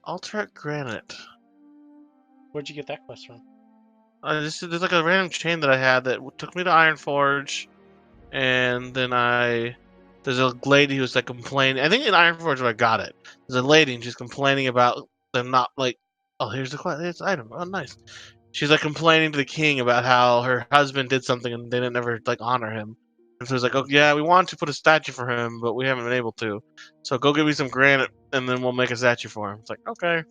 Alterac granite. Where'd you get that quest from? There's like a random chain that I had that took me to Iron Forge, and then there's a lady who's like complaining. I think in Iron Forge where I got it. There's a lady and she's complaining about them not like. Oh, here's the quest. Here's the item. Oh, nice. She's like complaining to the king about how her husband did something and they didn't never like honor him. And so he's like, oh yeah, we want to put a statue for him, but we haven't been able to. So go give me some granite, and then we'll make a statue for him. It's like, okay.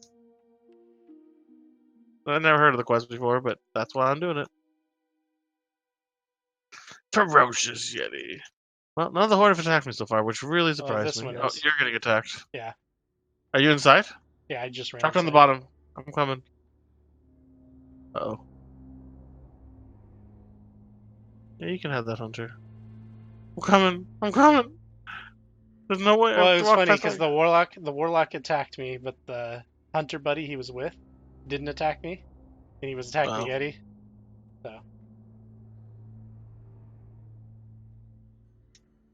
I never heard of the quest before, but that's why I'm doing it. Ferocious Yeti. Well, none of the Horde have attacked me so far, which really surprised this me. one Oh, is. you're getting attacked. Yeah. Are you inside? Yeah, I just ran. Drop down the inside. bottom. I'm coming. Uh-oh. Yeah, you can have that, Hunter. I'm coming. I'm coming. There's no way. Well, it was funny because the warlock attacked me, but the hunter buddy he was with didn't attack me, and he was attacking the Yeti. So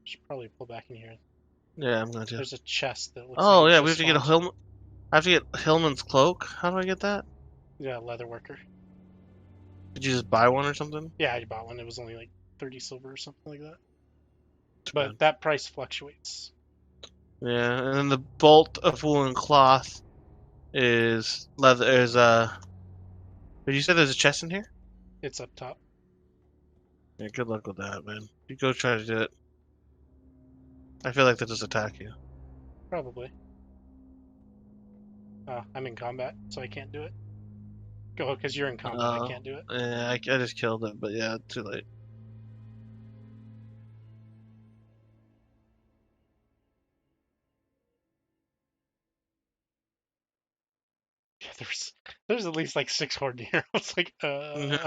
should probably pull back in here. Yeah, I'm going to. There's a chest that looks. Oh like yeah, we have to get a Hillman. I have to get Hillman's cloak. How do I get that? Yeah, leather worker. Did you just buy one or something? Yeah, I bought one. It was only like 30 silver or something like that. Too But bad. that price fluctuates. Yeah, and then the bolt of woolen cloth is leather. Did you say there's a chest in here? It's up top. Yeah, good luck with that, man. You go try to do it. I feel like they'll just attack you. Probably. Oh, I'm in combat, so I can't do it. Go, because you're in combat, I can't do it. Yeah, I just killed it, but yeah, too late. Yeah, there's at least like 6 horde here. It's like, They're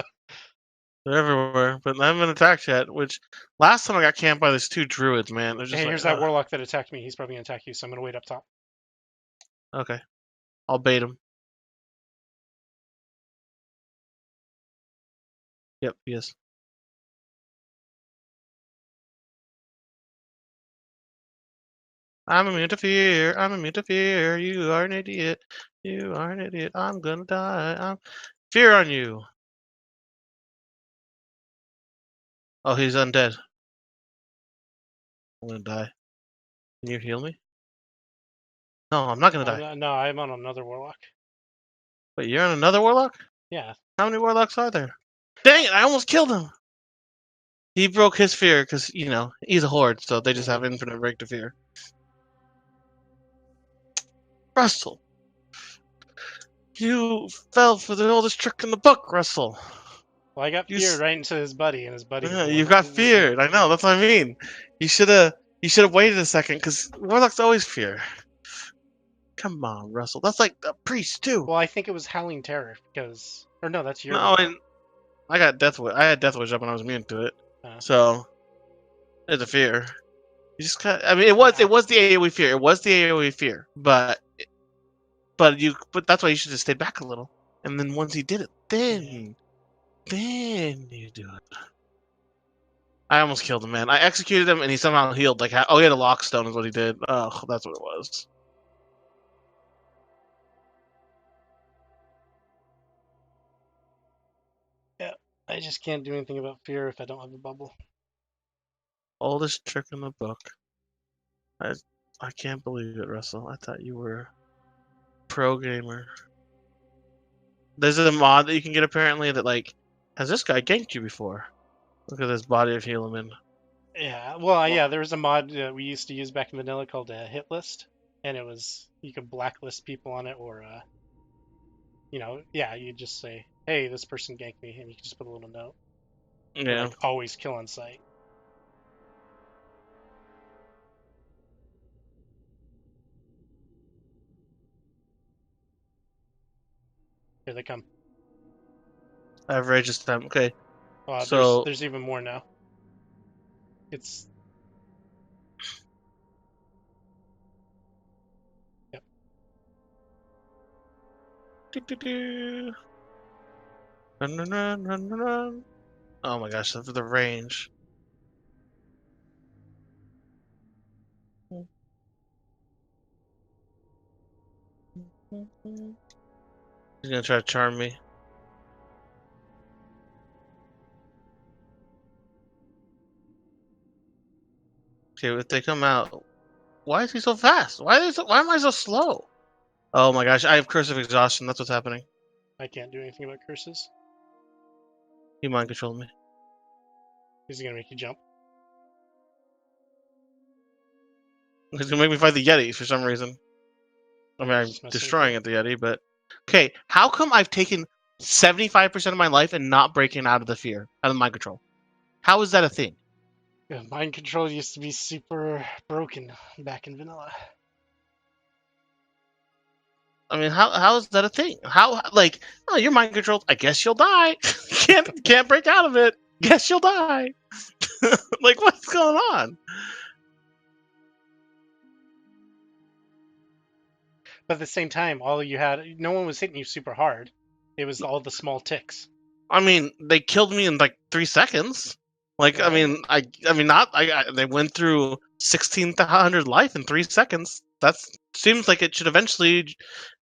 everywhere, but I haven't been attacked yet, which last time I got camped by these 2 druids, man. They're just Hey, like, here's that warlock that attacked me. He's probably gonna attack you, so I'm gonna wait up top. Okay. I'll bait him. Yep, yes. I'm immune to fear. I'm immune to fear. You are an idiot. You are an idiot. I'm gonna die. I'm fear on you. Oh, he's undead. I'm gonna die. Can you heal me? No, I'm not gonna die. No, I'm on another warlock. Wait, you're on another warlock? Yeah. How many warlocks are there? Dang it, I almost killed him! He broke his fear because, you know, he's a horde, so they just have infinite break to fear. Russell! You fell for the oldest trick in the book, Russell! Well, I got feared right into his buddy, and his buddy. Yeah, you got feared. I know, that's what I mean. You should have waited a second, because warlocks always fear. Come on, Russell. That's like a priest, too. Well, I think it was Howling Terror, because... Or no, that's your... No, I got Death Wish. I had Death Wish up when I was immune to it. So, it's a fear. You just kind of, I mean, it was the AoE fear. It was the AoE fear, but that's why you should have stayed back a little. And then once he did it, then you do it. I almost killed him, man. I executed him, and he somehow healed. Like, oh, he had a lockstone, is what he did. Oh, that's what it was. Yeah, I just can't do anything about fear if I don't have a bubble. Oldest trick in the book. I can't believe it, Russell. I thought you were a pro gamer. There's a mod that you can get apparently that like has this guy ganked you before. Look at this body of Helaman. Yeah, well, yeah, there was a mod we used to use back in vanilla called a hit list, and it was you could blacklist people on it, or you know, yeah, you just say, hey, this person ganked me, and you can just put a little note. Yeah. Like, always kill on sight. Here they come. I have rage this time. Okay. So there's even more now. It's yep. Run. Oh my gosh, that's the range. He's gonna try to charm me. Okay, if they come out, why is he so fast? Why am I so slow? Oh my gosh, I have cursive exhaustion. That's what's happening. I can't do anything about curses. He mind controlled me. Is he gonna make you jump? He's gonna make me fight the Yeti for some reason. I mean, I'm Just messing with destroying you. it, the Yeti, but okay. How come I've taken 75% of my life and not breaking out of the fear, out of mind control? How is that a thing? Yeah, mind control used to be super broken back in vanilla. I mean, how is that a thing? How like oh you're mind controlled? I guess you'll die. can't break out of it. Guess you'll die. Like what's going on? But at the same time, all you had, no one was hitting you super hard. It was all the small ticks. I mean, they killed me in like 3 seconds. Like I Right? mean, I mean not they went through 1,600 life in 3 seconds. That seems like it should eventually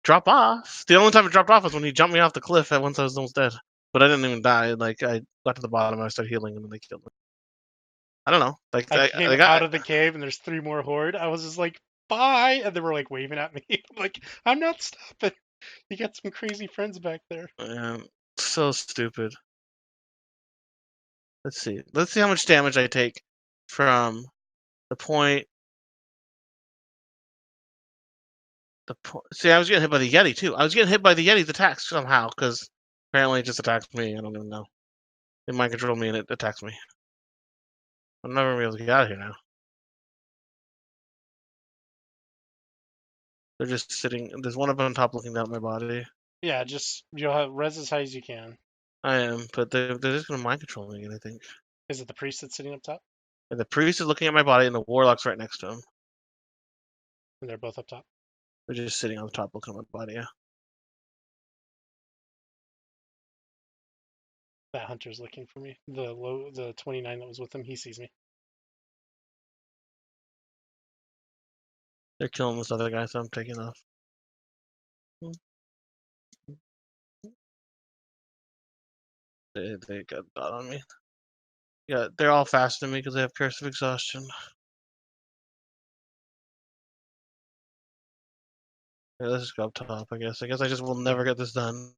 drop off. The only time it dropped off was when he jumped me off the cliff once I was almost dead. But I didn't even die. Like I got to the bottom and I started healing and then they killed me. I don't know. Like I came they out got. of the cave and there's 3 more horde. I was just like, bye! And they were like waving at me. I'm like, I'm not stopping. You got some crazy friends back there. So stupid. Let's see. Let's see how much damage I take from the point. See, I was getting hit by the Yeti too. I was getting hit by the Yeti's attacks somehow because apparently it just attacks me. I don't even know. It mind control me and it attacks me. I'm never gonna be able to get out of here now. They're just sitting. There's one up on top looking down at my body. Yeah, just you'll have res as high as you can. I am, but they're just gonna mind control me. I think. Is it the priest that's sitting up top? And the priest is looking at my body, and the warlock's right next to him. And they're both up top. They're just sitting on the top looking at my body. Yeah. That hunter's looking for me. The 29 that was with him, he sees me. They're killing this other guy, so I'm taking off. They got that on me. Yeah, they're all faster than me because they have cursive exhaustion. Yeah, let's just go up top, I guess. I guess I just will never get this done.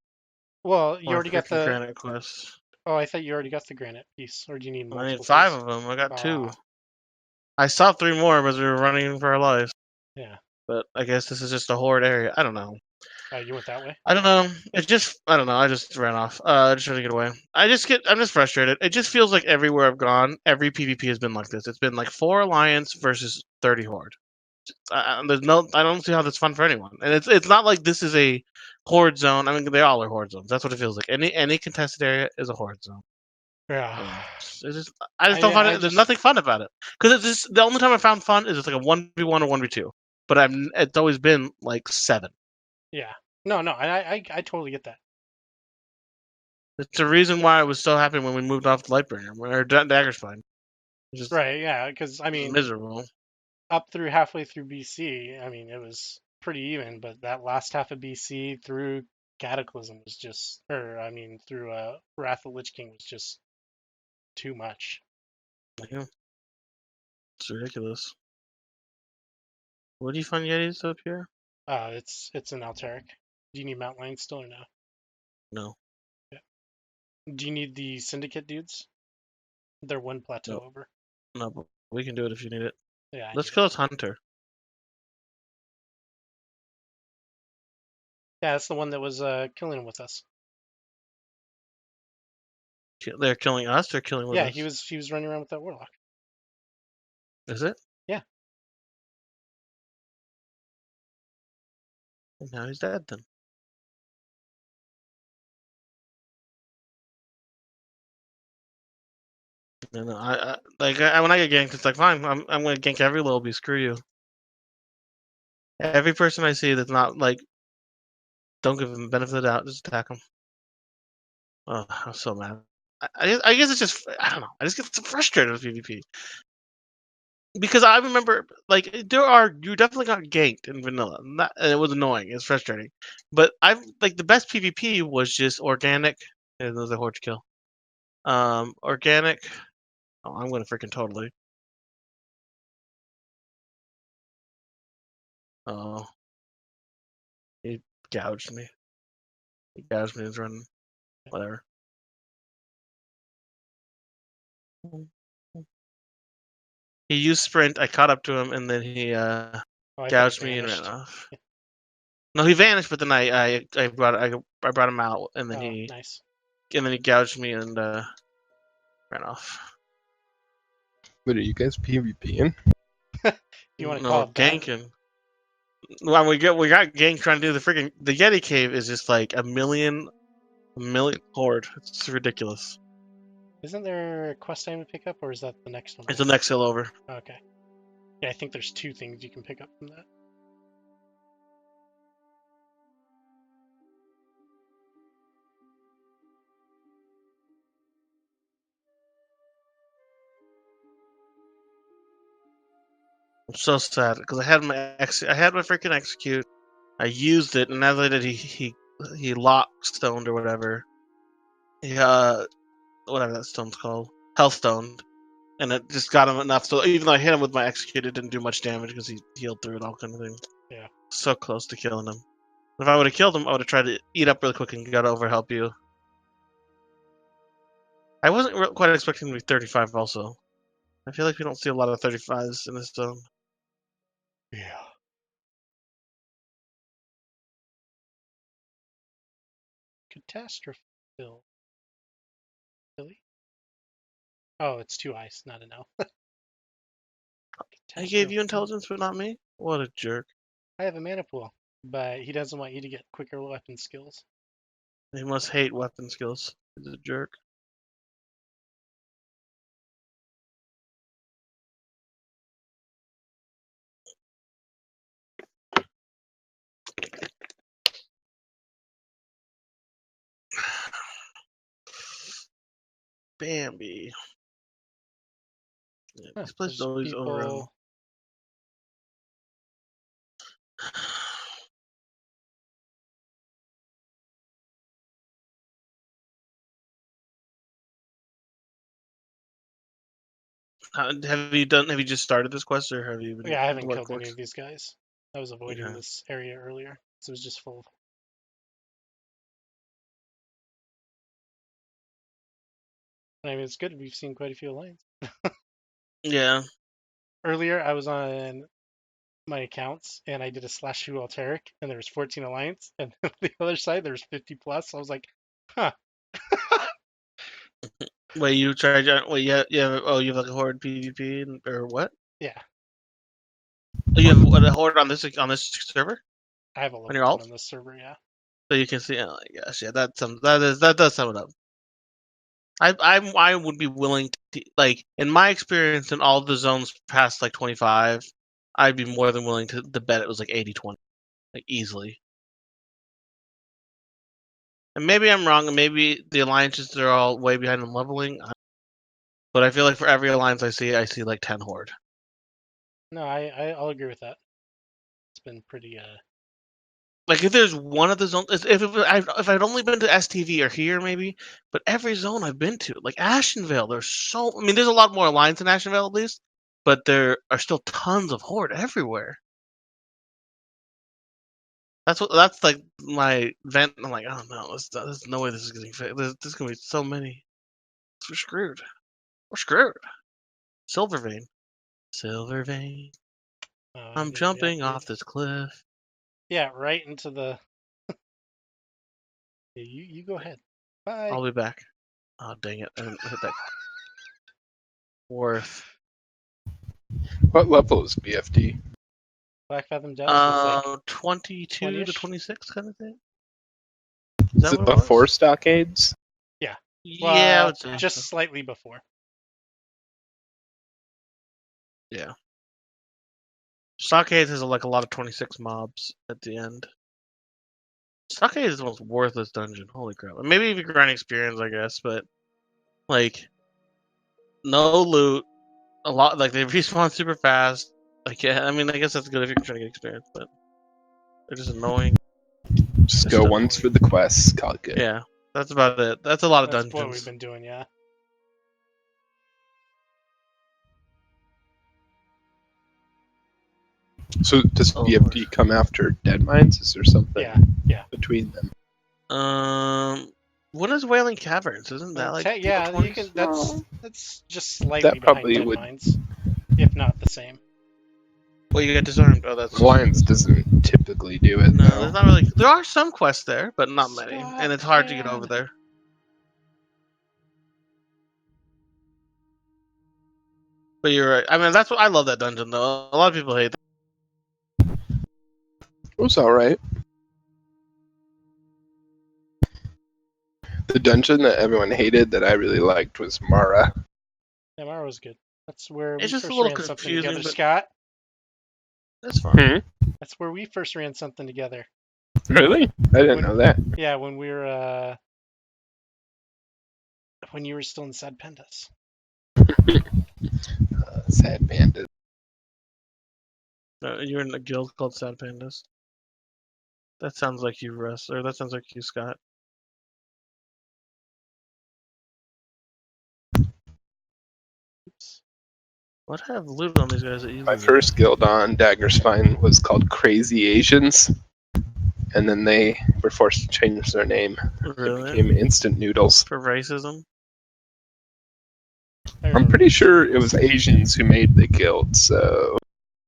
Well, you Or already got freaking the. granite quest. Oh, I thought you already got the granite piece, or do you need I need multiple 5 pieces? of them. I got 2. Ah, I saw 3 more as we were running for our lives. yeah. But I guess this is just a horde area. I don't know. You went that way? I don't know. I don't know. I just ran off. Just trying to get away. I'm just frustrated. It just feels like everywhere I've gone, every PvP has been like this. It's been like 4 alliance versus 30 horde. I don't see how that's fun for anyone. And it's not like this is a horde zone. I mean, they all are horde zones. That's what it feels like. Any contested area is a horde zone. Yeah. I just don't find I it. There's just. nothing fun about it because it's just the only time I found fun is it's like a 1v1 or 1v2. But it's always been like 7. Yeah. No, I totally get that. It's the reason why I was so happy when we moved off the Lightbringer or Daggerspine. It's just Right, yeah, because I mean, miserable. up through halfway through BC, I mean, it was pretty even, but that last half of BC through Cataclysm was just, or I mean, through Wrath of the Lich King was just too much. Yeah, it's ridiculous. What do you find Yetis up here? It's an Alterac. Do you need Mount Lion still or no? No, Yeah. Do you need the Syndicate dudes? They're one plateau no, over. no. But we can do it if you need it. Yeah, I Let's need it. kill this hunter. Yeah, that's the one that was killing him with us. They're killing us. They're killing with Yeah, us. he was running around with that warlock. Is it? Yeah. And now he's dead then. And when I get ganked, it's like fine. I'm gonna gank every little bee. Screw you. Every person I see that's not like, don't give them the benefit of the doubt. Just attack them. Oh, I'm so mad. I guess it's just I don't know. I just get so frustrated with PvP. because I remember like you definitely got ganked in vanilla, and it was annoying. It's frustrating, but I've like the best PvP was just organic. And it was a horde kill. Organic. Oh, I'm gonna freaking totally. Oh, he gouged me. He gouged me. He's running. Whatever. He used sprint. I caught up to him, and then he Oh, I thought he gouged me and ran vanished. off. No, he vanished, but then I brought him out, and then Oh, nice. he gouged me and ran off. What are you guys PvPing? You want to No, call it that? ganking. Well, we got ganked trying to do the Yeti cave is just like a million horde. It's ridiculous. Isn't there a quest item to pick up, or is that the next one? It's the next hill over. Okay. Yeah, I think there's 2 things you can pick up from that. I'm so sad because I had my freaking execute. I used it, and now that he lock stoned or whatever. He whatever that stone's called, health stoned, and it just got him enough. So even though I hit him with my execute, it didn't do much damage because he healed through it all kind of thing. Yeah. So close to killing him. If I would have killed him, I would have tried to eat up really quick and got over help you. I wasn't quite expecting to be 35 also. I feel like we don't see a lot of 35s in this zone. Yeah. Catastrophe. Really? Oh, it's 2 ice, not an L. I gave you intelligence, but not me? What a jerk. I have a mana pool, but he doesn't want you to get quicker weapon skills. He must hate weapon skills. He's a jerk. Bambi. Yeah, Huh, this place is there's always overrun. people. Have you just started this quest, or have you been? Yeah, I haven't what killed any quest? of these guys. I was avoiding Okay. this area earlier, so it was just full. I mean, it's good. We've seen quite a few alliance. Yeah. Earlier, I was on my accounts and I did a /u Alterac, and there was 14 alliance, and the other side there was 50 plus. I was like, huh. Wait, you tried? Wait, yeah. Oh, you have like a horde PvP or what? Yeah, Oh, you have a horde on this server I have a on level your 10 alt, on this server. Yeah. so you can see. Oh my gosh, yeah, that does sum it up. I would be willing to, like, in my experience in all the zones past like 25, I'd be more than willing to bet it was like 80-20, like easily. And maybe I'm wrong, and maybe the alliances they're all way behind in leveling. But I feel like for every alliance I see like 10 horde. No, I'll agree with that. It's been pretty. Like if there's one of the zones, if I'd only been to STV or here maybe, but every zone I've been to, like Ashenvale, there's a lot more alliance in Ashenvale at least, but there are still tons of horde everywhere. That's like my vent. I'm like, oh no, there's no way this is getting fixed. There's gonna be so many. We're screwed. We're screwed. Silver vein. Silver vein. I'm jumping off this cliff. Yeah, right into the. Yeah, you go ahead. Bye. I'll be back. Oh dang it! I didn't hit that. Worth. What level is BFD? Black Fathom Depths was like 22 to 20-ish. 26 kind of thing. Is it before Stockades? Yeah. Yeah, I would say just so. slightly before. Yeah. Stockades has like a lot of 26 mobs at the end. Stockades is the most worthless dungeon. Holy crap! Maybe if you grind experience, I guess, but like no loot, a lot. Like they respawn super fast. Like yeah, I mean, I guess that's good if you're trying to get experience, but they're just annoying. Just Just go once for annoying. the quest, call it good. Yeah, that's about it. That's a lot of That's dungeons. what we've been doing, yeah. So does Oh, VFD come after Dead Mines? Is there something Yeah. between them? When is Wailing Caverns? Isn't that like Yeah, you 20s? can. That's just slightly That behind probably Dead would- Mines, if not the same. Well, you get disarmed. Oh, that's Alliance doesn't typically do it. no. though. There's not really. There are some quests there, but not many, Scott and it's hard to get Pan. over there. But you're right. I mean, that's what I love that dungeon though. A lot of people hate that. It was alright. The dungeon that everyone hated that I really liked was Mara. Yeah, Mara was good. That's where we It's just a first little ran something confusing, together, but- Scott. That's fine. That's where we first ran something together. Really? I didn't know that. Yeah, when we were when you were still in Sad Pandas. Sad Bandit. You're in a guild called Sad Pandas. That sounds like you, Russ, or that sounds like you, Scott. Oops. What have loot on these guys that you? My first guild on Daggerspine was called Crazy Asians, and then they were forced to change their name. It Really? became Instant Noodles. For racism? I'm pretty sure it was Asians who made the guild, so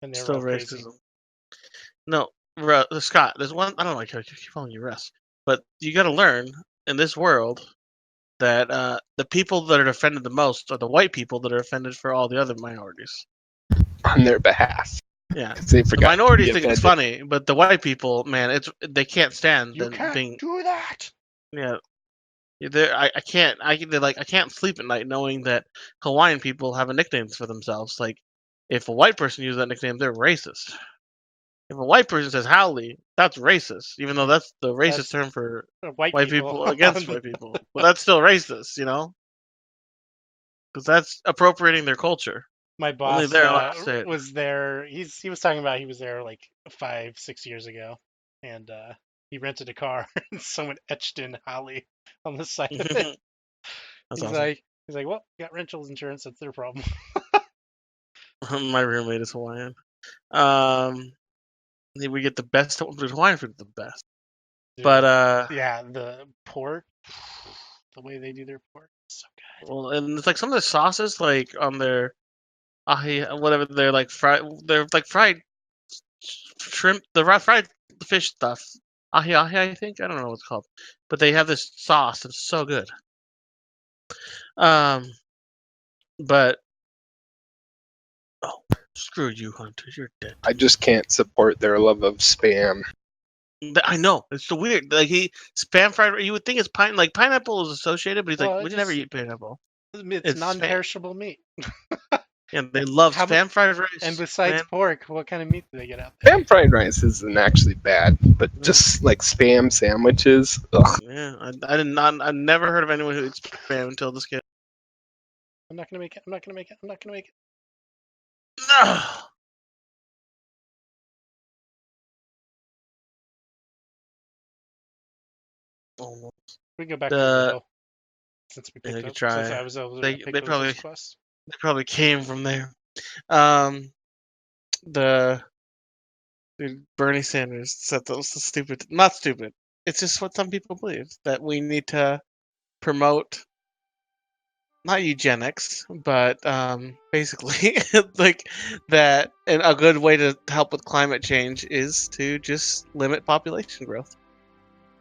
And they were Still all crazy. racism. No, Scott. There's one. I don't like how I keep calling you Russ, but you got to learn in this world that the people that are offended the most are the white people that are offended for all the other minorities. on their behalf. Yeah, 'Cause they the forgot to minorities be think it's offended. funny, but the white people, man, they can't stand You them can't being. do that. Yeah, I can't. They're like I can't sleep at night knowing that Hawaiian people have a nickname for themselves. Like, if a white person uses that nickname, they're racist. If a white person says howley, that's racist, even though that's the racist That's term for White white people against white people. But that's still racist, you know? Because that's appropriating their culture. My Only boss they're allowed to say it. was there. He was talking about he was there like 5-6 years ago, and he rented a car, and someone etched in Holly on the side of it. That's he's awesome. like, well, got rentals insurance. That's their problem. My roommate is Hawaiian. We get the best. Hawaiian food is the best. Dude, But yeah, the pork, the way they do their pork, is so good. well, and it's like some of the sauces, like on their ahi, whatever, they're like fried. They're like fried shrimp, fried fish stuff. Ahi ahi, I think. I don't know what it's called, but they have this sauce. It's so good. But oh, screw you, Hunter. You're dead. I just can't support their love of spam. I know it's so weird. Like spam fried. You would think it's pineapple is associated, but he's Well, like, we never eat pineapple. It's It's non-perishable meat. And they love How- spam fried rice. And besides man. pork, what kind of meat do they get out there? Spam fried rice isn't actually bad, but just like spam sandwiches, ugh. Yeah, I did not. I never heard of anyone who eats spam until this kid. I'm not gonna make it. I'm not gonna make it. I'm not gonna make it. No. Almost. We can go back The- to the Widow, since we Yeah, picked we up. could try. Since I was able to They- pick they those probably- quests. They probably came from there. The dude, Bernie Sanders said that was so stupid. Not stupid. It's just what some people believe that we need to promote not eugenics, but basically like that. And a good way to help with climate change is to just limit population growth,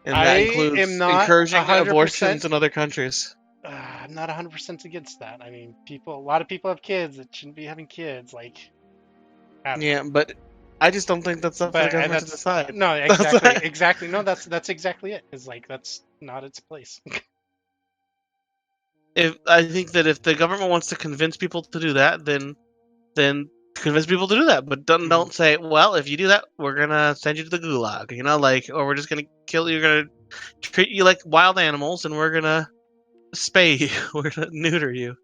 and that I includes am not encouraging 100% abortions in other countries. I'm not 100% against that. I mean, a lot of people have kids that shouldn't be having kids. Like, I don't know. Yeah, but I just don't think that's up for the But government to that's decide. no, That's exactly, why- exactly. No, that's exactly it. Is like that's not its place. If I think that if the government wants to convince people to do that, then convince people to do that. But don't say, well, if you do that, we're gonna send you to the gulag, you know, like, or we're just gonna kill you, we're gonna treat you like wild animals, and we're gonna spay you, we're gonna neuter you.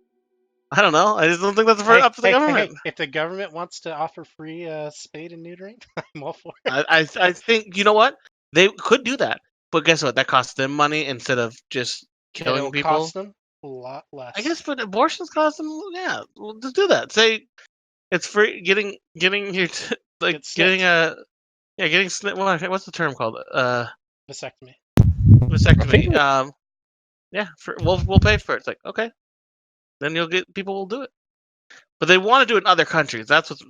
I don't know. I just don't think that's Hey, up to the hey, government. hey, if the government wants to offer free spade and neutering, I'm all for it. I think you know what they could do that, but guess what? That costs them money instead of just And killing it'll people. cost them a lot less. I guess, but abortions cost them. Yeah, well, just do that. Say it's free. Getting your like Get getting snipped. getting what's the term called? Vasectomy. I think Vasectomy. Yeah, we'll pay for it. It's like okay, then you'll get people will do it. But they want to do it in other countries. That's what's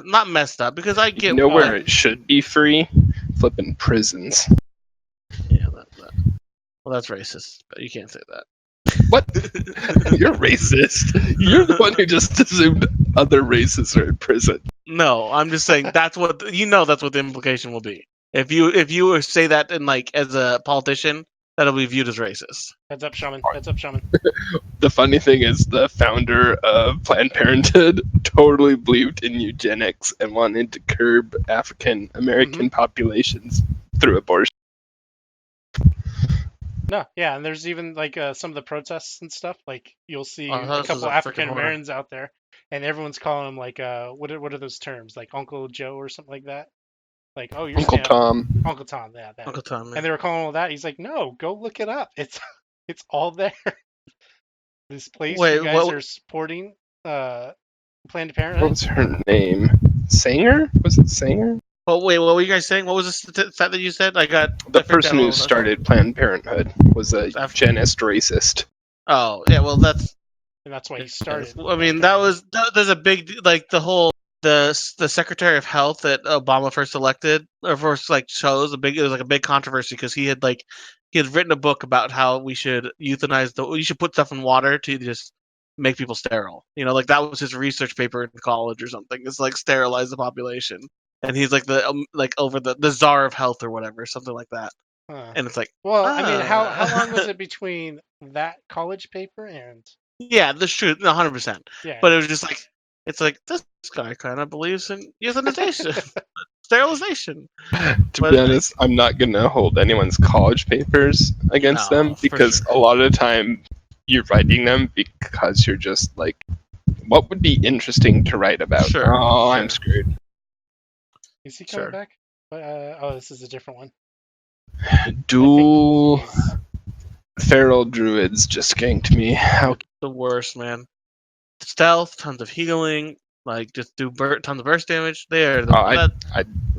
not messed up because I you get know where like it should be free? Flipping prisons. yeah well that's racist, but you can't say that. What? You're racist. You're the one who just assumed other races are in prison. No, I'm just saying that's what that's what the implication will be. If you say that in like as a politician, that'll be viewed as racist. Heads up, shaman. Heads up, shaman. The funny thing is, the founder of Planned Parenthood totally believed in eugenics and wanted to curb African American populations through abortion. No, yeah, and there's even like some of the protests and stuff. Like you'll see Oh, I thought a this was couple a freaking African horror. Americans out there, and everyone's calling them like what are those terms? Like Uncle Joe or something like that. Like, oh, you're Uncle standing up. Tom. Uncle Tom, yeah, that. Uncle Tom. And they were calling all that. He's like, no, go look it up. It's all there. This place Wait, you guys what? are supporting Planned What Parenthood. was her name? Sanger? Was it Sanger? Oh wait, what were you guys saying? What was the stat that you said? I The freaked person out who when I saw it. started Planned Parenthood was a genist racist. Oh yeah, well that's. And that's why he started. I mean, there's a big like the Secretary of Health that Obama first elected or first like chose it was like a big controversy because he had written a book about how we should euthanize we should put stuff in water to just make people sterile. Like that was his research paper in college or something. It's like sterilize the population, and he's like the like over the czar of health or whatever, something like that. Huh. And it's like, Well, I mean, how long was it between that college paper and? Yeah, that's true, 100%. Yeah. But it was just like, it's like this guy kind of believes in euthanization, sterilization. To be honest, I'm not going to hold anyone's college papers against them because a lot of the time you're writing them because you're just like, what would be interesting to write about? Sure, I'm screwed. Is he coming back? Oh, this is a different one. Dual feral druids just ganked me. How the worst, man. Stealth, tons of healing, like just do tons of burst damage. I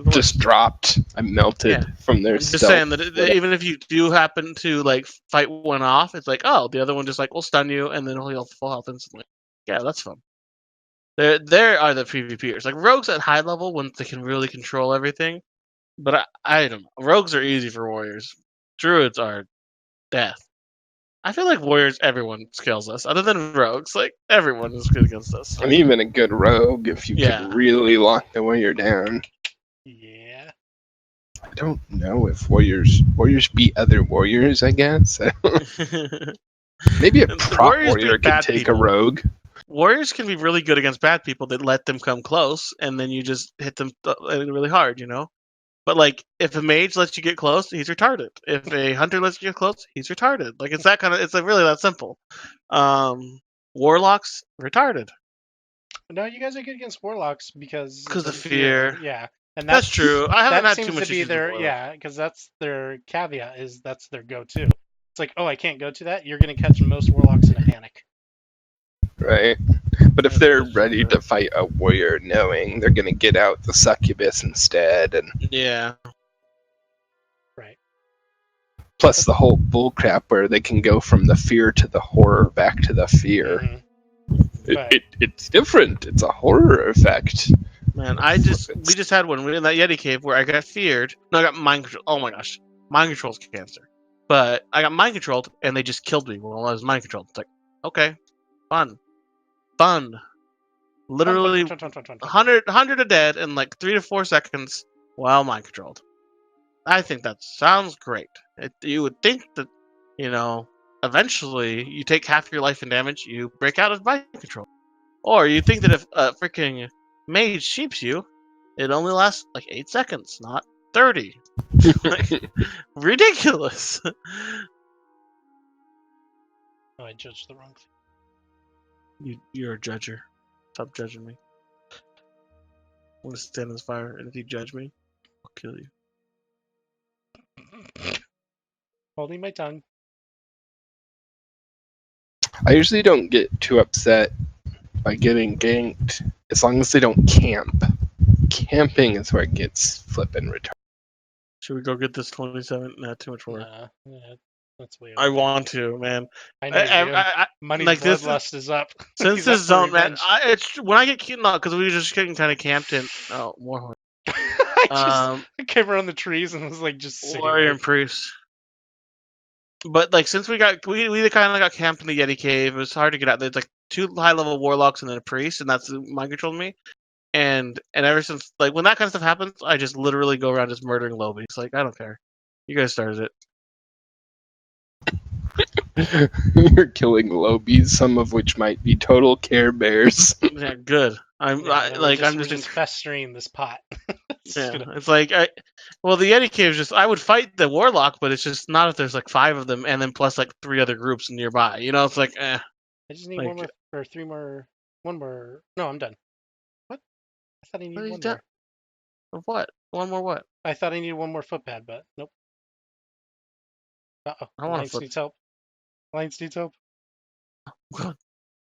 just dropped. I melted from their stealth. Just saying that even if you do happen to like fight one off, it's like, oh, the other one just like will stun you and then he'll full health instantly. Yeah, that's fun. There are the PvPers. Like rogues at high level when they can really control everything. But I don't know. Rogues are easy for warriors. Druids are death. I feel like warriors, everyone kills us. Other than rogues, like everyone is good against us. I'm even a good rogue if you can really lock the warrior down. Yeah. I don't know if warriors beat other warriors, I guess. Maybe a prop warrior could take a rogue. Warriors can be really good against bad people that let them come close, and then you just hit them really hard, But like, if a mage lets you get close, he's retarded. If a hunter lets you get close, he's retarded. Like it's like really that simple. Warlocks retarded. No, you guys are good against warlocks because of fear. Yeah, and that's true. I haven't had too much to be their because that's their caveat is that's their go-to. It's like, oh, I can't go to that. You're gonna catch most warlocks in a panic. Right. But if they're ready to fight a warrior knowing they're going to get out the succubus instead and yeah. Right. Plus the whole bullcrap where they can go from the fear to the horror back to the fear. Mm-hmm. It's different. It's a horror effect. Man, we just had one in that Yeti cave where I got feared. No, I got mind control. Oh my gosh. Mind control's cancer. But I got mind controlled and they just killed me while I was mind controlled. It's like, okay, fun. Literally 100 are dead in like 3 to 4 seconds while mind controlled. I think that sounds great. You would think that, eventually you take half your life in damage, you break out of mind control. Or you think that if a freaking mage sheeps you, it only lasts like 8 seconds, not 30. Like, ridiculous. Oh, I judged the wrong thing. You're a judger. Stop judging me. I'm gonna stand in this fire, and if you judge me, I'll kill you. Holding my tongue. I usually don't get too upset by getting ganked as long as they don't camp. Camping is where it gets flippin' retarded. Should we go get this 27? Not too much work. Nah, yeah, that's way I over. want to, man. I know you do. Money's like this bloodlust is up. Since He's this up for zone, man, revenge. it's when I get cute, no, because we were just getting kind of camped in. Oh, more horn. I came around the trees and was like just sitting warrior there. and priest. But like since we kind of got camped in the Yeti cave, it was hard to get out. There's like 2 high level warlocks and then a priest, and that's who mind controlled me. And ever since like when that kind of stuff happens, I just literally go around just murdering lobies. Like I don't care. You guys started it. You're killing lobies, some of which might be total Care Bears. Yeah, good. We're just festering this pot. It's like the Yeti cave is just I would fight the warlock, but it's just not if there's like 5 of them and then plus like 3 other groups nearby. You know, it's like I just need 1 more or 3 more. 1 more. No, I'm done. What? I thought I needed 1 more. Of what? 1 more what? I thought I needed 1 more footpad, but nope. Uh-oh. Alliance needs help. Alliance needs help.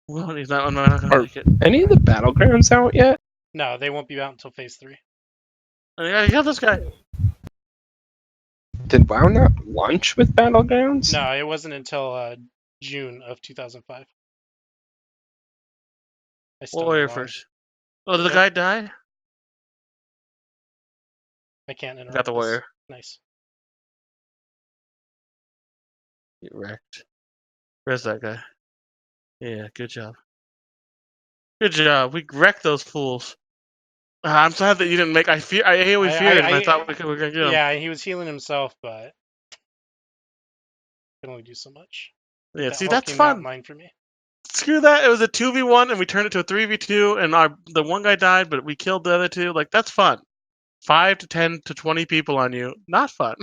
Well, he's not. I'm not gonna make it. Any of the battlegrounds out yet? No, they won't be out until phase 3. I got this guy. Did WoW not launch with battlegrounds? No, it wasn't until June of 2005. Warrior first. Oh, did the guy die? I can't interrupt. Got the warrior. Nice. Get wrecked. Where's that guy? Yeah, good job. Good job. We wrecked those fools. I'm sad that you didn't make. I feared, and I thought we were gonna get him. Yeah, he was healing himself, but can only do so much. Yeah, see, that's fun. Mine for me. Screw that. It was a 2v1, and we turned it to a 3v2, and the one guy died, but we killed the other 2. Like that's fun. 5 to 10 to 20 people on you, not fun.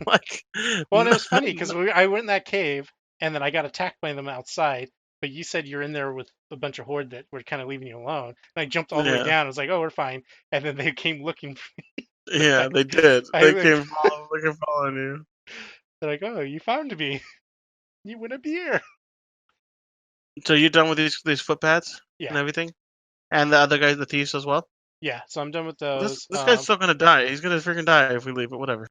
Like, well, and it was funny because I went in that cave, and then I got attacked by them outside. But you said you're in there with a bunch of horde that were kind of leaving you alone. And I jumped all the way down. I was like, oh, we're fine. And then they came looking for me. Yeah, they did. They came following you. They're like, oh, you found me. You win a beer. So you're done with these footpads? Yeah. And everything? And the other guys, the thieves as well? Yeah, so I'm done with those. This guy's still going to die. He's going to freaking die if we leave, but whatever.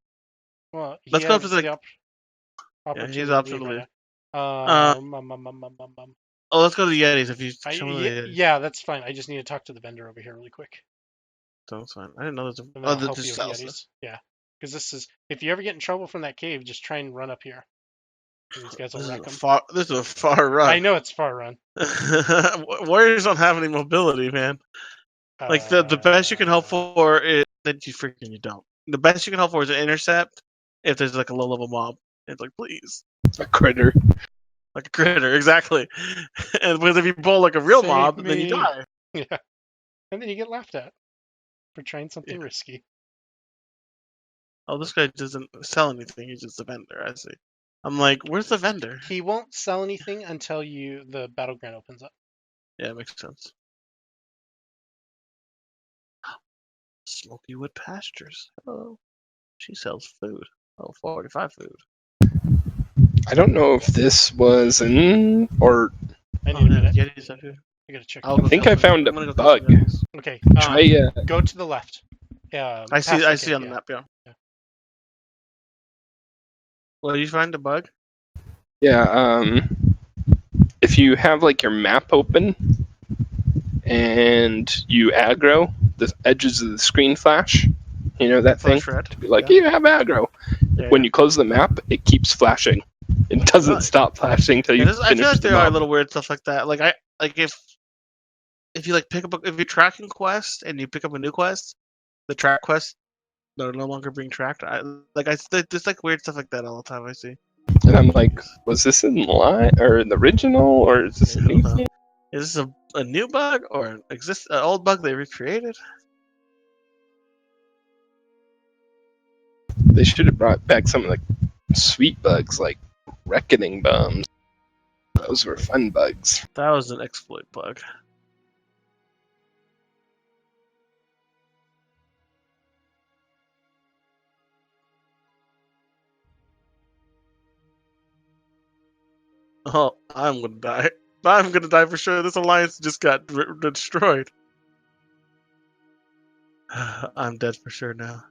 Well, let's go up to the... Yeah, he's option to leave. Let's go to the Yetis if you show me the Yetis. Yeah, that's fine. I just need to talk to the vendor over here really quick. That's fine. I didn't know there's a... Oh, help you with Yetis. Yeah, because this is... If you ever get in trouble from that cave, just try and run up here. These guys will wreck them. This is a far run. I know it's far run. Warriors don't have any mobility, man. Like, the best you can hope for is... that you don't. The best you can hope for is an intercept if there's like a low-level mob. It's like, please. A critter. Like a critter, exactly. And because if you pull like a real mob, then you die. Yeah. And then you get laughed at for trying something risky. Oh, this guy doesn't sell anything. He's just a vendor, I see. I'm like, where's the vendor? He won't sell anything until the battleground opens up. Yeah, it makes sense. Smoky Wood Pastures. Oh, she sells food. Oh, 45 food. I don't know if this was an or. I need a minute. Yetis up here. I gotta check. I think I found a bug. Okay. Try. Go to the left. I see on the map. Yeah. Well, you find a bug? Yeah. If you have like your map open and you aggro, the edges of the screen flash. You know that thing? To be like, you have aggro. Yeah, when you close the map, it keeps flashing. It doesn't stop flashing until you finish I feel like there are little weird stuff like that. Like if you like pick up if you're tracking quest and you pick up a new quest, the track quests they're no longer being tracked. There's like weird stuff like that all the time. I see. And I'm like, was this in line or in the original or is this a new thing? Is this a new bug or an old bug they recreated? They should have brought back some of the sweet bugs like reckoning bombs. Those were fun bugs. That was an exploit bug. Oh, I'm gonna die. I'm gonna die for sure. This alliance just got destroyed. I'm dead for sure now.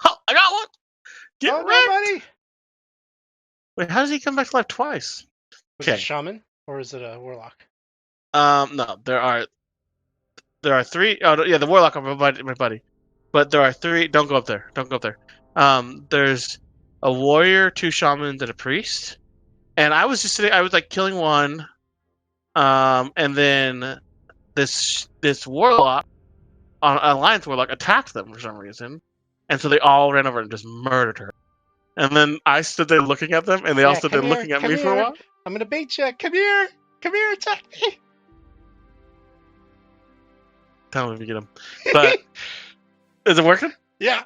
Oh, I got one! Get Oh, no, wrecked! buddy! Wait, how does he come back to life twice? Was it a Okay. shaman or is it a warlock? No, there are three. Oh, yeah, the warlock, my buddy. But there are three. Don't go up there. Don't go up there. There's a warrior, 2 shamans, and a priest. And I was just sitting. I was like killing one. And then this warlock, alliance warlock, attacked them for some reason, and so they all ran over and just murdered her. And then I stood there looking at them, and they all stood there looking at me for a while. I'm gonna bait you. Come here, attack me. Tell me if you get him. But is it working? Yeah.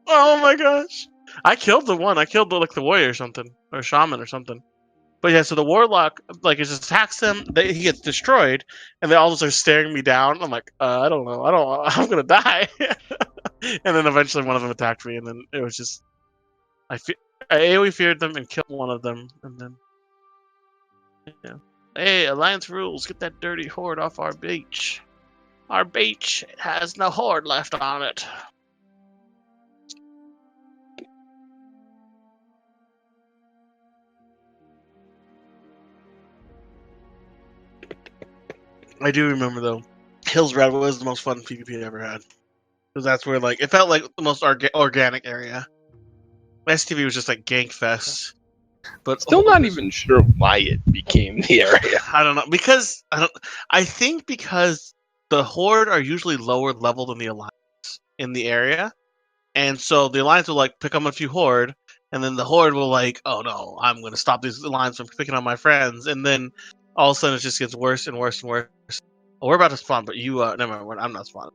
Oh my gosh! I killed the one. I killed the warrior or something, or shaman or something. But yeah, so the warlock it just attacks him. He gets destroyed, and they all just are staring me down. I'm like, I don't know. I'm gonna die. And then eventually one of them attacked me, and then it was just I AoE feared them and killed one of them, and then yeah. Hey, Alliance rules, get that dirty horde off our beach. Our beach has no horde left on it. I do remember though, Hills Red was the most fun PvP I ever had. Because that's where it felt like the most organic area. STV was just like gank fest. But Still not even sure why it became the area. I don't know, because I think because the horde are usually lower level than the alliance in the area, and so the alliance will pick up a few horde, and then the horde will oh no, I'm going to stop these alliance from picking on my friends, and then all of a sudden it just gets worse and worse and worse. Oh, we're about to spawn, but you never mind. I'm not spawning.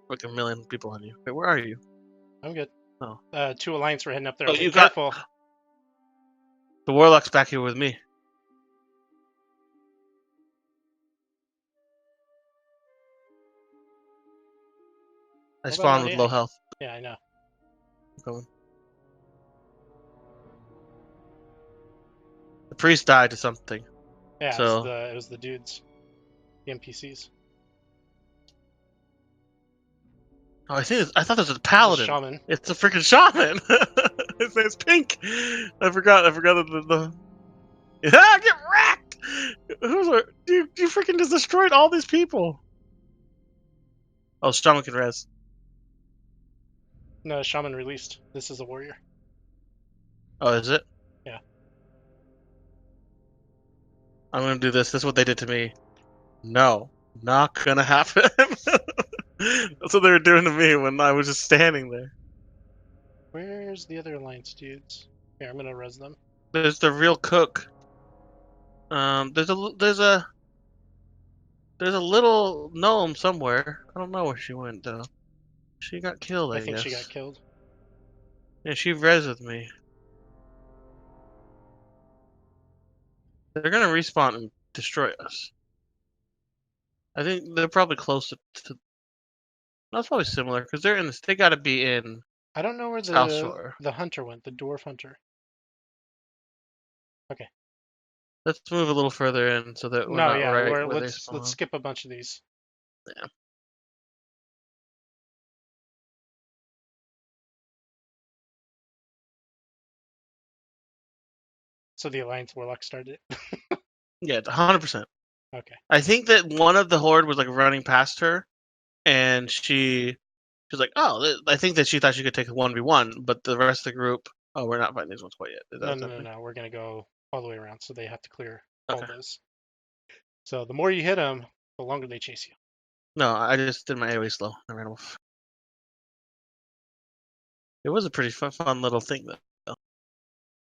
Like a million people on you. Wait, where are you? I'm good. Oh. 2 alliance were heading up there. Oh, you careful. The warlock's back here with me. I spawned with low health. Yeah, I know. I'm going. The priest died to something. Yeah, so it was the dudes, the NPCs. Oh, I thought this was a paladin. It's a shaman. It's a freaking shaman. His name's Pink. I forgot the. Yeah, get wrecked. You freaking just destroyed all these people. Oh, shaman can res. No, shaman released. This is a warrior. Oh, is it? Yeah. I'm gonna do this. This is what they did to me. No, not gonna happen. That's what they were doing to me when I was just standing there. Where's the other alliance dudes? Here, I'm gonna res them. There's the real cook. There's a little gnome somewhere. I don't know where she went though. She got killed. I think guess she got killed. Yeah, she res with me. They're gonna respawn and destroy us. I think they're probably close to. That's probably similar because they're in this. They got to be in. I don't know where South Shore. the hunter went. The dwarf hunter. Okay. Let's move a little further in so that we're not right where they spawn. Let's skip a bunch of these. Yeah. So the alliance warlock started it. Yeah, 100%. Okay. I think that one of the horde was running past her, and she was like, "Oh, I think that she thought she could take a 1v1," but the rest of the group, oh, we're not fighting these ones quite yet. No. We're gonna go all the way around, so they have to clear all those. So the more you hit them, the longer they chase you. No, I just did my AoE slow. I ran off. It was a pretty fun little thing, though.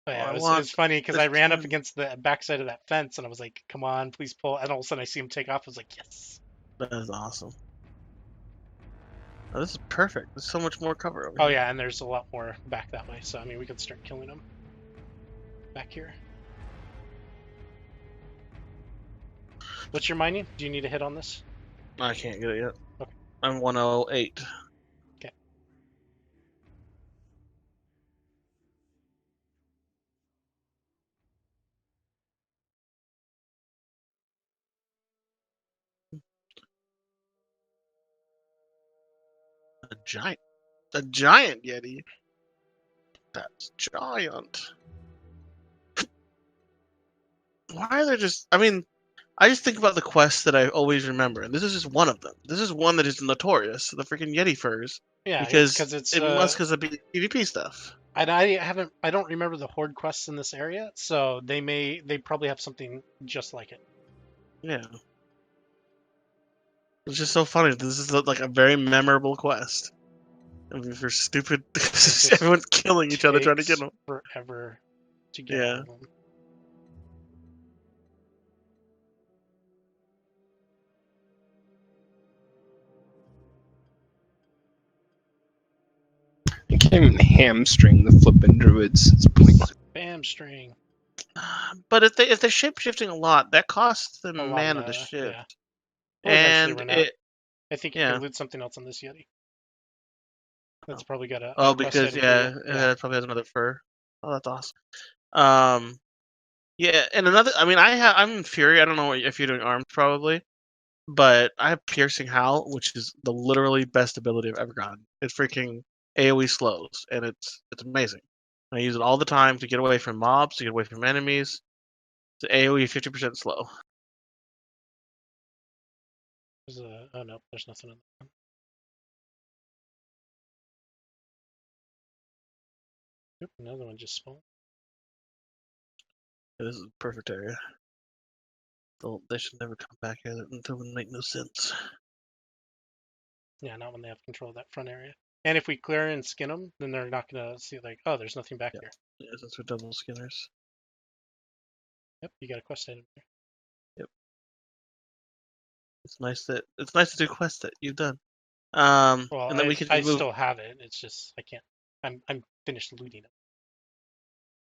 Oh, yeah, I it was want funny because this I ran up too. against the backside of that fence and I was like, "Come on, please pull!" And all of a sudden I see him take off. I was like, "Yes!" That is awesome. Oh, this is perfect. There's so much more cover over Oh here. yeah, and there's a lot more back that way. So I mean, we can start killing them back here. What's your mining? Do you need a hit on this? I can't get it yet. Okay. I'm 108. Okay. A giant Yeti. That's giant. Why are there just? I mean, I just think about the quests that I always remember, and this is just one of them. This is one that is notorious, the freaking Yeti furs, Yeah, it's because because it's it must because of PvP stuff. and I don't remember the horde quests in this area, so they probably have something just like it. Yeah, it's just so funny. This is like a very memorable quest. I mean, for stupid, just everyone's killing each other trying to get Takes them. forever to get Yeah. all of them. I can't even hamstring the flippin' druids. It's pointless. Bam string. But if they're shape shifting a lot, that costs them A lot of mana to mana, shift, yeah. We'll eventually and run out. it I think you yeah. can loot something else on this Yeti. That's probably got a Oh, quest because item for you. Yeah. it probably has another fur. Oh, that's awesome. Yeah, and another. I mean, I'm in Fury. I don't know if you're doing arms probably, but I have Piercing Howl, which is the literally best ability I've ever gotten. It freaking AOE slows, and it's amazing. I use it all the time to get away from mobs, to get away from enemies. To AOE 50% slow. There's a, oh no, there's nothing in there. Oop, another one just spawned. Yeah, this is a perfect area. They should never come back here. That would make no sense. Yeah, not when they have control of that front area. And if we clear and skin them, then they're not gonna see like, oh, there's nothing back here. Yeah, since we're double skinners. Yep, you got a quest item here. Yep. It's nice to do quests that you've done. Well, And then we can I just move. still have it. It's just I can't. I'm finished looting it.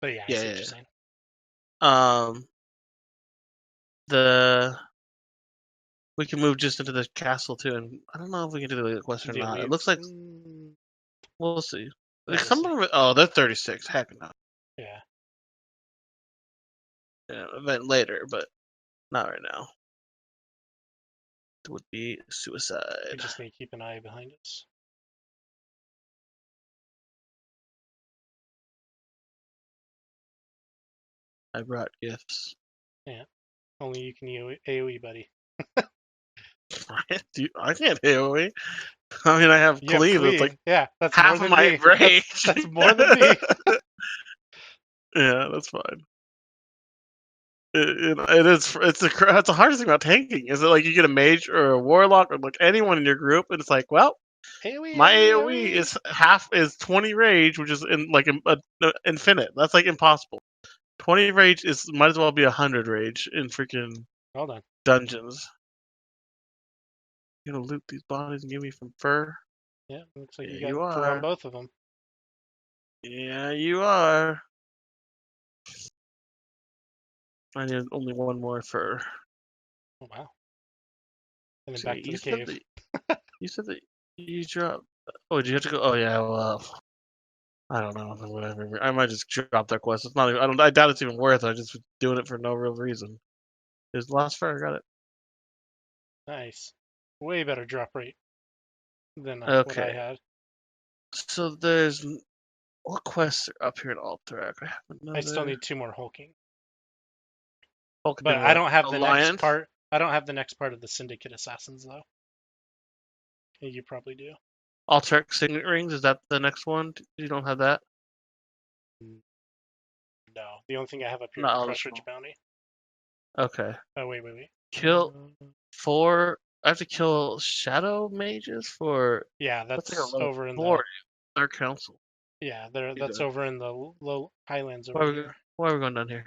But yeah, I see what you're saying. Um, the we can move just into the castle too, and I don't know if we can do the quest or The not. It elites. looks like we'll see. Yeah, Like we'll some see. of them, oh, they're 36. Heck no. Yeah. Yeah, event later, but not right now. It would be We suicide. just need to keep an eye behind us. I brought gifts. Yeah. Only you can AoE, buddy. I can't AoE. I mean, I have You have cleave. That's cleave. like Yeah, that's half more of than my me. rage. That's more than me. Yeah, that's fine. It is. It's the hardest thing about tanking. Is it like you get a mage or a warlock or like anyone in your group, and it's like, well, AoE, my AoE, AoE is 20 rage, which is infinite. That's like impossible. 20 rage might as well be 100 rage in freaking Hold on. dungeons. You gonna loot these bodies and give me some fur? Yeah, looks like Yeah, you you got fur on are. both of them. Yeah, you are. I need only one more fur. Oh wow. And then See, back to the cave. You said that you dropped. Oh, did you have to go? Oh yeah, well, I don't know. Whatever. I might just drop that quest. It's not. Even, I don't. I doubt it's even worth it. I just doing it for no real reason. There's the last fur. I got it. Nice. Way better drop rate than what I Okay. had. So there's what quests are up here in Alterac? I have another. I still need 2 more hulking. Hulk But in I don't have the next Alliance? part. I don't have the next part of the Syndicate Assassins though. You probably do. Alterac Signet Rings. Is that the next one? You don't have that? No. The only thing I have up here Not is all the the Crush Ridge small. Bounty. Okay. Oh wait. Kill 4. I have to kill shadow mages for. Yeah, That's like a that's level over in 4 the. Dark Council. Yeah, that's over in the low highlands Why over are we, here. why are we going down here?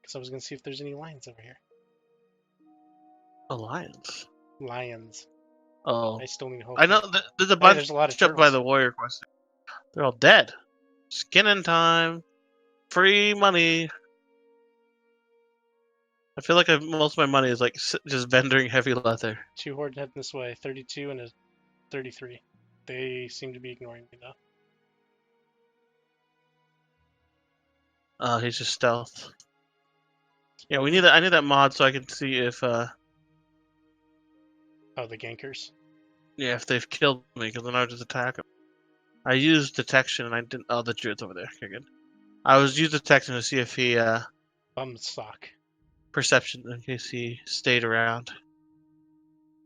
Because I was gonna see if there's any lions over here. Alliance. Lions. Oh, I still need hope. I know. There's a Hey, bunch there's a lot of up by turtles. the warrior quest. They're all dead. Skinning time. Free money. I feel like most of my money is like just vendoring heavy leather. 2 horde heading this way, 32 and a 33. They seem to be ignoring me though. He's just stealth. Yeah, we need that. I need that mod so I can see if Oh, the gankers. yeah, if they've killed me, because then I'll just attack them. I used detection and I didn't. Oh, the druid's over there. Okay, good. I was using detection to see if he Bum sock. perception in case he stayed around.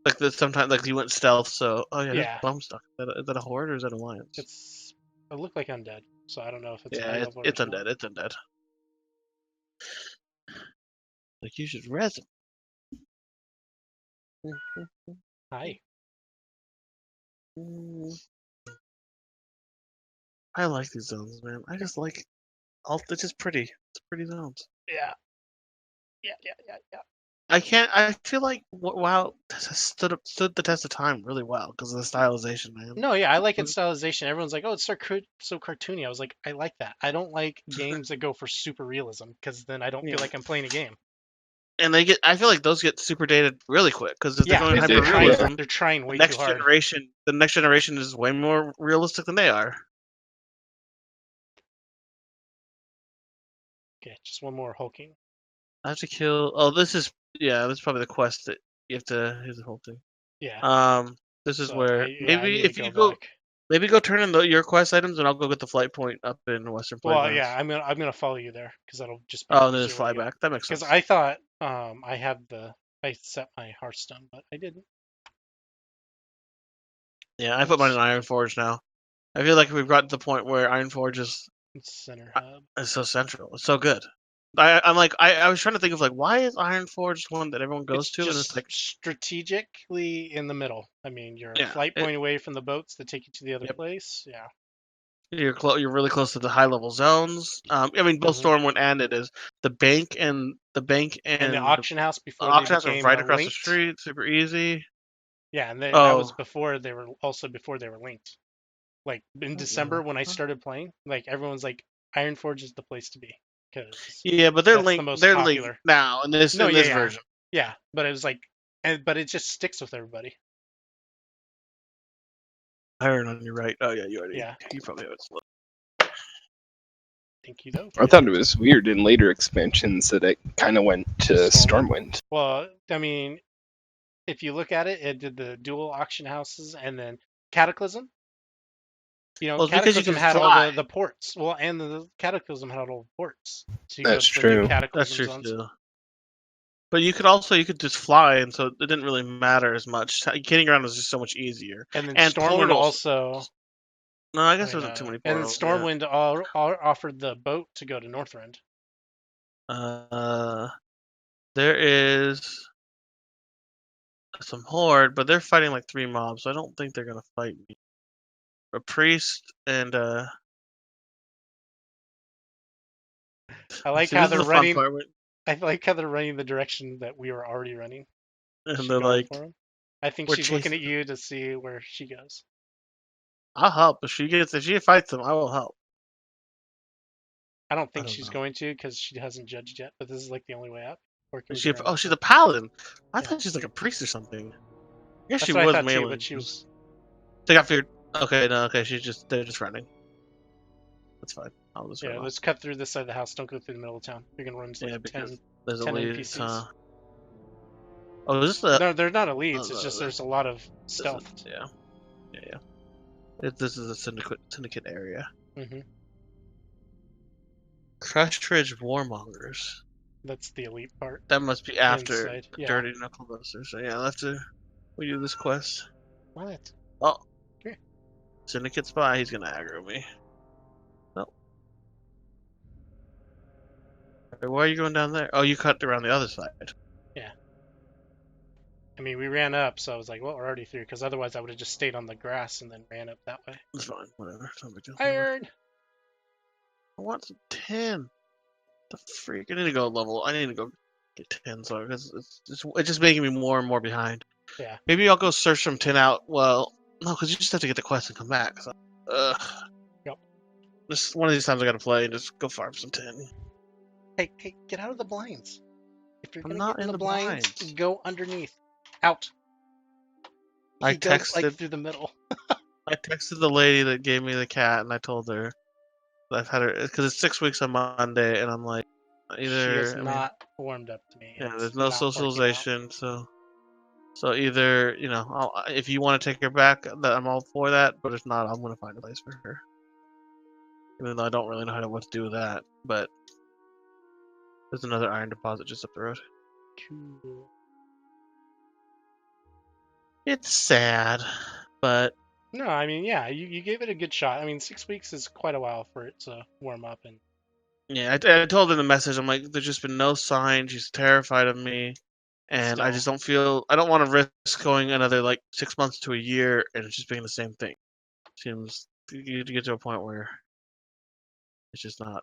Like that sometimes like he went stealth. So yeah, Yeah. bum stuck. Is that a horde or is that an alliance? It looked like undead, so I don't know if it's yeah, high level it's or undead. not. It's undead. Like you should res him. Hi. I like these zones, man. I just like it's just pretty. It's pretty zones. Yeah. Yeah. I feel like WoW has stood the test of time really well because of the stylization, man. No, yeah, I like its stylization. Everyone's like, "Oh, it's so cartoony." I was like, "I like that. I don't like games that go for super realism because then I don't feel like I'm playing a game." And I feel like those get super dated really quick because if they're going they hyper do, realism, they're trying way next too hard. the next generation is way more realistic than they are. Okay, just one more hulking. I have to kill. Oh, this is probably the quest that you have to. Here's the whole thing. Yeah. This is So where I maybe need if to you go go, back. maybe go turn in your quest items, and I'll go get the flight point up in Western Well, Playgrounds. yeah, I'm gonna follow you there because that'll just be Oh, and then easier just way fly to go. back. That makes sense. Because I thought I set my Hearthstone, but I didn't. Yeah, I put mine in Ironforge now. I feel like we've got to the point where Ironforge is Center hub. It's so central. It's so good. I was trying to think of like why is Ironforge the one that everyone goes to, and it's just like strategically in the middle. I mean, you're a yeah, flight point away from the boats that take you to the other Yep. place. Yeah. You're really close to the high level zones. I mean, both Stormwind and it is the bank and the auction house before auction they house are became right across the linked. street, super easy. Yeah, and that was Oh, before they were linked. Like in December when I started playing, like everyone's like, Ironforge is the place to be because yeah, but they're that's the linked. most They're popular. linked now in this No, yeah, version. yeah, but it was like, but it just sticks with everybody. Iron on your right. Oh yeah, Yeah. You probably have it. Thank you though. I thought it was weird in later expansions that it kind of went to Stormwind. Well, I mean, if you look at it, it did the dual auction houses and then Cataclysm. You know, Well, it's because you Cataclysm can had fly. all the ports. Well, and the Cataclysm had all the ports. So you That's go to the new true. Cataclysm That's true zones. too. But you could just fly, and so it didn't really matter as much. Getting around was just so much easier. And then And Stormwind portals. also. No, I guess there wasn't too many And then portals. Stormwind offered the boat to go to Northrend. There is some horde, but they're fighting like 3 mobs, so I don't think they're gonna fight me. A priest and I like see, how this they're is the running. fun part. I like how they're running the direction that we were already running. And they're like, for 'em. I think we're she's looking at chasing. you to see where she goes. I'll help if she fights them. I will help. I don't think don't she's know. going to because she hasn't judged yet. But this is like the only way up. Or can we She's get around a this paladin. I Yeah. thought she's like a priest or something. I guess That's she what I was thought melee. too, but she was. I think I figured. Okay, no, okay. They're just running. That's fine. I'll just Yeah, run off. let's cut through this side of the house. Don't go through the middle of town. You're gonna run into like because 10 there's 10 elites. NPCs. Oh, is this the? No, they're not elites. no, It's just no. there's a lot of stealth. Yeah. This is a syndicate area. hmm Crushed Ridge Warmongers. That's the elite part. That must be after Inside, yeah. Dirty Knuckle Busters. So yeah, after we do this quest. What? Oh. Okay. Syndicate spy. He's gonna aggro me. Nope. Why are you going down there? Oh, you cut around the other side. Yeah. I mean, we ran up, so I was like, well, we're already through, because otherwise I would have just stayed on the grass and then ran up that way. It's fine. Whatever. It's no big deal. Iron! I want some tin. The freak! I need to go level. I need to go get tin, so because it's just making me more and more behind. Yeah. Maybe I'll go search some tin out. Well, no, because you just have to get the quest and come back. So, Yep. Just one of these times I gotta play and just go farm some tin. Hey, get out of the blinds. If you're I'm gonna not get in in the the blinds, blinds. go underneath. Out. I He goes like texted. through the middle. I texted the lady that gave me the cat, and I told her that I've had her because it's 6 weeks on Monday, and I'm like, She has either I mean, not warmed up to me. yeah, It's there's no not working out. socialization, so either if you want to take her back, that I'm all for that. But if not, I'm gonna find a place for her. Even though I don't really know what to do with that, but there's another iron deposit just up the road. Cool. It's sad, but No, I mean, yeah, you gave it a good shot. I mean, 6 weeks is quite a while for it to warm up, and yeah, I told her in the message. I'm like, there's just been no sign. She's terrified of me, and I still, just don't feel. I don't want to risk going another like 6 months to a year and it's just being the same thing. Seems you get to a point where it's just not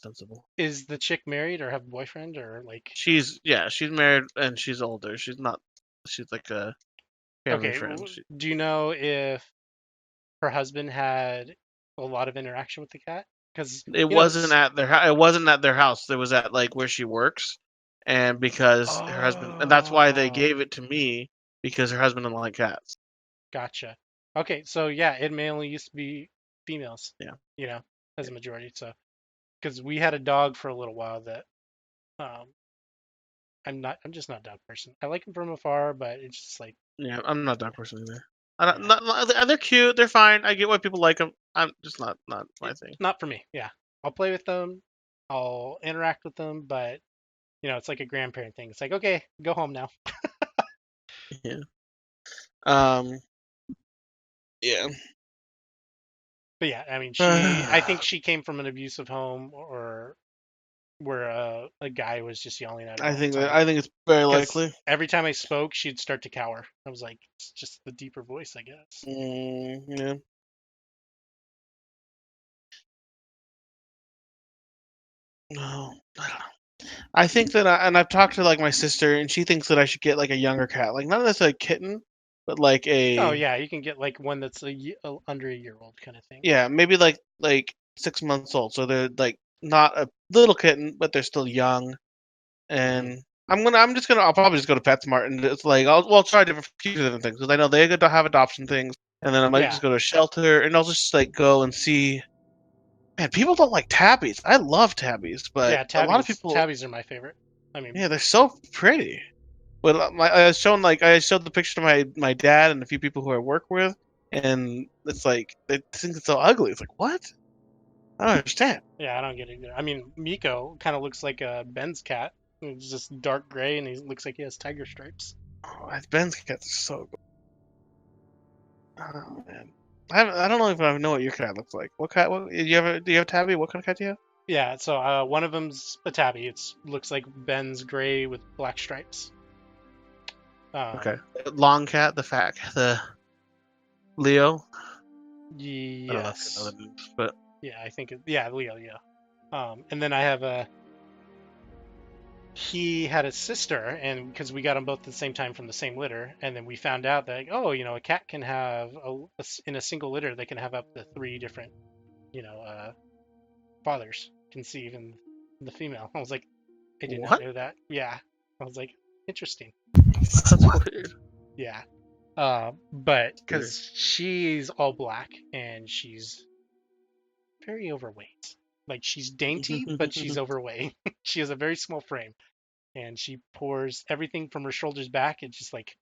sensible. is the chick married or have a boyfriend or like? She's married and she's older. She's not. She's like a family Okay, friend. do you know if her husband had a lot of interaction with the cat? Because It wasn't at their it wasn't at their house. It was at like where she works, and because her husband, and that's why they Oh, gave it to me because her husband didn't like cats. gotcha. Okay, so yeah, it mainly used to be females, Yeah. you know, as a majority. So, because we had a dog for a little while that um, I'm just not a dog person. I like him from afar, but it's just like, Yeah, I'm not that person either. yeah, They're cute. They're fine. I get why people like them. I'm just not my thing. not for me. Yeah, I'll play with them, I'll interact with them, but it's like a grandparent thing. It's like, okay, go home now. Yeah. Um. Yeah. But yeah, I mean, I think she came from an abusive home or where a guy was just yelling at her all the time. I think it's very Because likely. every time I spoke, she'd start to cower. I was like, it's just the deeper voice, I guess. Yeah. No, I don't know. I think that, and I've talked to like my sister, and she thinks that I should get like a younger cat, like not necessarily a kitten, but like Oh a yeah, you can get like one that's under a year old kind of thing. yeah, maybe like 6 months old, so they're like not a little kitten, but they're still young. And I'll probably just go to PetSmart and it's like I'll try few different things because I know they have adoption things, and then I might Yeah, just go to a shelter and I'll just like go and see. Man, people don't like tabbies. I love tabbies, but yeah, a lot of people, tabbies are my favorite. I mean, yeah, they're so pretty. But I showed the picture to my dad and a few people who I work with, and it's like they think it's so ugly. It's like what? I don't understand. yeah, I don't get it either. I mean, Miko kind of looks like Ben's cat. It's just dark gray, and he looks like he has tiger stripes. Oh, Ben's cat's so good. Oh man, I don't know if I know what your cat looks like. What cat? Do you have a tabby? What kind of cat do you have? Yeah, so one of them's a tabby. It looks like Ben's gray with black stripes. Okay, long cat, the Leo. I don't know if you know Yes. the names, but Yeah, I think yeah, Leo, yeah. And then I have he had a sister, and because we got them both at the same time from the same litter, and then we found out that a cat can have in a single litter they can have up to 3 different, fathers conceive in the female. I was like, I did not what? know that. Yeah, I was like, interesting. That's weird. Yeah. But Weird. because she's all black and she's very overweight. Like she's dainty, but she's overweight. She has a very small frame, and she pours everything from her shoulders back. It's just like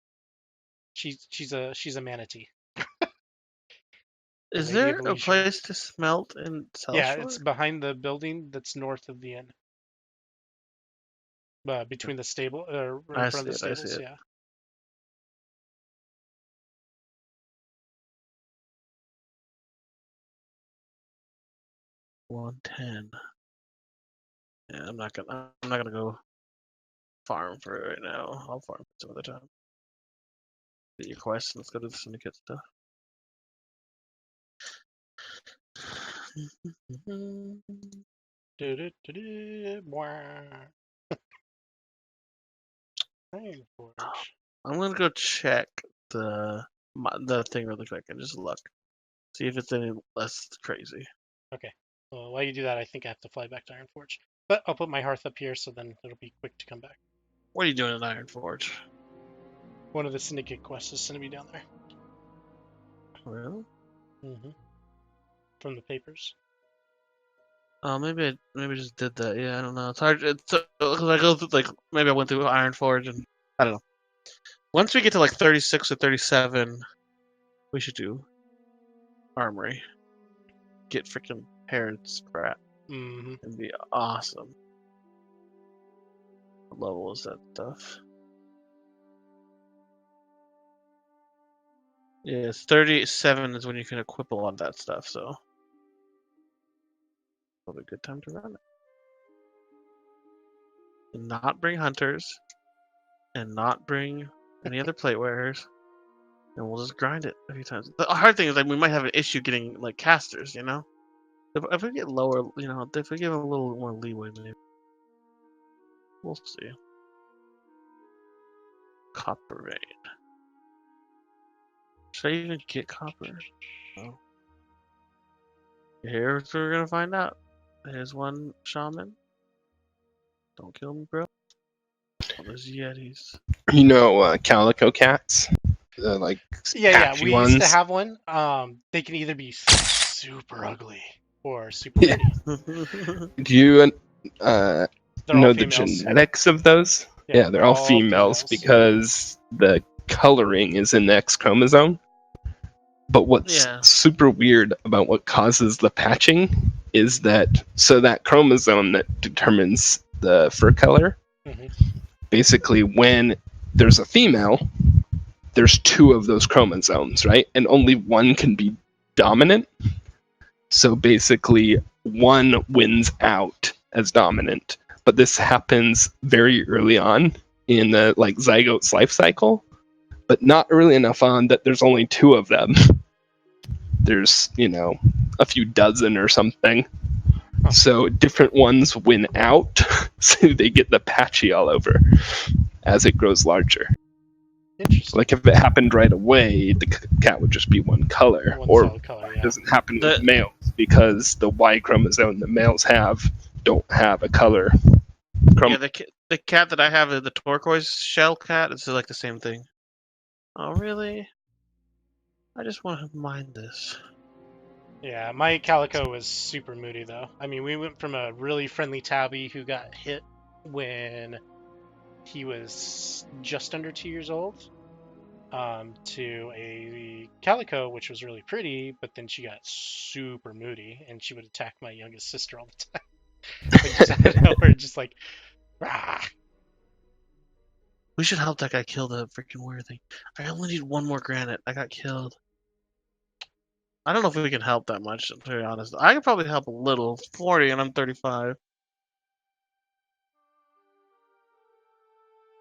she's a manatee, a Is lady there of a leisure. place to smelt in South Yeah, it's Shore? behind the building that's north of the inn, between the stable, in I front see of the it. I see stables. it. Yeah. 110. Yeah, I'm not gonna go farm for it right now. I'll farm it some other time. Get your quest. Let's go do the syndicate stuff. I'm gonna go check the thing really quick and just look, see if it's any less crazy. Okay. Well, while you do that, I think I have to fly back to Ironforge. But I'll put my hearth up here, so then it'll be quick to come back. What are you doing in Ironforge? One of the syndicate quests is going to be down there. Really? Mm-hmm. From the papers. Oh, maybe I just did that. Yeah, I don't know. It's hard. It's because I go through, like, maybe I went through Ironforge and I don't know. Once we get to like 36 or 37, we should do Armory. Get freaking Herod's crap. Mm-hmm. It'd be awesome. What level is that stuff? Yeah, it's 37 is when you can equip a lot of that stuff, so probably a good time to run it. And not bring hunters, and not bring any other plate wearers, and we'll just grind it a few times. The hard thing is like we might have an issue getting like casters, you know? If we get lower, you know, if we give them a little more leeway, maybe. We'll see. Copper raid. Should I even get copper? No. Here's what we're gonna find out. Here's one shaman. Don't kill me, bro. Oh, there's yetis. You know, calico cats, the like Yeah. patchy We ones. used to have one. They can either be super ugly or super Yeah. pretty. Do you They're know all the females. genetics of those? Yeah, they're all females because the coloring is in the X chromosome. But what's super weird about what causes the patching is that that chromosome that determines the fur color, basically when there's a female, there's two of those chromosomes, right? And only one can be dominant. So basically one wins out as dominant. But this happens very early on in the like zygote's life cycle, but not early enough on that there's only two of them. There's, you know, a few dozen or something. So different ones win out, so they get the patchy all over as it grows larger. Interesting. Like if it happened right away, the cat would just be one color. Color, it doesn't happen with males because the Y chromosome that males have don't have a color. Yeah, the cat that I have, the turquoise shell cat, it's like the same thing. Oh, really? I just want to mine this. Yeah, my calico was super moody though. I mean, we went from a really friendly tabby who got hit when he was just under 2 years old, to a calico which was really pretty, but then she got super moody and she would attack my youngest sister all the time. Like just out of nowhere, just like, rah. We should help that guy kill the freaking weird thing. I only need one more granite. I got killed. I don't know if we can help that much, to be honest. I could probably help a little. 40 and I'm 35.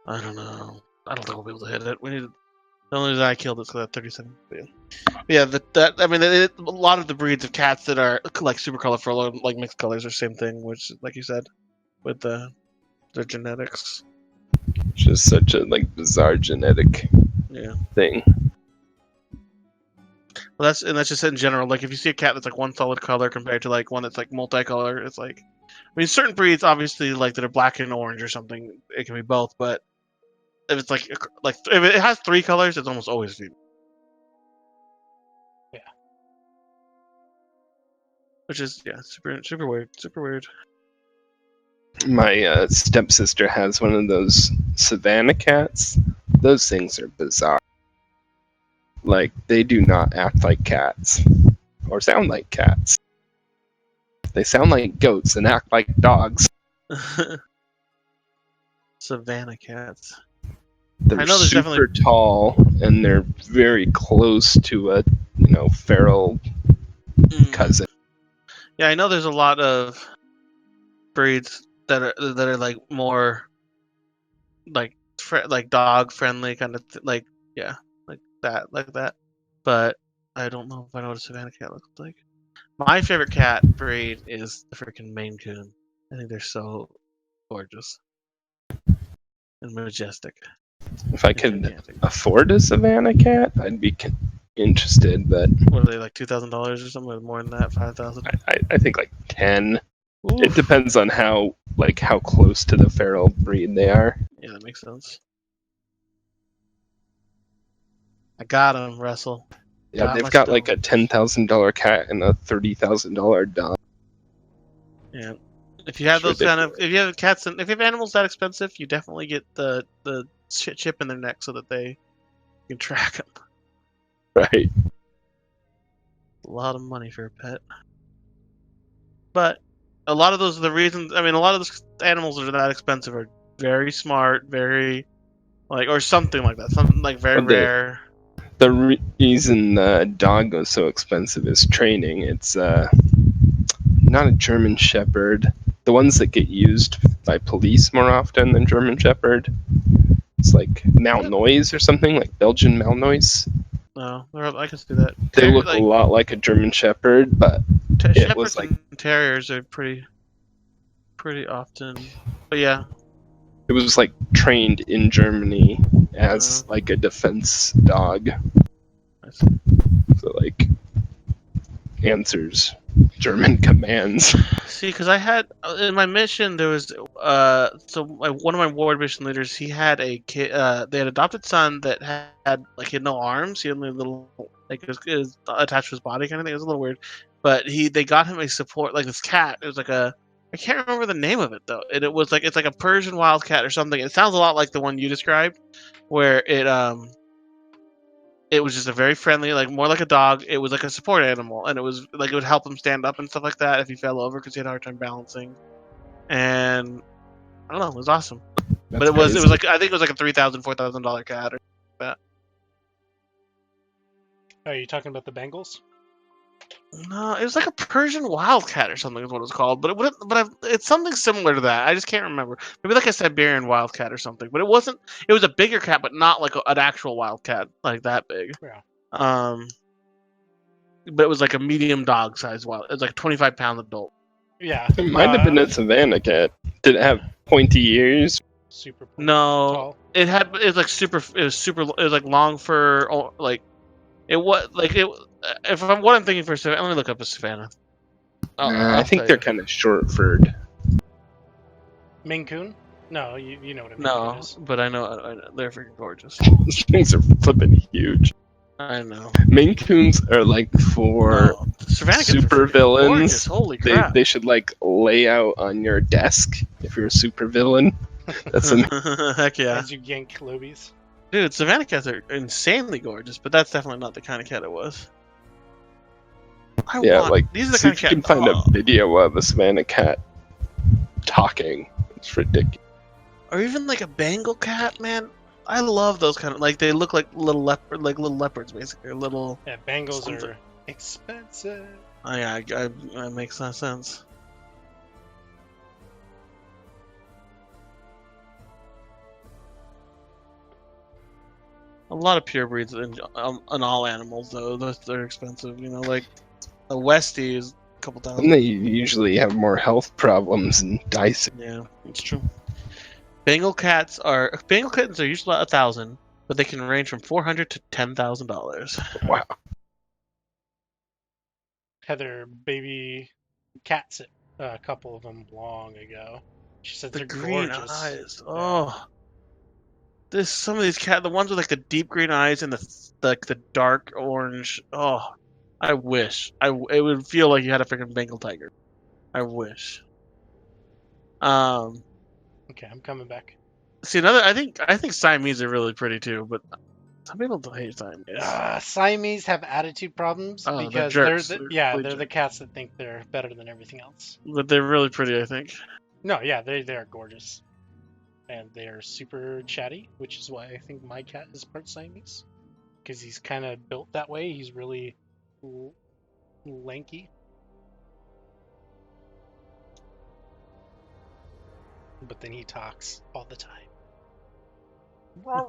I don't know. I don't think we'll be able to hit it. We need. The only reason I killed it because I had 37. Yeah, I mean, a lot of the breeds of cats that are like super colorful, like mixed colors, are same thing. Which, like you said, with their genetics. Just such a like bizarre genetic thing. Well, that's just in general. Like if you see a cat that's like one solid color compared to like one that's like multicolor, it's like, I mean, certain breeds obviously like that are black and orange or something. It can be both, but if it's like if it has three colors, it's almost always female. Yeah. Which is super weird, super weird. My stepsister has one of those savannah cats. Those things are bizarre. Like, they do not act like cats. Or sound like cats. They sound like goats and act like dogs. Savannah cats. They're super tall, and they're very close to a, feral cousin. Yeah, I know there's a lot of breeds that are like more like dog friendly kind of like that. But I don't know if I know what a Savannah cat looks like. My favorite cat breed is the freaking Maine Coon. I think they're so gorgeous and majestic. If I could afford a Savannah cat, I'd be interested. But what are they, like $2,000 or something? Or more than that, 5,000. I think like 10. Oof. It depends on how close to the feral breed they are. Yeah, that makes sense. I got him, Russell. Yeah, they've got like a $10,000 cat and a $30,000 dog. Yeah. If you have those if you have cats and if you have animals that expensive, you definitely get the chip in their neck so that they can track them. Right. A lot of money for a pet. But a lot of those are the reasons. I mean, a lot of those animals that are that expensive are very smart, very or something like that. Something like very rare. The reason the dog goes so expensive is training. It's not a German Shepherd. The ones that get used by police more often than German Shepherd. It's like Malinois or something, like Belgian Malinois. No, I can see that. They look a lot like a German Shepherd, but it was like and terriers are pretty often. But yeah, it was like trained in Germany as like a defense dog. So like answers German commands. See, because I had in my mission there was one of my ward mission leaders, he had a kid. They had adopted son that had he had no arms. He had only a little it was attached to his body kind of thing. It was a little weird, but they got him a support this cat. It was I can't remember the name of it though. It was it's like a Persian wildcat or something. It sounds a lot like the one you described, where it was just a very friendly, more like a dog. It was like a support animal, and it was it would help him stand up and stuff like that if he fell over because he had a hard time balancing. And I don't know, it was awesome. But it was I think it was like a $3,000, $4,000 cat or that. Are you talking about the Bengals? No, it was like a Persian wildcat or something is what it was called. But it's something similar to that. I just can't remember. Maybe like a Siberian wildcat or something. But it wasn't. It was a bigger cat, but not like an actual wildcat like that big. Yeah. But it was like a medium dog size wild. It was like a 25-pound adult. Yeah. It might have been a Savannah cat. Did it have pointy ears? Super. No, tall. It was like long fur. It was it. If I'm what I'm thinking for Savannah, let me look up a Savannah. I think they're kind of short-furred. Maine Coon? No, you know what a Maine Coon is. But I know they're freaking gorgeous. These things are flipping huge. I know. Maine Coons are for super villains. Holy crap. They should lay out on your desk if you're a super villain. That's heck yeah. As you yank lobies. Dude, Savannah cats are insanely gorgeous, but that's definitely not the kind of cat it was. These are the kind of cat. You can find a video of a Savannah cat talking. It's ridiculous. Or even a Bengal cat, man. I love those kind of they look like little leopards basically. Little. Yeah, Bengals are expensive. Oh yeah, that makes no sense. A lot of pure breeds in all animals though. They're expensive. A Westie is a couple thousand. And they usually have more health problems and dice. Yeah, it's true. Bengal kittens are usually about $1,000, but they can range from $400 to $10,000. Wow. Had their baby cats, a couple of them long ago. She said they're green gorgeous. Eyes. Oh, some of these the ones with the deep green eyes and the dark orange. Oh, I wish it would feel like you had a freaking Bengal tiger. I wish. Okay, I'm coming back. See, I think Siamese are really pretty too, but some people don't hate Siamese. Siamese have attitude problems because they're the cats that think they're better than everything else. But they're really pretty, I think. No, yeah, they are gorgeous, and they are super chatty, which is why I think my cat is part Siamese, because he's kind of built that way. He's really lanky. But then he talks all the time. I'm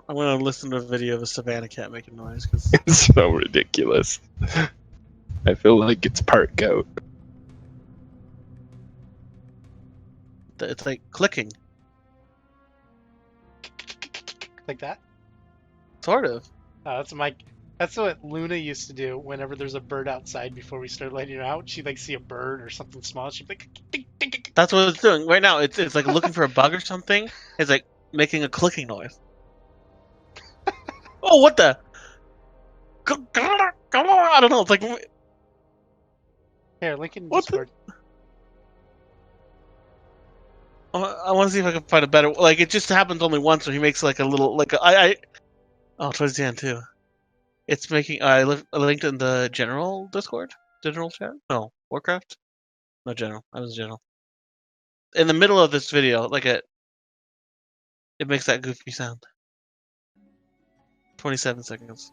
gonna listen to a video of a savannah cat making noise because It's so ridiculous. I feel like it's part goat. it's like clicking, Like that. sort of. That's what Luna used to do whenever there's a bird outside before we start letting her out. She'd like see a bird or something small. She'd be like, ding, ding, ding. That's what it's doing right now. It's like looking for a bug or something. It's like making a clicking noise. Oh, what the? I don't know. It's like Here, link in what the? Discord. I want to see if I can find a better. Like it just happens only once, where he makes like a little like oh, towards the end too. It's making. I linked in the general Discord, general chat. No, Warcraft. No general. I was general. In the middle of this video, like it makes that goofy sound. 27 seconds.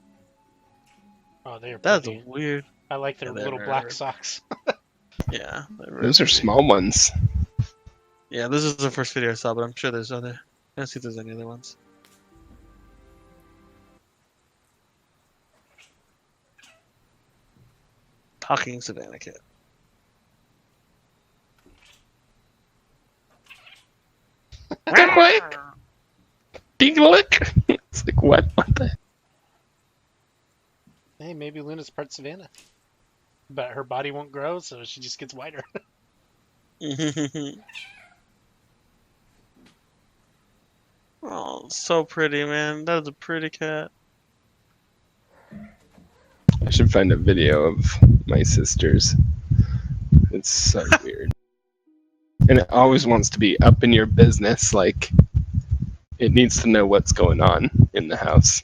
Oh, they're That's pretty. weird. I like their Yeah, little they're black very- socks. Yeah, Those are small ones. Yeah, this is the first video I saw, but I'm sure there's other. Let's see if there's any other ones. Talking savannah cat. Quick! Look! It's like, what? What the? Hey, maybe Luna's part Savannah. But her body won't grow, so she just gets wider. Oh, so pretty, man. That was a pretty cat. I should find a video of my sisters. It's so weird. And it always wants to be up in your business, like it needs to know what's going on in the house.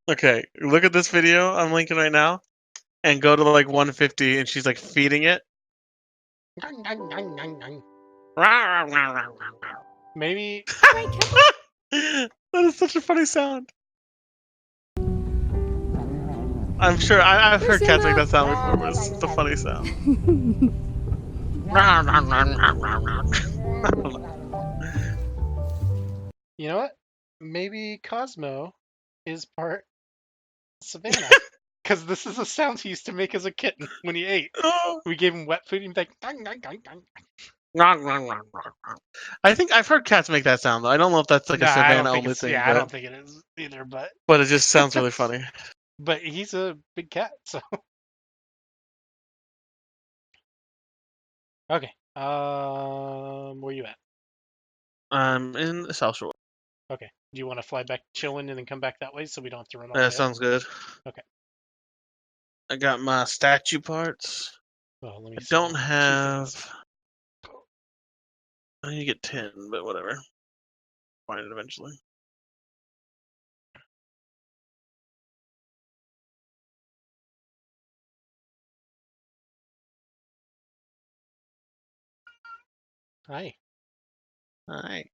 Okay, look at this video I'm linking right now, and go to like 150, and she's like feeding it. Maybe That is such a funny sound. I'm sure I've heard cats make that sound before, but it's just a funny sound. you know what? Maybe Cosmo is part Savannah. Because this is a sound he used to make as a kitten when he ate. We gave him wet food and he'd be like, "Dung, dung, dung, dung." I think I've heard cats make that sound though. I don't know if that's like a Nah, I don't savannah think only it's, thing, yeah, I but, don't think it is either, but it just sounds really funny. he's a big cat, so. Okay. Where you at? I'm in the South Shore. Okay. Do you want to fly back chilling and then come back that way so we don't have to run all That the way up? sounds good. Okay. I got my statue parts. Well, let me I see. don't 2 have. things. I need to get 10, but whatever. Find it eventually. Hi. Alright.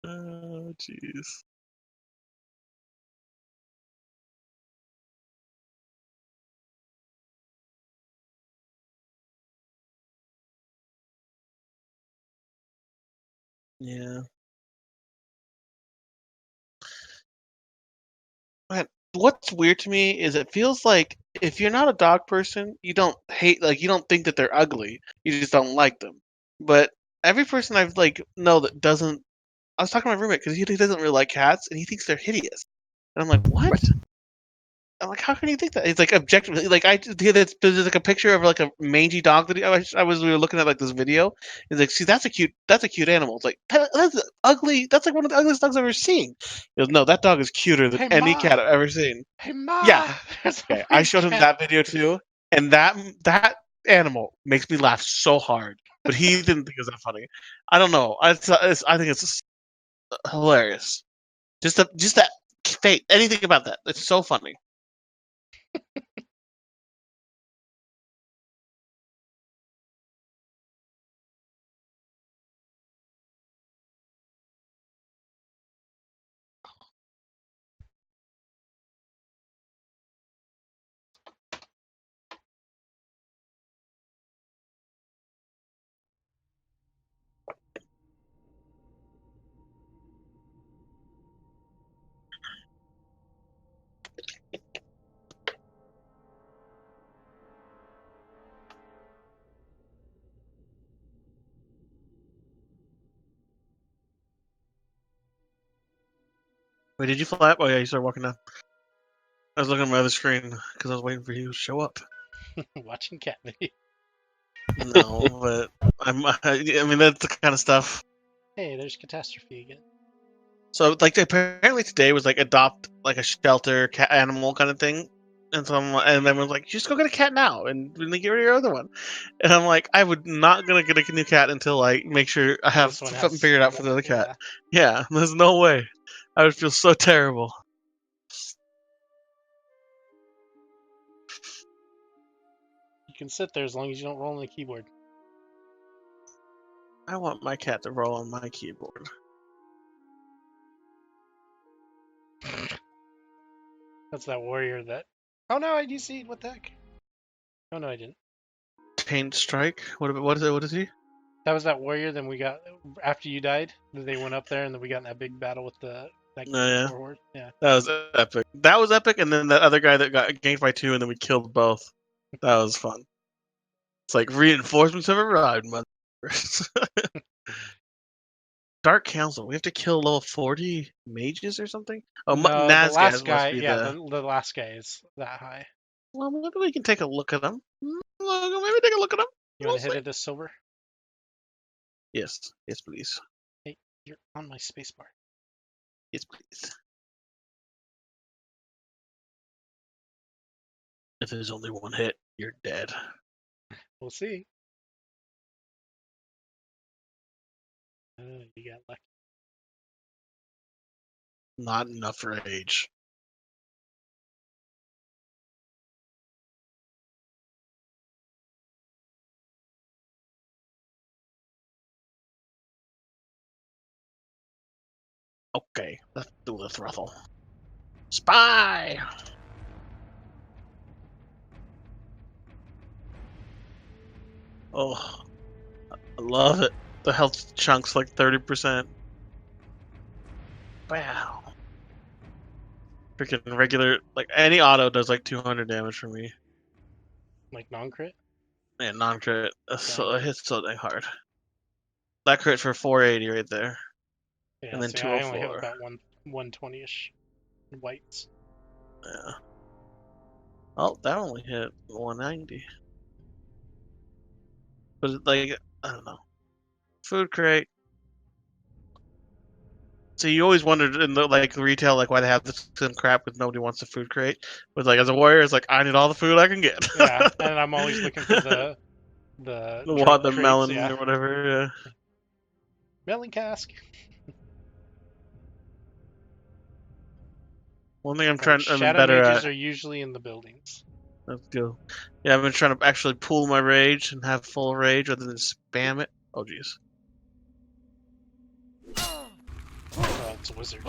Oh, jeez. Yeah. But what's weird to me is it feels like if you're not a dog person, you don't hate, like, you don't think that they're ugly. You just don't like them. But every person I've, like, know that doesn't. I was talking to my roommate because he doesn't really like cats and he thinks they're hideous. And I'm like, what? I'm like, how can you think that? It's like objectively, like there's like a picture of like a mangy dog that we were looking at like this video. He's like, see, that's a cute animal. It's like that's ugly. That's like one of the ugliest dogs I've ever seen. He goes, no, that dog is cuter than Hey, any Ma! cat I've ever seen. Hey, Ma! Yeah, There's a okay. I red showed him cat. that video too, and that animal makes me laugh so hard. But he didn't think it was that funny. I don't know. I think it's just hilarious. Just that fate. Anything about that? It's so funny. Wait, did you fly up? Oh yeah, you started walking down. I was looking at my other screen because I was waiting for you to show up. Watching cat video. No, but I mean that's the kind of stuff. Hey, there's catastrophe again. So like apparently today was like adopt like a shelter cat animal kind of thing, and and then was like just go get a cat now and then get rid of your other one, and I'm like I would not gonna get a new cat until I make sure I have something figured out for the other cat. Yeah, there's no way. I would feel so terrible. You can sit there as long as you don't roll on the keyboard. I want my cat to roll on my keyboard. That's that warrior that. Oh no, I DC'd. What the heck? Oh no, I didn't. Paint strike. What is it? What is he? That was that warrior. Then we got after you died. They went up there, and then we got in that big battle with that horde. Yeah. That was epic. That was epic, and then that other guy that got ganked by 2, and then we killed both. That was fun. It's like reinforcements have arrived, motherfuckers. Dark Council. We have to kill level 40 mages or something. Oh, No, Nazgaz the last guy. must be Yeah, the last guy is that high. Well, maybe we can take a look at them. Maybe take a look at them. You want to hit it as silver? Yes. Yes, please. Hey, you're on my spacebar. Yes, please. If there's only one hit, you're dead. We'll see. You got lucky. Not enough rage. Okay, let's do the throttle. Spy! Oh, I love it. The health chunk's like 30%. Wow. Freaking regular, like any auto does like 200 damage for me. Like non-crit? Yeah, non-crit. So it hits so dang hard. That crit for 480 right there. Yeah, and then so I only hit 204. about 120-ish whites. Yeah. Oh, that only hit 190. But like, I don't know. Food crate. So you always wondered in the like retail, like why they have this kind of crap because nobody wants the food crate. But like as a warrior, it's like I need all the food I can get. Yeah, and I'm always looking for the the melon yeah. or whatever. Yeah. Melon cask. One thing I'm trying, I'm Shadow better mages at. are usually in the buildings. Let's go. Yeah, I've been trying to actually pool my rage and have full rage rather than spam it. Oh jeez. Oh, it's a wizard.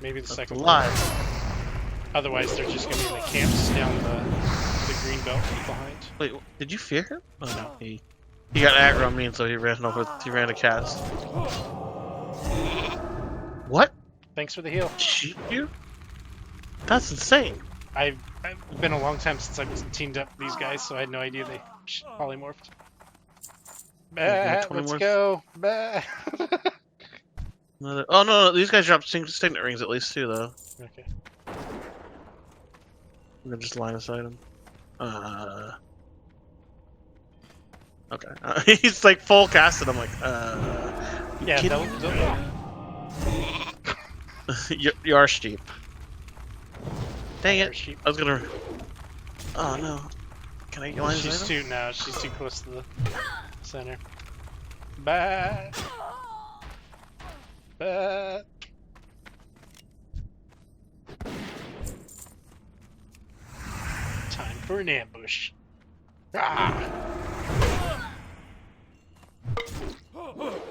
Maybe the second one. Alive. Otherwise, they're just gonna be in the camps down the green belt behind. Wait, did you fear him? Oh no, he got aggro on me, and so he ran over. He ran to cats. What? Thanks for the heal. Shoot you? That's insane. I've been a long time since I've teamed up with these guys, so I had no idea they polymorphed. Bah, let's go. Bah. Oh no, these guys dropped signet rings at least too, though. Okay. I'm gonna just line aside him. Okay. He's like full casted. I'm like, Yeah, you are sheep. Dang it! Sheep. I was gonna. Oh no! Can I line She's aside him? she's too close to the center. Bah. Bah. Time for an ambush. Ah.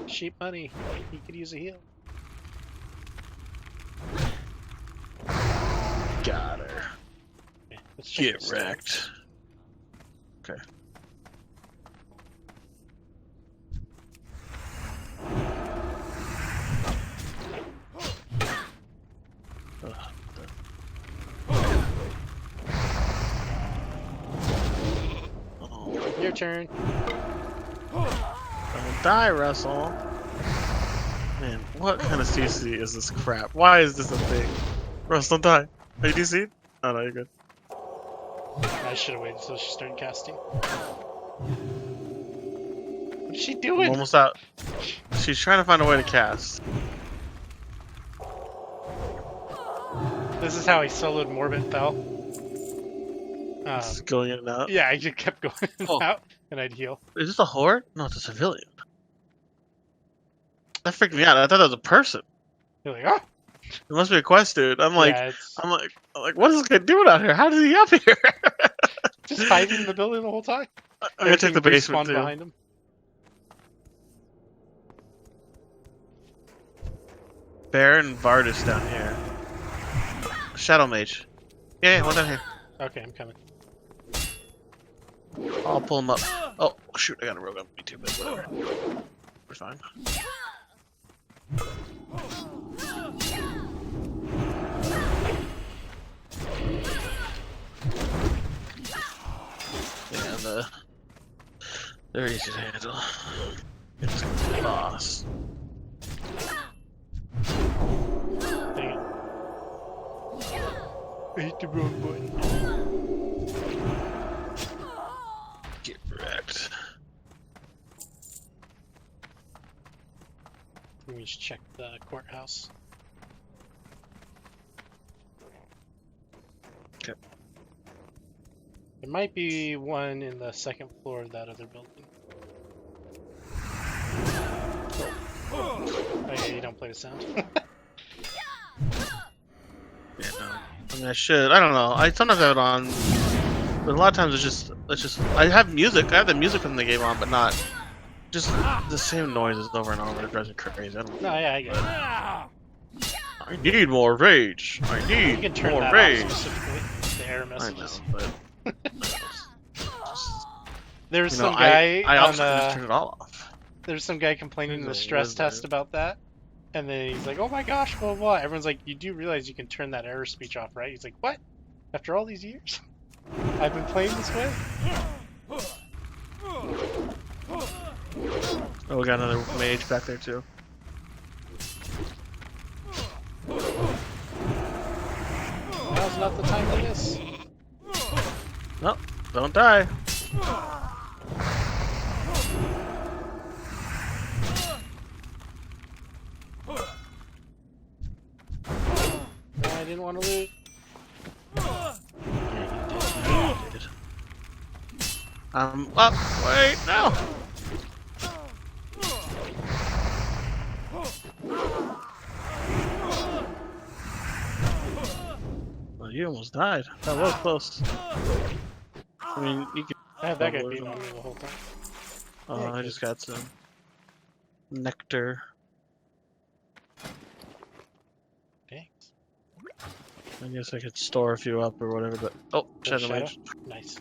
Sheep money. He could use a heal. Got her. Okay, let's check Get this wrecked. Okay. Oh, Your turn. don't die, Russell. Man, What kind of CC is this crap? Why is this a thing? Russ, don't die. Are you DC? Oh no, you're good. I should have waited until she started casting. What's she I'm doing? almost out. She's trying to find a way to cast. This is how he soloed Morbid Fell. It's going in and out. Yeah, I just kept going in Oh. and out, and I'd heal. Is this a horde? No, it's a civilian. That freaked me out. I thought that was a person. You're like, oh! It must be a quest, dude. I'm like, Yeah, it's I'm like, what is this guy doing out here? How did he get up here? just hiding in the building the whole time. I'm gonna take the Everything basement respawned too. behind him. Bear and Vardis down here. Shadow Mage. Yeah, one down here. Okay, I'm coming. I'll pull him up. Oh, shoot, I got a rogue up me too, but whatever. We're fine. Yeah, they're easy to handle. It's the boss. Dang it. I hit the wrong button. Get wrecked. Let me just check the courthouse. Okay. There might be one in the second floor of that other building. Oh yeah, you don't play the sound. Yeah, no. I mean, I should. I don't know. I sometimes have it on, but a lot of times it's just. I have music. I have the music from the game on, but not just the same noises over and over. It drives me crazy. I don't. No, yeah, I get it. I need more rage. I You need can turn more that rage. off specifically. The error I know, messages. but There's you know, some guy I on also can just turn it all off. there's some guy complaining in the There's a stress wizard. test about that. And then he's like, oh my gosh, blah, blah, blah. Everyone's like, you do realize you can turn that error speech off, right? He's like, what? After all these years? I've been playing this way? Oh, we got another mage back there too. Now's not the time for this. Nope, don't die. No, I didn't want to loot. Up. Wait, no. Well, you almost died. That was close. I mean, you could. I had that guy beating on me the whole time. Oh, Yeah, I just got some nectar. Thanks. I guess I could store a few up or whatever, but oh, Shadow Mage. Nice.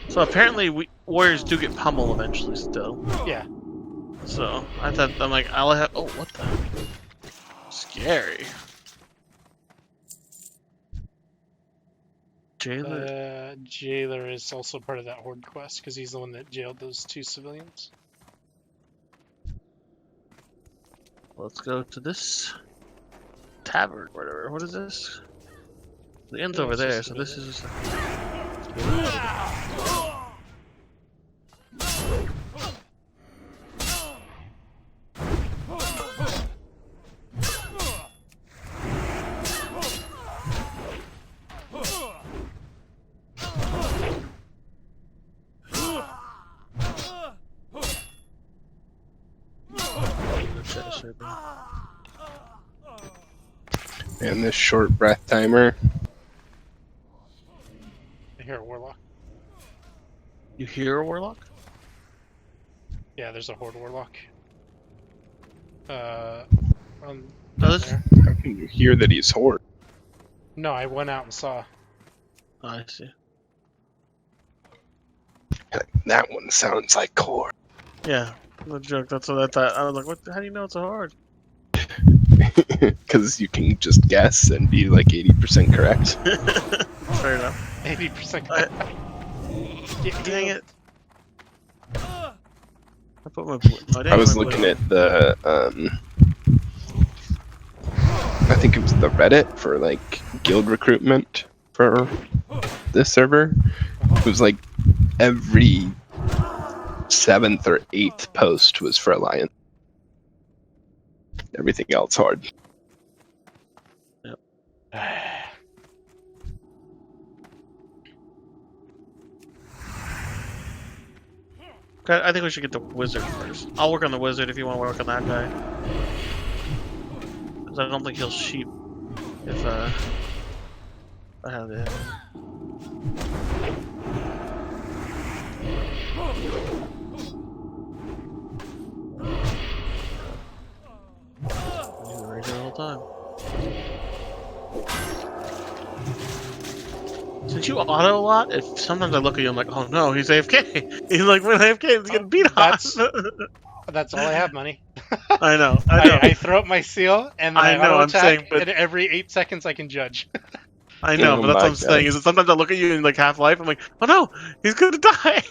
So apparently, warriors do get pummel eventually, still. Yeah. So I thought I'm like I'll have. Oh, what the? Scary. Jailer. Jailer is also part of that horde quest because he's the one that jailed those 2 civilians. Let's go to this tavern, whatever. What is this? The inn's over it's there, just so a this bit. is just. And this short breath timer. I hear a warlock. You hear a warlock? Yeah, there's a horde warlock. On No, down this- there. How can you hear that he's horde? No, I went out and saw. Oh, I see. That one sounds like core. Yeah, no joke. That's what I thought. I was like, "What? How do you know it's a horde?" Because you can just guess and be like 80% correct. Fair enough. 80%. Dang it! I put my. I was looking at the I think it was the Reddit for like guild recruitment for this server. It was like every 7th or 8th post was for Alliance. Everything else hard. Yep. Okay, I think we should get the wizard first. I'll work on the wizard if you want to work on that guy. Because I don't think he'll sheep if I have it. He's right here all the time. Since you auto a lot, if sometimes I look at you, I'm like, oh no, he's AFK. He's like, when AFK, he's getting beat That's all I have, money. I know. I throw up my seal and then I know, auto I'm saying, attack, but- and every 8 seconds I can judge. I know, Oh but that's what my I'm saying. God. Is that sometimes I look at you in like Half-Life, I'm like, oh no, he's gonna die.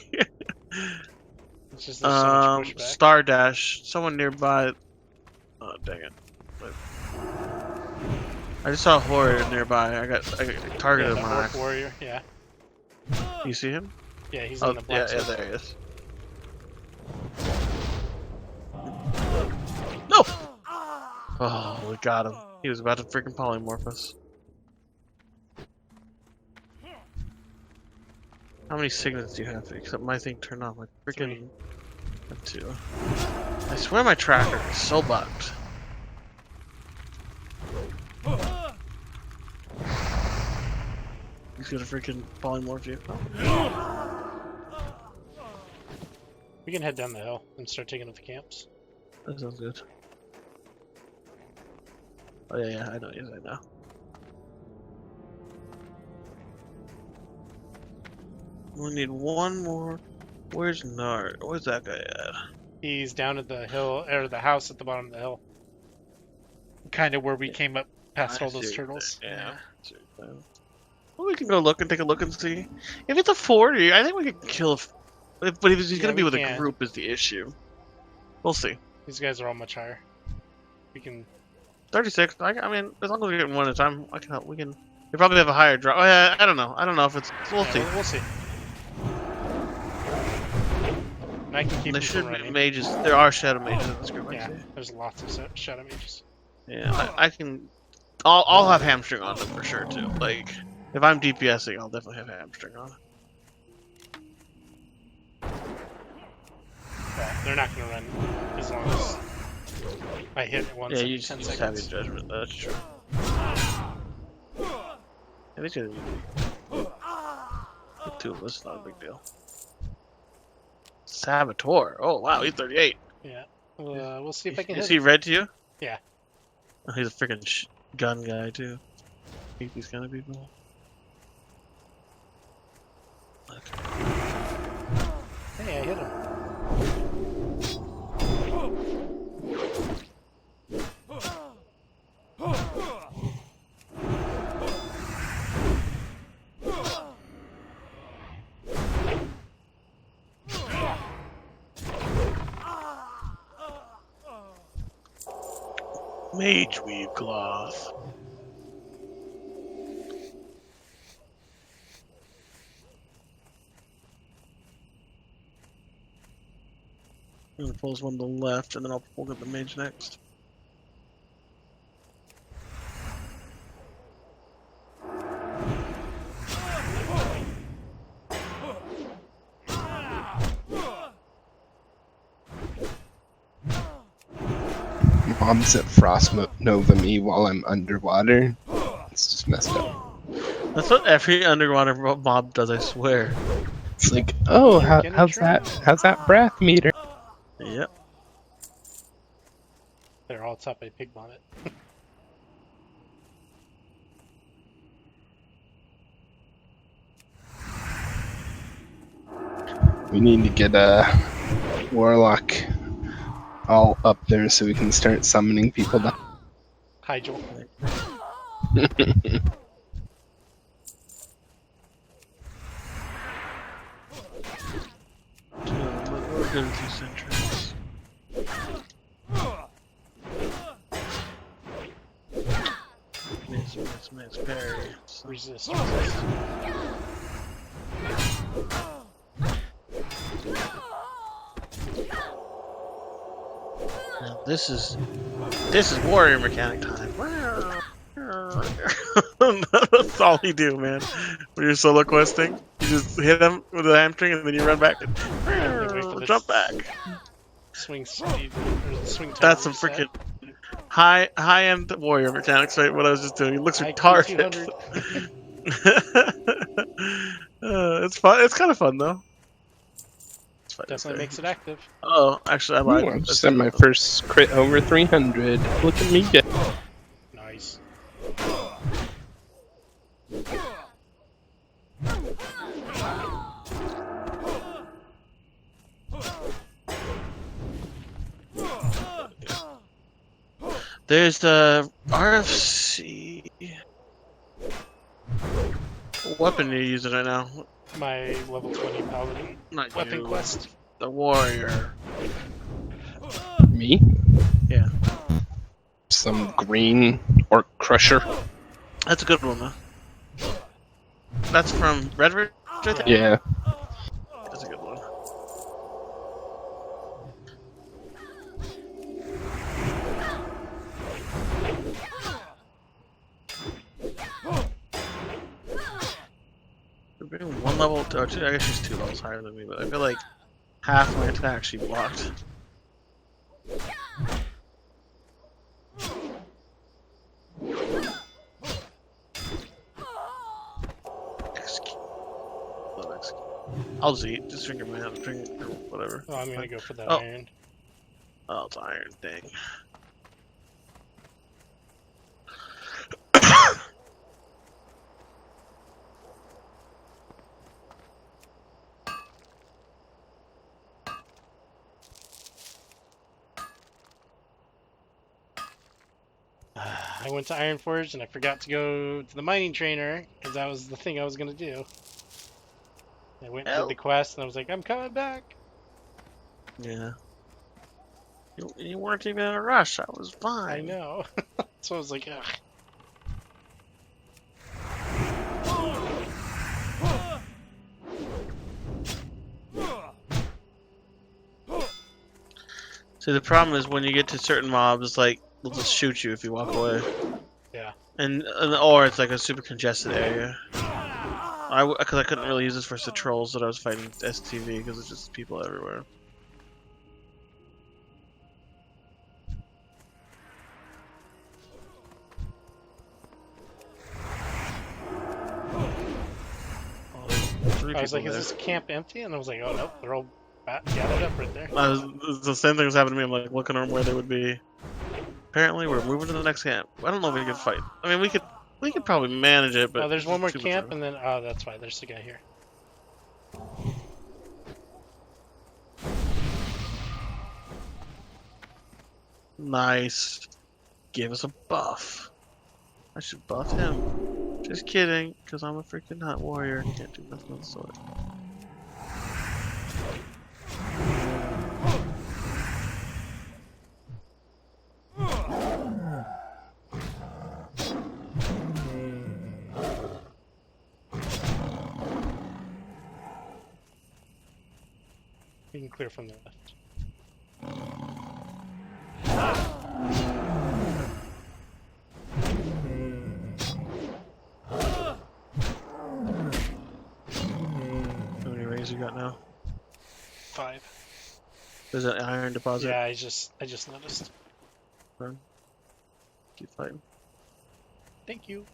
It's just there's so much pushback. Star Dash, someone nearby. Oh dang it! But I just saw a horde nearby. I got targeted the my Orc axe. warrior, yeah. You see him? Yeah, he's Oh in the black yeah, circle. there he is. No! Oh, we got him. He was about to freaking polymorph us. How many signets do you have? Except my thing turned off. Like freaking. Two. I swear my tracker is so bugged. He's gonna freaking polymorph you. We can head down the hill and start taking up the camps. That sounds good. Oh yeah, I know. Yes, I know. We need one more. Where's Nard? Where's that guy at? He's down at the hill, or the house at the bottom of the hill. Kind of where we came up past all those turtles. Yeah. Well, we can go look and take a look and see. If it's a 40, I think we could kill. But if he's gonna be we with a can. group is the issue. We'll see. These guys are all much higher. We can. 36. I mean, as long as we're getting one at a time, I can help. We can. We probably have a higher drop. Oh, yeah, I don't know. I don't know if it's. We'll see. We'll see. And I can keep There them should from be running. mages. There are shadow mages in this group. I Yeah, see. there's lots of shadow mages. Yeah, I can. I'll have hamstring on them for sure too. Like, if I'm DPSing, I'll definitely have hamstring on. Yeah, they're not gonna run as long as I hit it once Yeah, in you 10 just have your seconds. judgment. That's true. Yeah, these guys are two of us. Not a big deal. Saboteur. Oh wow, he's 38. Yeah. We'll see if I can Is hit he him. red to you? Yeah. Oh, he's a freaking gun guy too. Hate these kind of people. Okay. Hey, I hit him. Mage weave cloth. I'm gonna pulls one to the left, and then we'll get the mage next. Mobs that frost nova me while I'm underwater. It's just messed up. That's what every underwater mob does, I swear. It's like, oh, Gonna how's try. that breath meter? Yep. They're all top a pig bonnet. We need to get a warlock all up there so we can start summoning people down. Hi, Joel. We're good with these entrance. Miss parry. Resist. Now, this is warrior mechanic time. That's all you do, man. When you're solo questing, you just hit him with a hamstring and then you run back and Wait for this jump back. Swing speed or the swing time. That's some reset. freaking high end warrior mechanics, right? What I was just doing. It looks IQ retarded. 200. It's fun. It's kind of fun though. It's fun. Definitely makes it active. Oh, actually, I Ooh, lied. I just had my first crit over 300. Look at me go. Nice. There's the RFC. What weapon are you using right now? My level 20 paladin Not weapon you. quest. The warrior. Me? Yeah. Some green orc crusher. That's a good one, though. That's from Red Ridge, I think? Yeah. That's a good one. We're being one level, or two, I guess she's 2 levels higher than me, but I feel like half my attack she blocked. I'll just eat. Just drink my drink or whatever. Oh, I'm gonna go for that Oh. iron. Oh, it's iron thing. I went to Ironforge and I forgot to go to the mining trainer because that was the thing I was gonna do. I went and did the quest and I was like, I'm coming back. Yeah. You weren't even in a rush. I was fine. I know. So I was like, ugh. See, the problem is when you get to certain mobs, like, they'll just shoot you if you walk away. Yeah. Or it's like a super congested area. Because I couldn't really use this versus the trolls that I was fighting STV because it's just people everywhere. I was like, is this camp empty? And I was like, oh nope, they're all gathered up right there. The same thing was happening to me. I'm like looking around where they would be. Apparently, we're moving to the next camp. I don't know if we can fight. I mean, we could probably manage it, but There's one more too much camp, trouble. and then oh, that's why there's the guy here. Nice. Give us a buff. I should buff him. Just kidding, because I'm a freaking hot warrior. Can't do nothing of the sort. You can clear from the left. How many rays you got now? 5. There's an iron deposit. Yeah, I just noticed. Keep fighting. Thank you.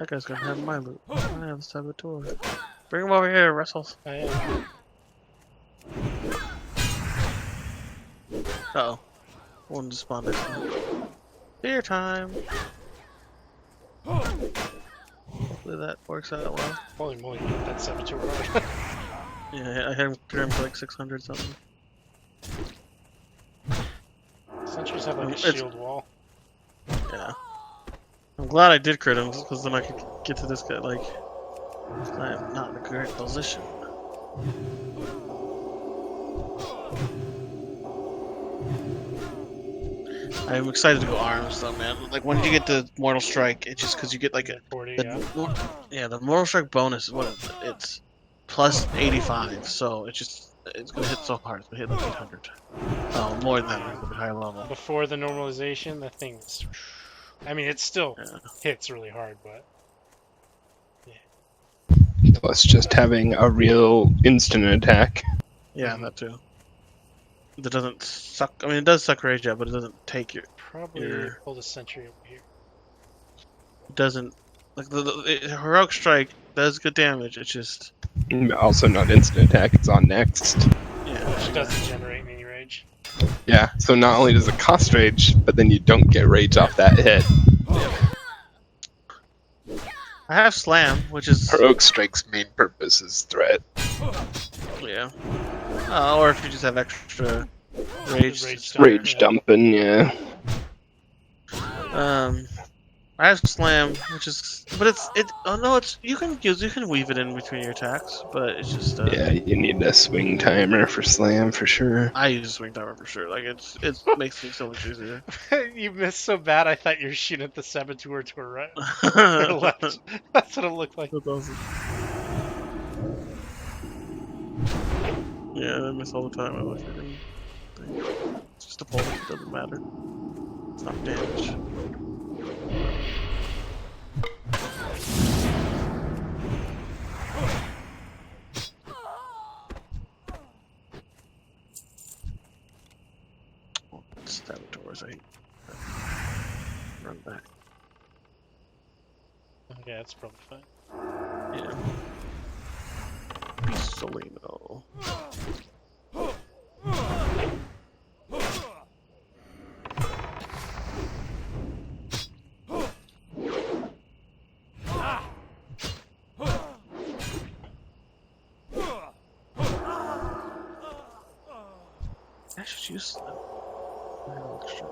That guy's gonna have my loot. I have the saboteur. Bring him over here, Russell. I am. Uh-oh. One just spawned next to me. Beer time! Hopefully that works out well. Holy moly, that saboteur. Yeah, I had him clear him for like 600 something. Sentries have like a It's- shield wall. Yeah. I'm glad I did crit him, because then I could get to this guy, like... I am not in a great position. I'm excited to go arms though, man. Like when you get the Mortal Strike, it's just because you get like a 40, yeah, the Mortal Strike bonus is what it's plus 85, so it's gonna hit so hard. It's gonna hit like 800. Oh, more than that, it's gonna be higher level. Before the normalization, that thing's... I mean, it still Yeah. hits really hard, but... Plus, just having a real instant attack. Yeah, that too. That doesn't suck. I mean, it does suck rage out, but it doesn't take your. Probably Your- pull the sentry over here. It doesn't like heroic strike does good damage. It's just Also, not instant attack, it's on next. yeah. Which doesn't generate any rage. Yeah, so not only does it cost rage, but then you don't get rage off that hit. I have slam, which is Heroic Strike's main purpose is threat. yeah. Or if you just have extra rage. Rage dumping, yeah. I have slam, which is, but oh no, you can weave it in between your attacks, but it's just Yeah, you need a swing timer for slam for sure. I use a swing timer for sure. Like it makes things so much easier. You missed so bad, I thought you were shooting at the saboteur to her right. Her left. That's what it looked like. That's awesome. Yeah, I miss all the time. I like it. It's just a pull. It doesn't matter. It's not damage. Oh, saboteurs, I hate that. Run back. Okay, that's probably fine. Yeah. Solino. I should use that. Extra.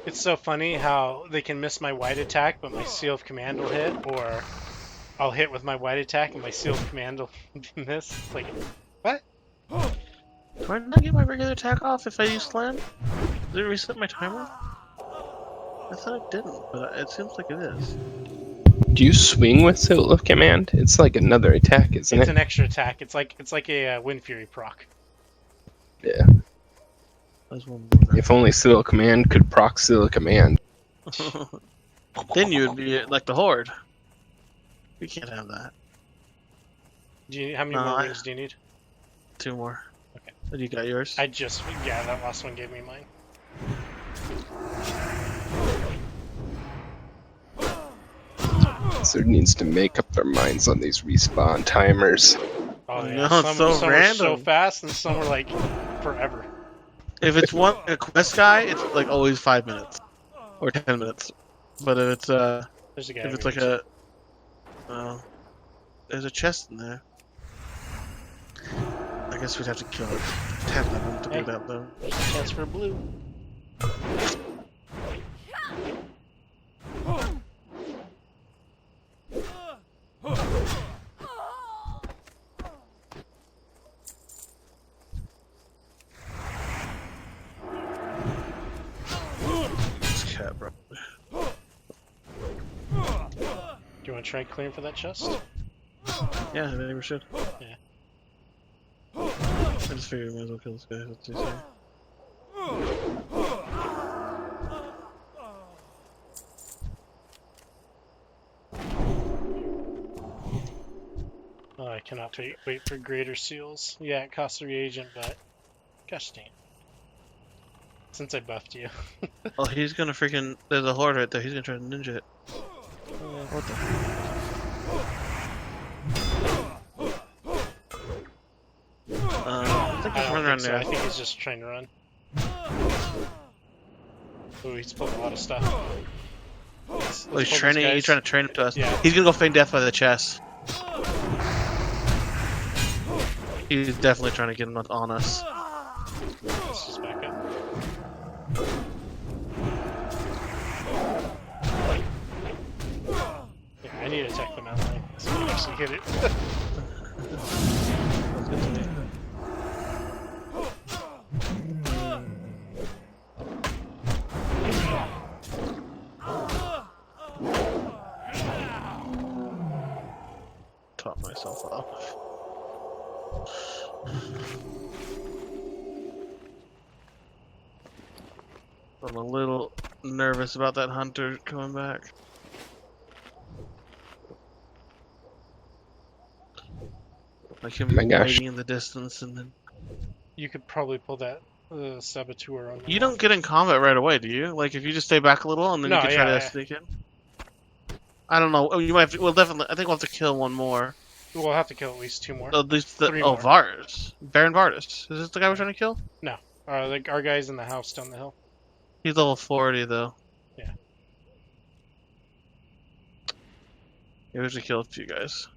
It's so funny how they can miss my white attack, but my seal of command will hit, or I'll hit with my white attack and my seal of command will miss. It's like, what? Do I not get my regular attack off if I use slam? Did it reset my timer? I thought it didn't, but it seems like it is. Do you swing with Seal of Command? It's like another attack, isn't It's it? an extra attack. It's like a Wind Fury proc. Yeah. There's one more. If only Seal of Command could proc Seal of Command. Then you would be like the Horde. We can't have that. How many No, more I- rings do you need? 2 more. Okay. You got yours? Yeah, that last one gave me mine. So needs to make up their minds on these respawn timers. Oh No, yeah, it's some so were so random. fast, and some were like forever. If it's a quest guy, it's like always 5 minutes or 10 minutes. But if it's There's a guy. if it's over like here, there's a chest in there. I guess we'd have to kill 10 of them to Hey. get that though. There's a chance for blue. This cat, bro. Do you want to try clearing for that chest? Yeah, maybe we should. Yeah. I just figured we might as well kill this guy. Let's see. I'll wait for greater seals. Yeah, it costs a reagent, but gosh dang. Since I buffed you. Oh, he's gonna freaking. There's a horde right there. He's gonna try to ninja it. What the? I think he's running around there. I think he's just trying to run. Oh, he's pulling a lot of stuff. He's training. He's trying to train him to us. Yeah. He's gonna go feign death by the chest. He's definitely trying to get him on us. Let's just back up. Yeah, I need to attack the mountain line so we actually hit it. Top myself off. I'm a little nervous about that hunter coming back. Like him waiting in the distance and then... You could probably pull that saboteur on the You don't get in combat right away, do you? Like if you just stay back a little and then you can try to sneak in? I don't know. Oh, you might have to... Well, definitely. I think we'll have to kill one more. We'll have to kill at least 2 more. At least the... Three Oh, more. Vardis. Baron Vardis. Is this the guy we're trying to kill? No. Like our guy's in the house down the hill. He's level 40, though. Yeah. We have to kill a few guys.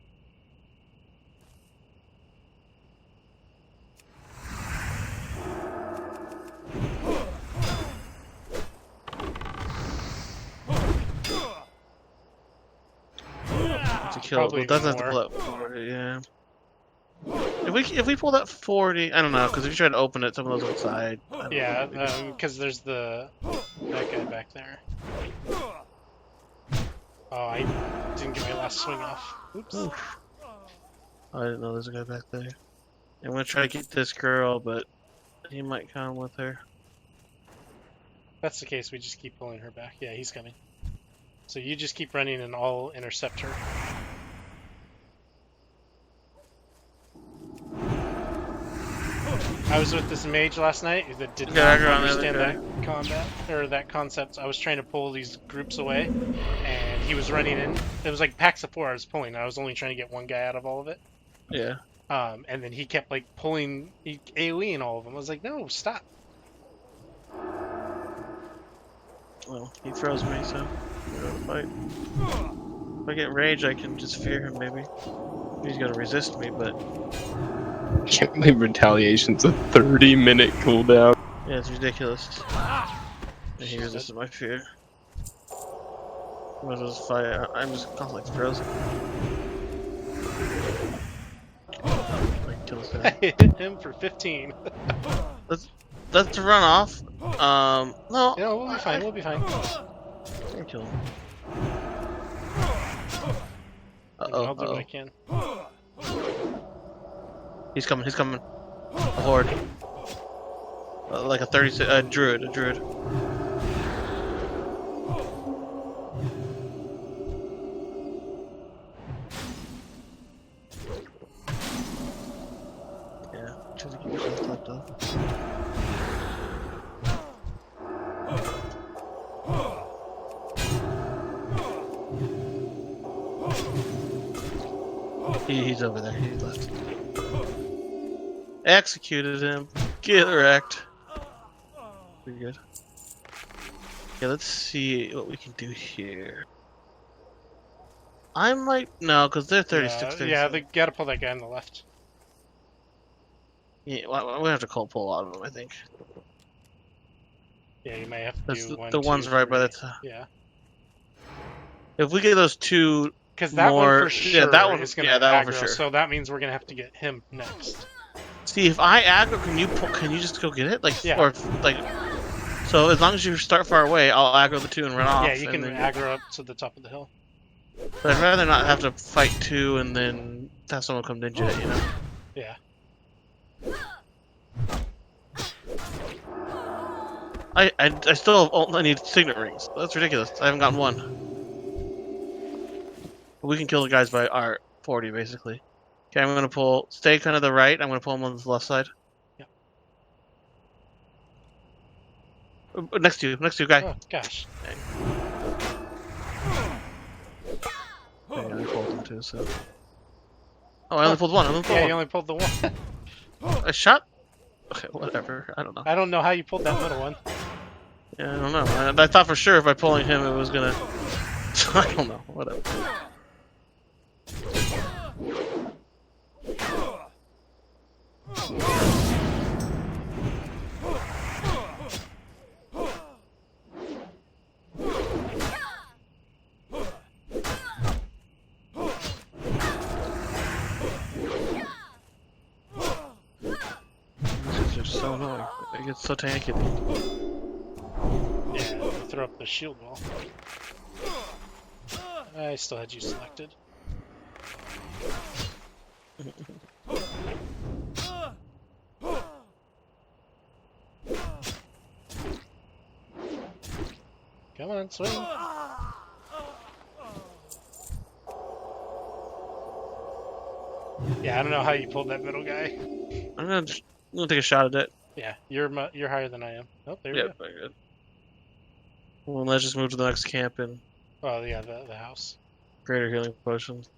To kill, Probably it doesn't have to more. pull up 40, yeah. If we pull that 40, I don't know, because if you try to open it, some of those outside. Yeah, because there's that guy back there. Oh, I didn't get my last swing off. Oops. Oof. I didn't know there's a guy back there. I'm gonna try to get this girl, but he might come with her. If that's the case, we just keep pulling her back. Yeah, he's coming. So you just keep running and I'll intercept her. I was with this mage last night that did not understand that combat or that concept. I was trying to pull these groups away, and he was running in. It was like packs of 4 I was pulling. I was only trying to get one guy out of all of it. Yeah. And then he kept like pulling AoE and all of them. I was like, no, stop. Well, he throws me, so we're gonna fight. If I get rage, I can just fear him, maybe. He's gonna resist me, but... I can't believe retaliation's a 30-minute cooldown. Yeah, it's ridiculous. And he resisted my fear. Might as well just fight. I'm just constantly frozen. I can kill this guy. I hit him for 15. Let's run off. No. Yeah, we'll be fine. We'll be fine. I can kill him. I'll do what I can. He's coming. He's coming. A horde. Like a 36. Druid. A druid. Yeah. Try to keep yourself tucked up. He's over there. He left. Executed him. Get wrecked. Pretty good. Yeah, let's see what we can do here. I might no, because they're 36. Yeah, they gotta pull that guy on the left. Yeah, we're gonna have to cold pull a lot of them, I think. Yeah, you might have to That's do one. the ones right by the 3. top. Yeah. If we get those two, Because that more, one for sure yeah, that one, is gonna yeah, that aggro, one for sure. so that means we're gonna have to get him next. See, if I aggro, can you pull, can you just go get it? Like, Yeah. or like, so as long as you start far away, I'll aggro the two and run off. Yeah, you can then, aggro up to the top of the hill. But I'd rather not have to fight two and then have someone come ninja it, you know? Yeah. I still only need signet rings. That's ridiculous. I haven't gotten one. But we can kill the guys by our 40, basically. Okay, I'm gonna pull. Stay kind of the right. I'm gonna pull him on the left side. Yep. Next to you, guy. Oh gosh. Yeah, I pulled him too. So. Oh, I only pulled one. Yeah, you only pulled the one. A shot. Okay, whatever. I don't know. I don't know how you pulled that middle one. Yeah, I don't know. I thought for sure if by pulling him it was gonna. I don't know. Whatever. These are so annoying. They get so tanky. Yeah, throw up the shield wall. I still had you selected. Come on, swing. Yeah, I don't know how you pulled that middle guy. I'm gonna take a shot at it. Yeah, you're higher than I am. Oh, there we Yep, go. very good. Well, let's just move to the next camp and Oh yeah, the house. greater healing potions.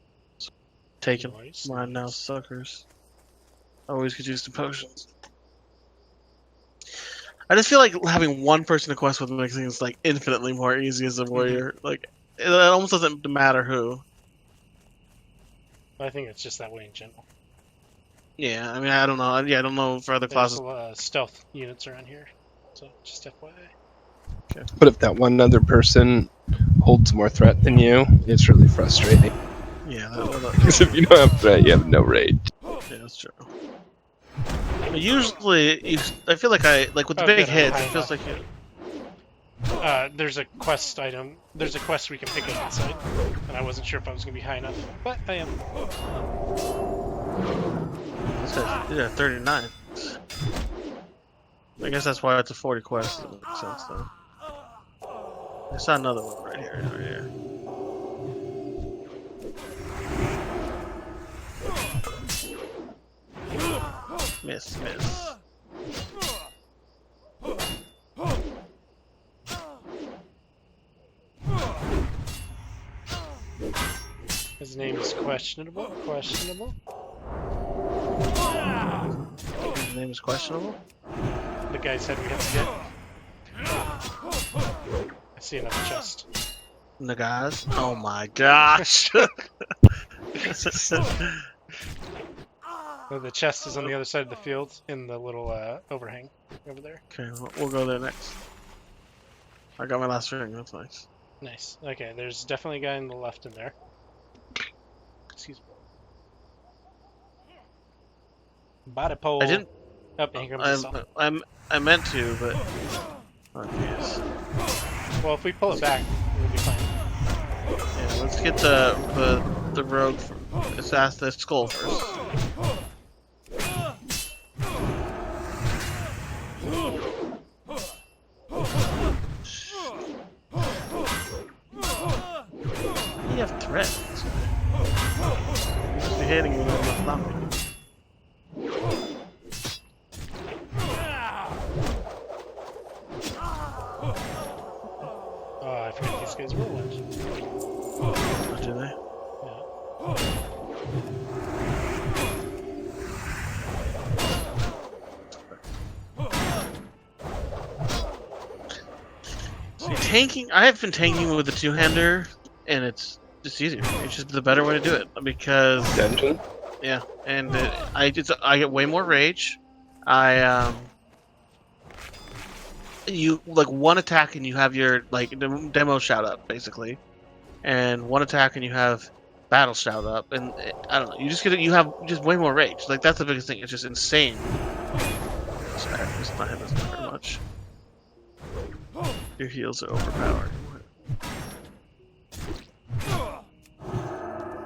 Taken. Nice, Mine now, nice. suckers. Always could use some potions. I just feel like having one person to quest with makes things like infinitely more easy as a warrior. Like it almost doesn't matter who. I think it's just that way in general. Yeah, I mean I don't know. Yeah, I don't know for other There's classes. a lot of stealth units around here, so just FYI. But if that one other person holds more threat than you, it's really frustrating. Yeah, Because if you don't have threat, you have no rage. yeah, that's true. But usually, I feel like with the Oh, big good, I'm hits, high it feels enough. like you. There's a quest item. There's a quest we can pick up inside, and I wasn't sure if I was gonna be high enough, but I am. Yeah, 39. I guess that's why it's a 40 quest. That makes sense, though. I saw another one right here. Miss. His name is questionable. His name is questionable? The guy said we have to get. I see another chest. Nagaz? Oh my gosh! The chest is on the other side of the field in the little overhang over there. Okay, we'll go there next. I got my last ring, that's nice. Nice. Okay, there's definitely a guy on the left in there. Excuse me. Body pole. I didn't. Oh, here comes the saw. I meant to, but. Oh, jeez. Well, if we pull it back, we'll be fine. Yeah, let's get the rogue assassin, the skull first. You have threat. You're just hitting me with my stomach. Oh, I forgot these guys were ones. Oh, do they? See, tanking. I have been tanking with the two-hander, and it's just easier. It's just the better way to do it because Dungeon? yeah, and I get way more rage. You like one attack and you have your like demo shout up basically, and one attack and you have battle shout up, and I don't know. You just have just way more rage. Like that's the biggest thing. It's just insane. Sorry, it's not hitting this very much. Your heals are overpowered.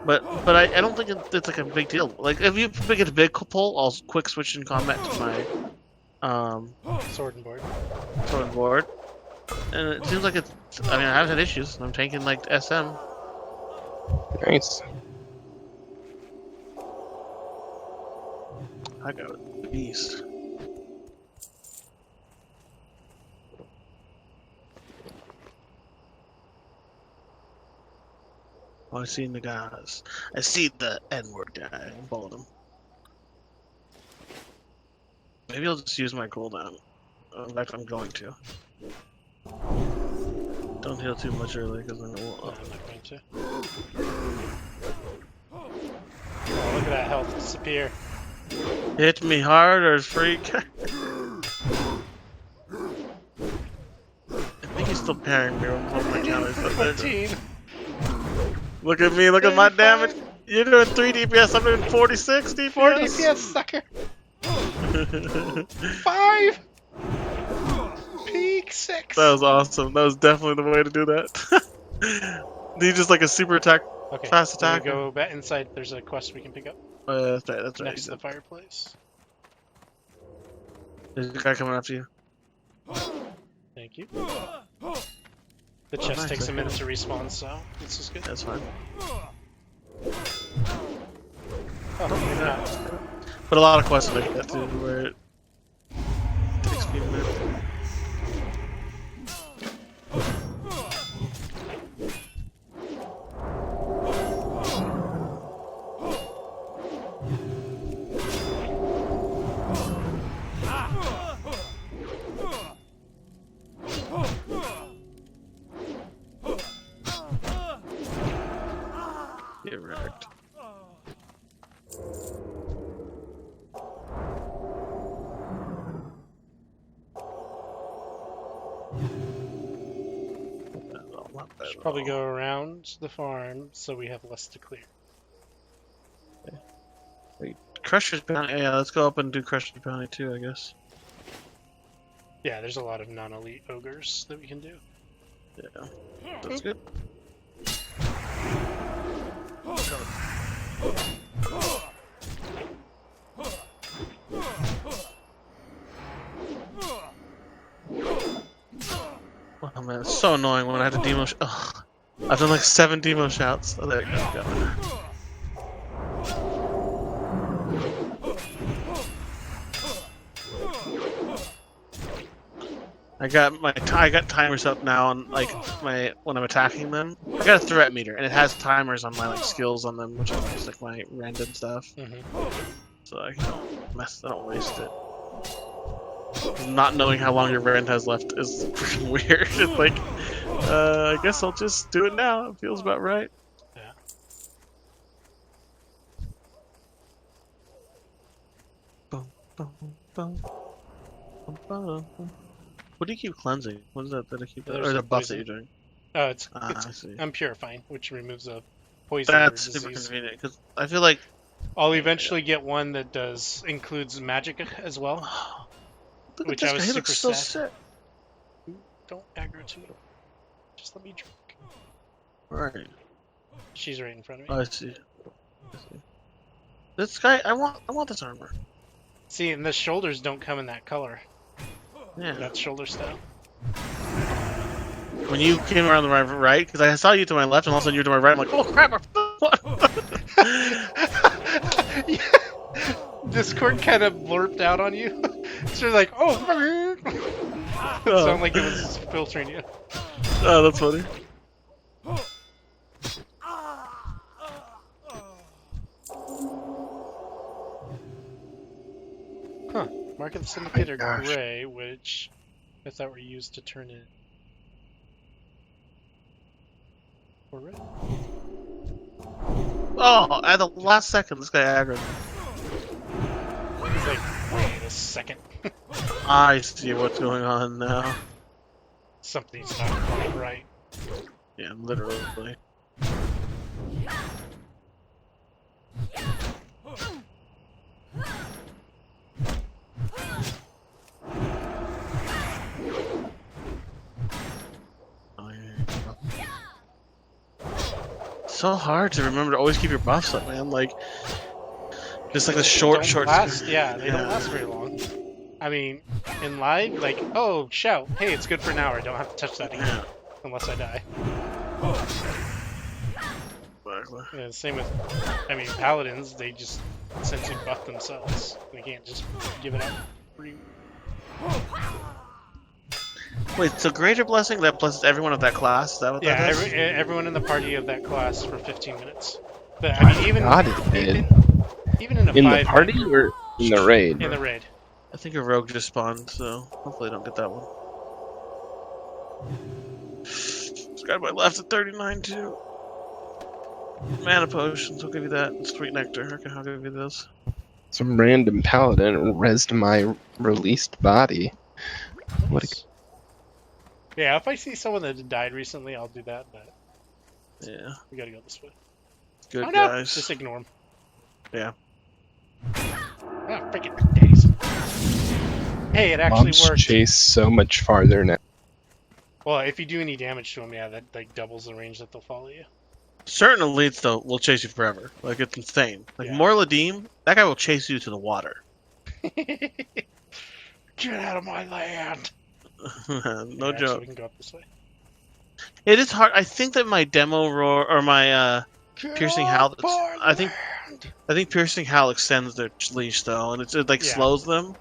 But I don't think it's like a big deal. Like if you get a big pull, I'll quick switch in combat to my Sword and board. And it seems like it's. I mean, I haven't had issues. I'm tanking like SM. Nice. I got a beast. Oh, I seen the guys. I see the N-word guy. I followed him. Maybe I'll just use my cooldown. In fact, I'm going to. Don't heal too much early because then it won't. No, I'm not going to. Oh, look at that health disappear. Hit me harder, freak. I think he's still parrying me with my counters. 14. Look at me, look at my damage. You're doing 3 DPS, I'm doing 46 DPS. 4 DPS, sucker. 5. Peak 6. That was awesome. That was definitely the way to do that. Need just like a super attack, Okay, fast attack. go back inside. There's a quest we can pick up That's right, that's right. next to the fireplace. There's a guy coming after you. Thank you. The chest nice, takes a okay. minute to respawn, so this is good. That's fine. Oh, maybe not. But a lot of quests like that too, where it takes me a minute. Get wrecked. Should probably go around the farm so we have less to clear. Crusher's Bounty. Yeah, let's go up and do Crusher's Bounty too, I guess. Yeah, there's a lot of non-elite ogres that we can do. Yeah, that's good. Oh man, it's so annoying when I had to demo. Ugh. I've done like 7 demo shouts. Oh, there you go. I got timers up now on like when I'm attacking them. I got a threat meter and it has timers on my like skills on them, which is like my random stuff. So I don't waste it. Not knowing how long your rend has left is freaking weird. It's like, I guess I'll just do it now. It feels about right. Yeah. Bum, bum, bum, bum, bum. What do you keep cleansing? What is that I keep? There's Or the a buff poison. that you're doing? Oh, it's I see. I'm purifying, which removes a poison or That's super disease. convenient because I feel like I'll eventually get one that includes magic as well. look Which at I this was guy. He looks super so sad. sick. Don't aggro to me. Just let me drink. Right. She's right in front of Oh, me. I see. This guy, I want this armor. See, and the shoulders don't come in that color. Yeah. That's shoulder style. When you came around the right, because I saw you to my left, and all of a sudden you were to my right. I'm like, oh crap! Yeah. Discord kind of blurped out on you. So you're like, oh. It sounded like it was filtering you. Oh, that's funny. Huh. Mark of the Syndicate my are gosh. gray, which I thought were used to turn in. Or red. Oh, at the last second, this guy aggroed. He's like, wait a second. I see what's going on now. Something's not quite right. Yeah, literally. So hard to remember to always keep your buffs up, man. Like, just like the short. Last, yeah, they don't last very long. I mean, in live, like, oh, shout, hey, it's good for an hour. I don't have to touch that again, unless I die. But exactly. Yeah, same with, I mean, paladins. They just essentially buff themselves. They can't just give it up. Wait, so Greater Blessing, that blesses everyone of that class? Is that what Yeah, that is? everyone in the party of that class for 15 minutes. But I mean, God, it did. even in a In the 5 party or in the raid? in the raid. I think a rogue just spawned, so hopefully I don't get that one. This guy to my left at 39 too. Mana potions, I'll give you that. Sweet nectar, okay, I'll give you this. Some random paladin rezzed my released body. What a... Yeah, if I see someone that died recently, I'll do that, but Yeah. we gotta go this way. Good no, guys. just ignore them. Yeah. Ah, freaking days. Hey, it actually Mobs worked. chase so much farther now. Well, if you do any damage to them, yeah, that like doubles the range that they'll follow you. Certain elites, though, will chase you forever. Like, it's insane. Like, Yeah. Morladim, that guy will chase you to the water. Get out of my land! No Yeah, joke. So we can go up this way. It is hard. I think that my demo roar, or my, Piercing Howl, I think Piercing Howl extends their leash, though, and it like, Yeah. slows them.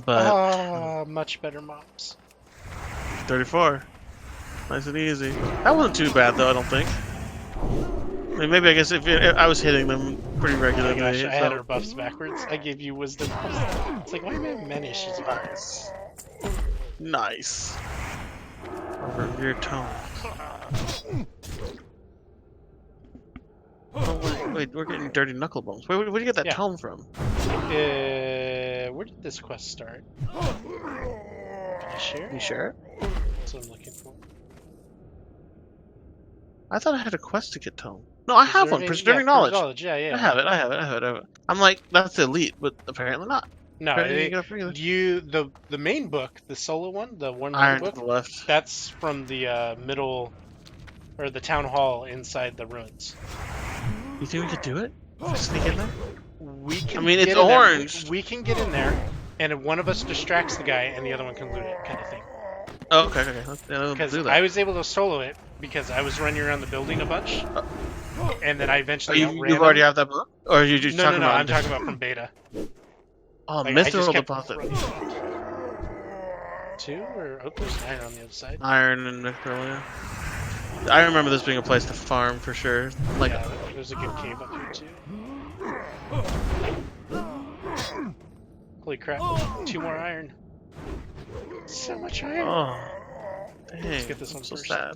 But, much better mobs. 34. Nice and easy. That wasn't too bad, though, I don't think. I mean, maybe I guess if I was hitting them pretty Oh my regularly. gosh, I had so- our buffs backwards. I gave you wisdom. It's like, why am I men issues about this? Nice. Over your tone. Oh, wait, we're getting dirty knuckle bones. Where did you get that Yeah. tome from? Where did this quest start? Can you share? You sure? That's what I'm looking for. I thought I had a quest to get tome. No, I have one. Preserving knowledge. Yeah, yeah. I have it. I'm like, that's elite, but apparently not. No, Apparently you get a the main book, the solo one, the one Iron to book, the left. that's from the middle, or the town hall inside the ruins. You think we could do it? If I sneak in there? We can. I mean, it's get in there. orange. We can get in there, and if one of us distracts the guy, and the other one can loot it, kind of thing. Oh, okay. Let's Because do that. I was able to solo it because I was running around the building a bunch, and then I Oh, eventually you outran already them. have that book? Or are you just No, talking about I'm talking about from beta. Oh, Like, I just mithril kept deposit. running. 2 or oh, there's 9 on the other side. Iron and mithril, yeah. I remember this being a place to farm for sure. Like, Yeah, there's a good cave up here too. Holy crap! 2 more iron. So much iron. oh, dang. Let's get this one I'm so first. sad.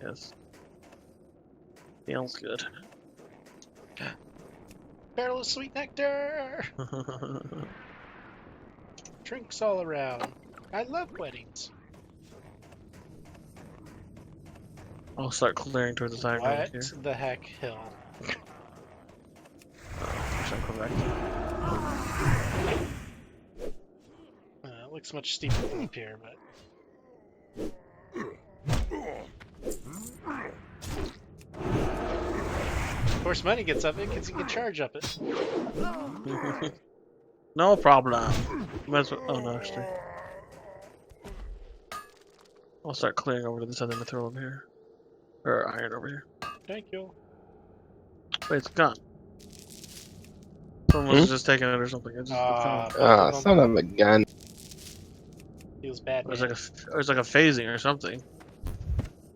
Yes. Feels good. Barrel of sweet nectar. Drinks all around. I love weddings. I'll start clearing towards this iron over What here. the heck, hill? Actually, I'll come back to It looks much steeper from up here, but of course, money gets up it because you can charge up it. it. No problem. Might as well. Oh no, actually. I'll start clearing over to this other mithril over here. Or iron over here. Thank you. Wait, it's gone. Someone was just taking it or something. It just, Son of a gun. Feels bad. It Man. was like a phasing or something.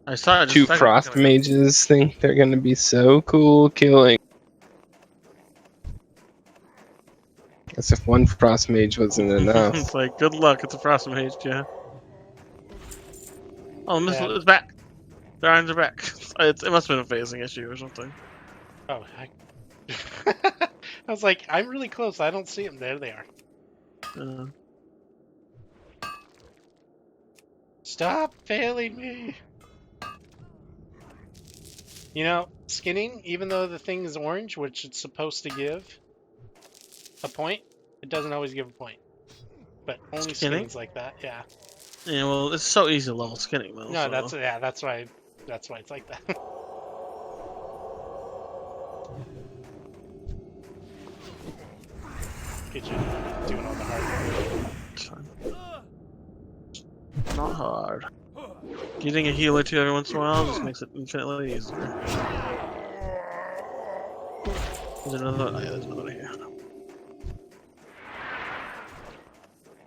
I saw it. Just 2 a second frost ago. mages think they're gonna be so cool killing. As if 1 frost mage wasn't enough. It's like, good luck. It's a frost mage, yeah. Oh, the missile Yeah. is back. The irons are back. It must have been a phasing issue or something. Oh, I was like, I'm really close. I don't see them. There they are. Stop failing me. You know, skinning, even though the thing is orange, which it's supposed to give a point, it doesn't always give a point. But only Skinning? skinning's like that, yeah. Yeah, well, it's so easy to level skinning though. No, so. that's why it's like that. Good job doing all the hard work. It's fine. Not hard. Getting a heal or two every once in a while just makes it infinitely easier. There's another. Oh, yeah, there's another here.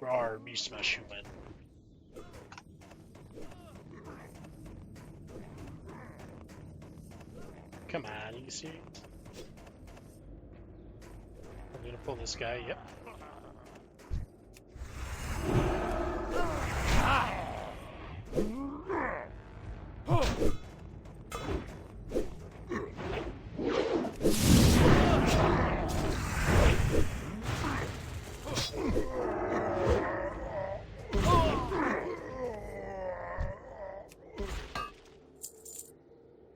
Rawr, me smash human. Come on, you serious? I'm gonna pull this guy, yep.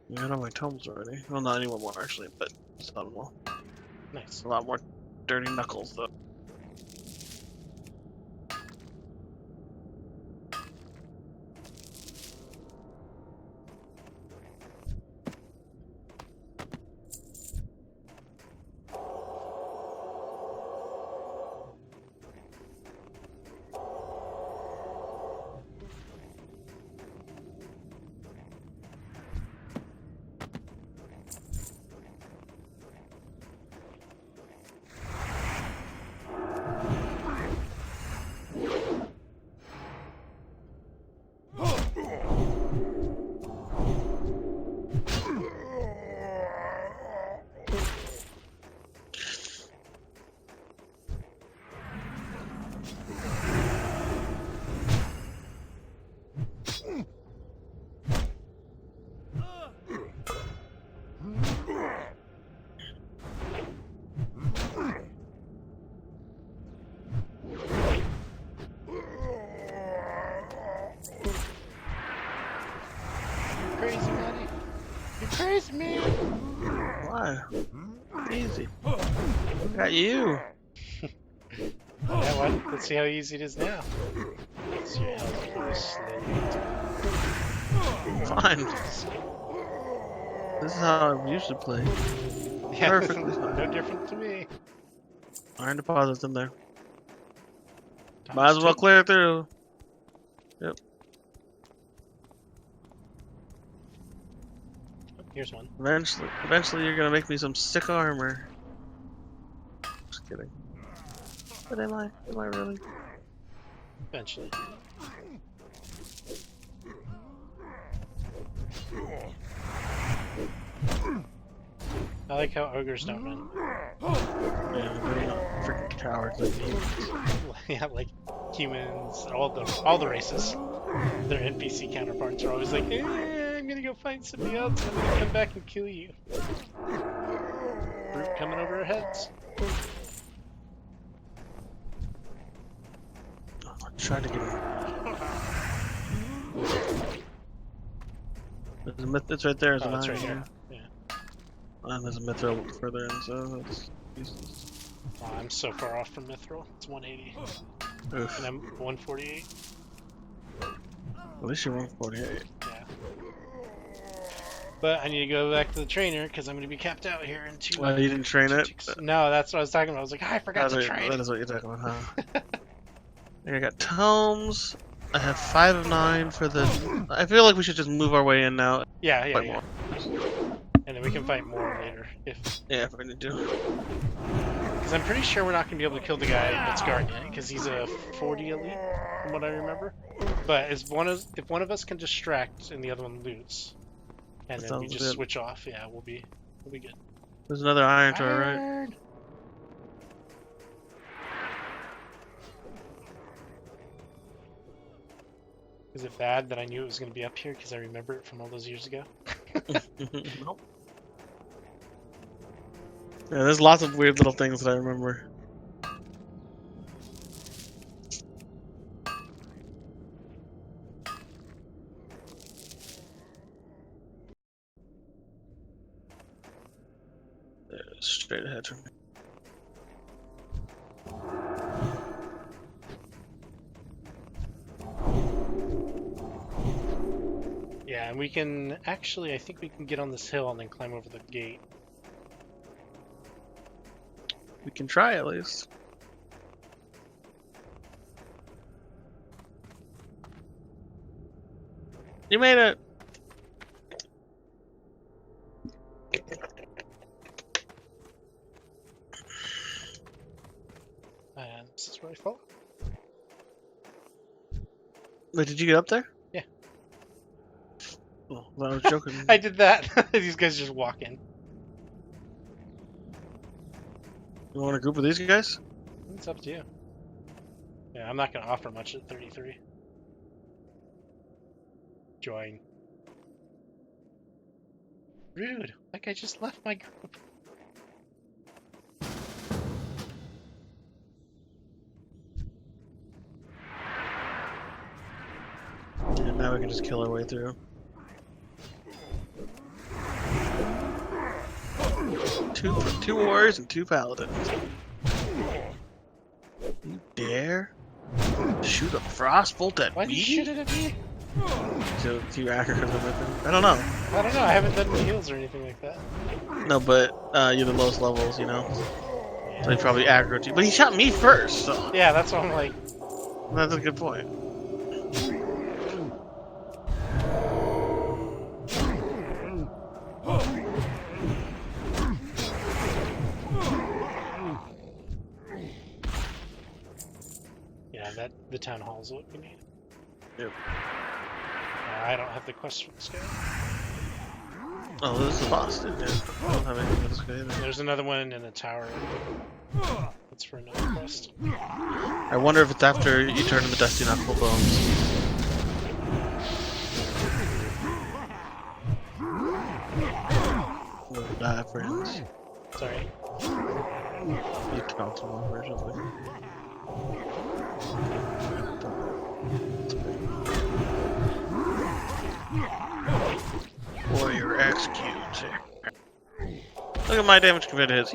Yeah, I know my tomes already. Well, not anyone more actually, but some more. Nice. A lot more dirty knuckles though. Crazy money. You crazy man. Why? Easy. Got you. Yeah, what? Let's see how easy it is now. It's your health really slow. Fine. This is how I usually play. Yeah, Perfectly fine. no different to me. Iron deposits in there. Might as well Times clear through. Yep. two. Here's one. Eventually you're gonna make me some sick armor. Just kidding. But am I? Am I really? Eventually. I like how ogres don't run. Yeah, they're not freaking cowards like humans. Yeah, like humans, all the races. Their NPC counterparts are always like, I'm gonna go find somebody else and I'm gonna come back and kill you. Brute coming over our heads. I tried to get him. There's a myth. It's right there. Oh, it's right here. Yeah. And there's a mithril further in, so that's useless. Oh, I'm so far off from mithril. It's 180. Oof. And I'm 148. At least you're 148. Yeah. But I need to go back to the trainer because I'm going to be capped out here in two. Well, you didn't train it? No, that's what I was talking about. I was like, I forgot to train. That is what you're talking about, huh? I got tomes. I have 5 of 9 for the. I feel like we should just move our way in now. Yeah. More. And then we can fight more later if we need to. Because I'm pretty sure we're not going to be able to kill the guy that's guarding it, because he's a 40 elite, from what I remember. But if one of us can distract and the other one loots, and then we just switch off, yeah, we'll be good. There's another iron to our right. Is it bad that I knew it was going to be up here because I remember it from all those years ago? Nope. Yeah, there's lots of weird little things that I remember. Straight ahead from me. Yeah, and we can actually, I think we can get on this hill and then climb over the gate. We can try at least. You made it! This is where I fall. Wait, did you get up there? Yeah. Oh, I was joking. I did that. These guys just walk in. You want to group with these guys? It's up to you. Yeah, I'm not going to offer much at 33. Join. Rude. Like I just left my group. And now we can just kill our way through. Two warriors and 2 paladins. You dare shoot a frostbolt at Why me? did you shoot it at me? To you aggro the weapon. I don't know. I don't know. I haven't done any heals or anything like that. No, but you're the lowest levels, you know. So he probably aggroed you. But he shot me first, so Yeah, that's what I'm like. that's a good point. Yeah, the town hall is what we need. Yep. I don't have the quest for this guy. Oh, this is a boss, dude. Yeah. I don't have anything for this guy either. There's another one in a tower. That's for another quest. I wonder if it's after you turn into Dusty Knuckle Bones. We'll die, friends. Sorry. You count them over or something. Warrior execute. Look at my damage compared to his.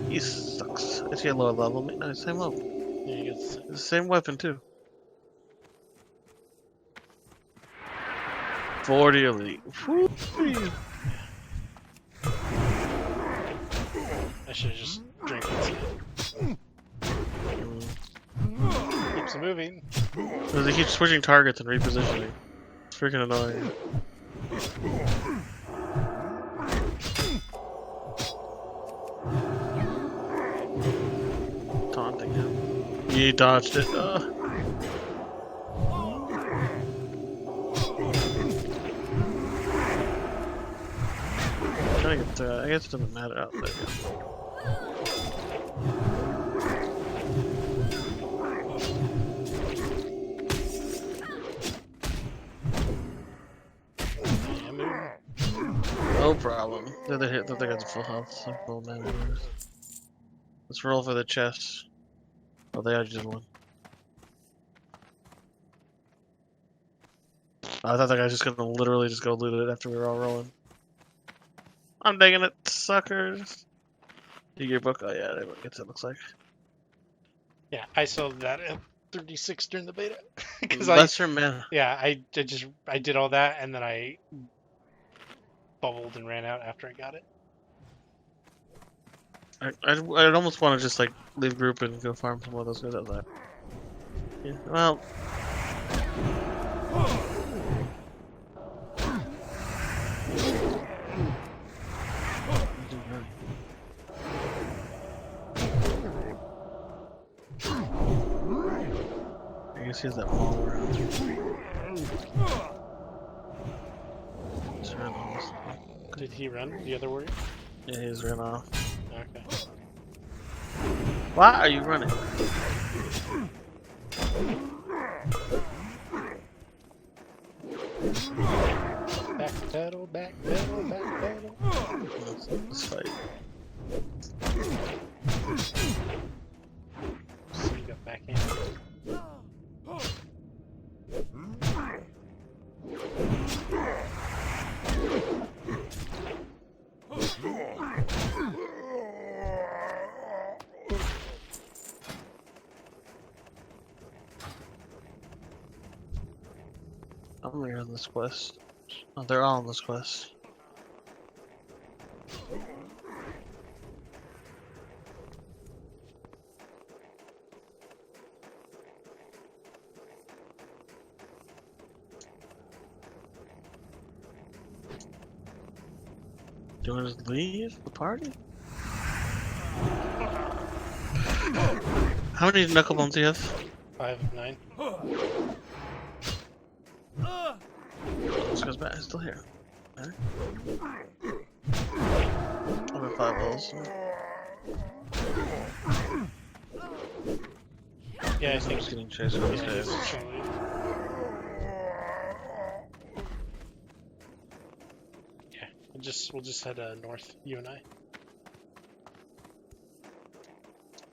He sucks. Is he a lower level? No, he's the same level. Yeah, you It's the same weapon too. 40 elite. Whoo! I should have just drank it. Keeps it moving. Because he keeps switching targets and repositioning. It's freaking annoying. Taunting him. He dodged it. Trying to get through. I guess it doesn't matter out there. No problem. The other guy's full health, so full mana. Let's roll for the chest. Oh, they just won. I thought that guy's just gonna literally just go loot it after we were all rolling. I'm digging it, suckers. You get your book? Oh yeah, everyone gets it, looks like. Yeah, I sold that at 36 during the beta. That's your mana. Yeah, I did all that and then I bubbled and ran out after I got it. I'd almost want to just like leave group and go farm some of those guys out there. Yeah, well. I guess he has that wall around. Did he run, the other warrior? Yeah, he's ran off. Okay. Why are you running? Back pedal, back pedal, back pedal. Let's fight. So you got back in. I'm here on this quest. Oh, they're all on this quest. Do you want to just leave the party? How many knuckle bones do you have? 5 of 9. This goes back. It's still here. Okay. I'm at 5 levels. Yeah, I think he's getting chased on the stairs. Yeah, we'll just head north, you and I.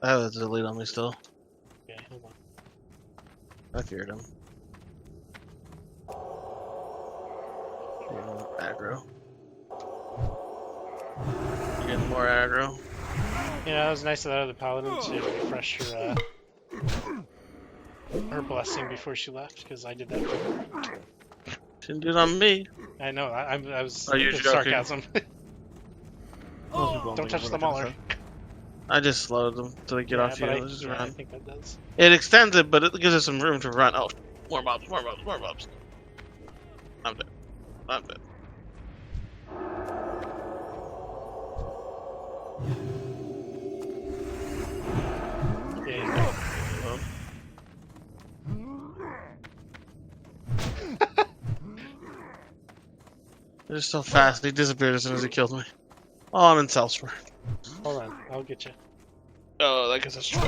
I have a delete on me still. Okay, hold on. I feared him. Aggro. You're getting more aggro. Yeah, it was nice of that other paladin to refresh her blessing before she left, because I did that for her. Didn't do it on me. I know, I was Are you it's joking? sarcasm. Don't touch the mauler. I just slowed them till they get off you. But Let's just I run. think that does. It extends it, but it gives us some room to run. Oh, more mobs, more mobs, more mobs. I'm dead. I'm dead. Yeah, They're just so fast. They disappeared as soon as he killed me. Oh, I'm in Salzburg. hold on, I'll get you. Oh, I guess that's true.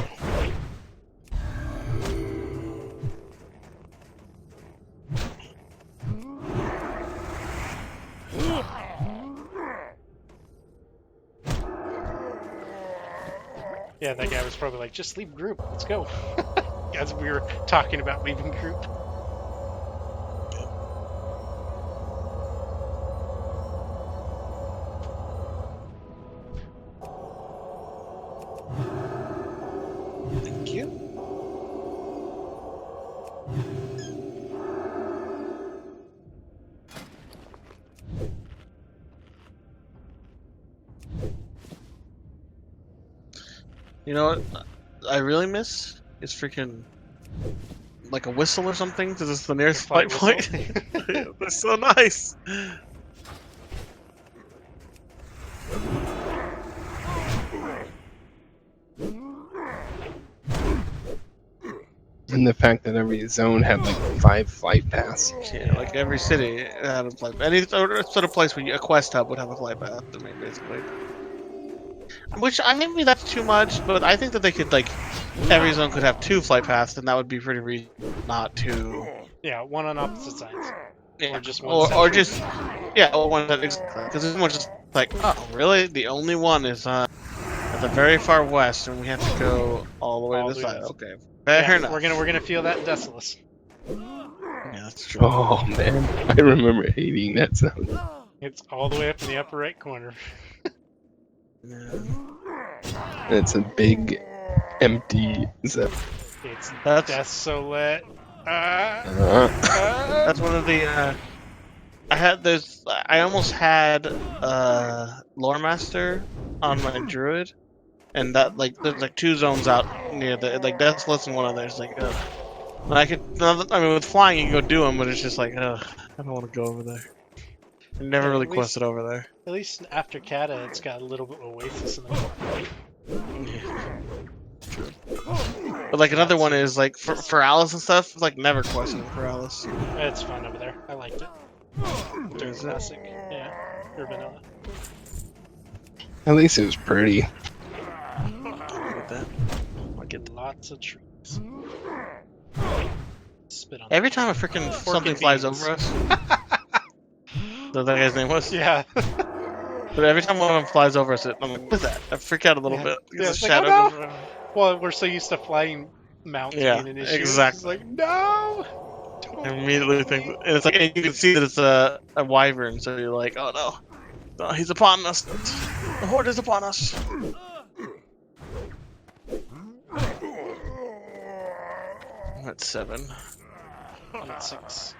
Yeah, that guy was probably like, just leave group, let's go. As we were talking about leaving group. Thank you. You know what I really miss is freaking like a whistle or something, because it's the nearest fight point. It's so nice. And the fact that every zone had like 5 flight paths. Yeah, like every city had a flight. Any sort of place where a quest hub would have a flight path. I mean, basically. Which maybe that's too much, but I think that they could every zone could have 2 flight paths, and that would be pretty reasonable not to. Yeah, one on opposite sides. Yeah. Or just one or central. just or one that exactly, because it's more just like, oh really, the only one is at the very far west, and we have to go all the way to the side. Okay, fair enough. We're gonna feel that in Desolus. Yeah, that's true. Oh man, I remember hating that zone. It's all the way up in the upper right corner. Yeah. It's a big, empty zone. It's That's desolate. that's one of the. I almost had Lore Master on my druid, and that there's 2 zones out near the Desolate and one of there's and I mean with flying you can go do them, but it's just I don't want to go over there. I never really quested over there. At least after Kata, it's got a little bit of oasis in the middle. Yeah. True. But another one is for Alice and stuff, never questing for Alice. It's fun over there. I liked it. There's Classic. Yeah. Or vanilla. At least it was pretty. Get that. I get that. Lots of trees. Spit on Every time a freaking something flies beans. over us. That guy's name was? Yeah. But every time one of them flies over us, I'm like, what is that? I freak out a little bit. Because it's the like, shadow oh, goes no! around. Well, we're so used to flying mounts Yeah, being an issue. exactly. It's like, no! I immediately think, and it's and you can see that it's a wyvern, so you're like, oh no. No, he's upon us. The horde is upon us. I'm at 7. I'm at 6.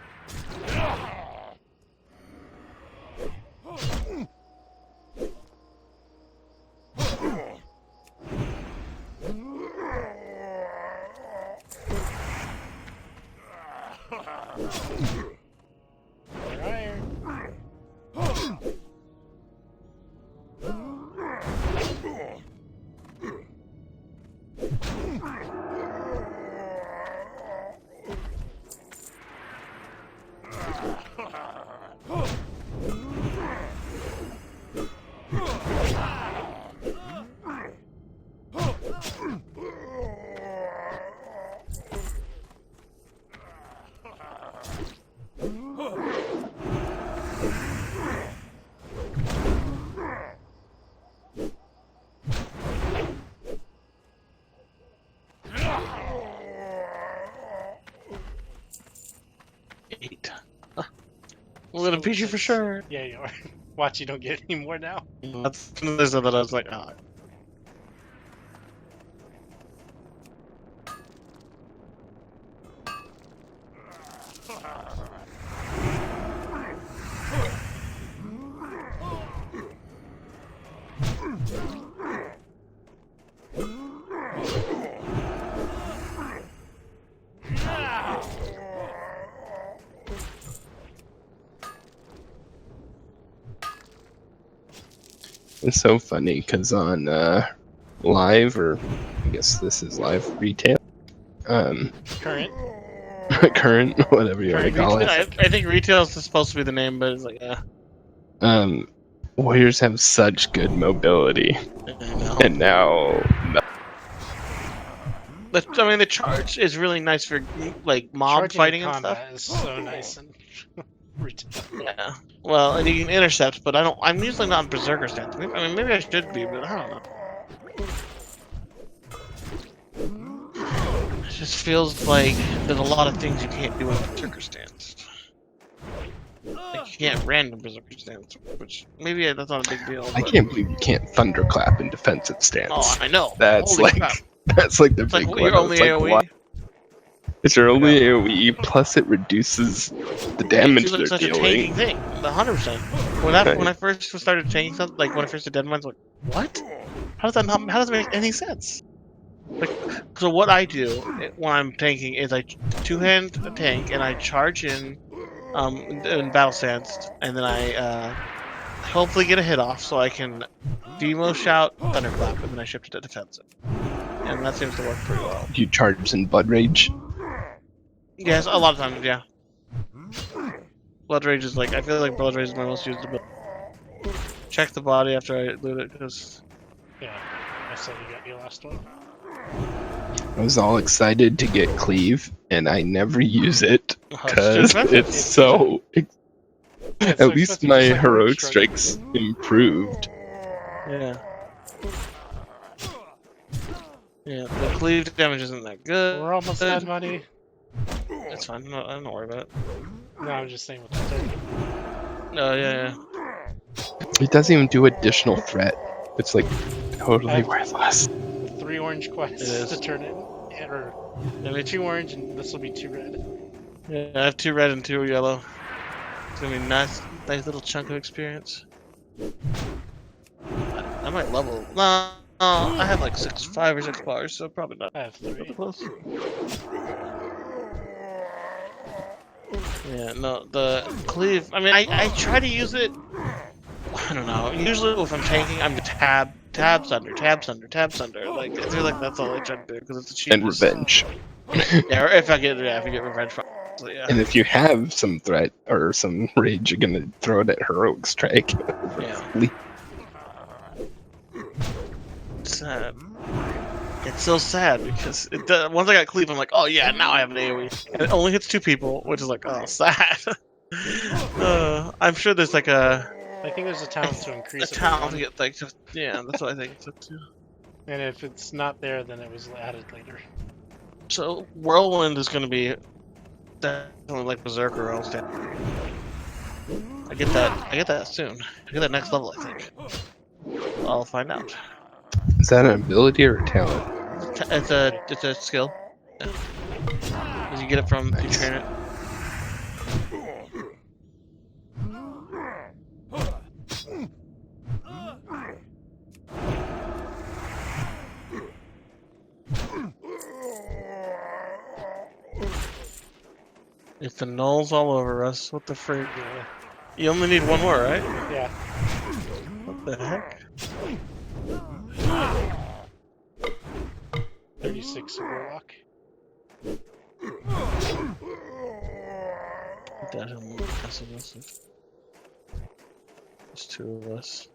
I'm gonna beat you for sure. Yeah, you are. Watch, you don't get any more now. That's another stuff that I was like, oh. It's so funny because on live, or I guess this is live retail, Current. current, whatever you want to call it. I think retail is supposed to be the name, but it's like, Warriors have such good mobility, and now I mean, the charge is really nice for like mob Charging fighting in and stuff. combat is so nice and retail. Yeah. Well, and you can intercept, but I'm usually not in berserker stance. I mean, maybe I should be, but I don't know. It just feels like there's a lot of things you can't do in berserker stance. Like you can't random berserker stance, which maybe that's not a big deal. I but... can't believe you can't thunderclap in defensive stance. Oh, I know. That's Holy like crap. that's like the It's big like one. your only It's like, AoE. what? It's your only AoE, plus it reduces the damage It's they're such a dealing. tanking thing. 100%. When I first started tanking something, like when I first did Dead Mines, like, what? How does that make any sense? Like, so what I do when I'm tanking is I two-hand a tank and I charge in battle stance, and then I hopefully get a hit off so I can demo shout thunderclap, and then I shift it to defensive, and that seems to work pretty well. You charge in Blood Rage. Yes, a lot of times, yeah. Blood Rage is like, I feel like Blood Rage is my most used ability. Check the body after I loot it, because... Yeah, I said you got your last one. I was all excited to get Cleave, and I never use it because expensive. it's so. At so least expensive, my just like heroic Strike. strikes improved. Yeah. Yeah, the cleave damage isn't that good. We're almost out of money. It's fine, no, don't worry about it. No, I'm just saying with the turkey. Oh, yeah. It doesn't even do additional threat. It's like totally I've- worthless. 3 orange quests It is. to turn it. Or I mean, 2 orange and this will be 2 red. yeah, I have 2 red and 2 yellow. It's gonna be a nice little chunk of experience. I might level. No, I have like 5 or 6 bars, so probably not. I have 3. Close. Yeah, no, the cleave. I mean, I try to use it. I don't know. Usually, if I'm tanking, I'm tabs under. Like I feel like that's all I try to do because it's the cheapest. And revenge. Yeah, or if I get revenge from. So, yeah. And if you have some threat or some rage, you're gonna throw it at heroic strike. Yeah. It's sad. It's so sad because once I got cleave, I'm like, oh yeah, now I have an AoE. And it only hits 2 people, which is like, oh, sad. I'm sure there's like I think there's a talent to increase a it. talent to get like, yeah, that's what I think. So, too. And if it's not there, then it was added later. So Whirlwind is going to be definitely like Berserker or else. I get that soon. I get that next level, I think. I'll find out. Is that an ability or a talent? It's a skill. Yeah. You get it from you train it. It's the nulls all over us. What the freak? Yeah. You only need 1 more, right? Yeah. What the heck? 36 Warlock. There's 2 of us.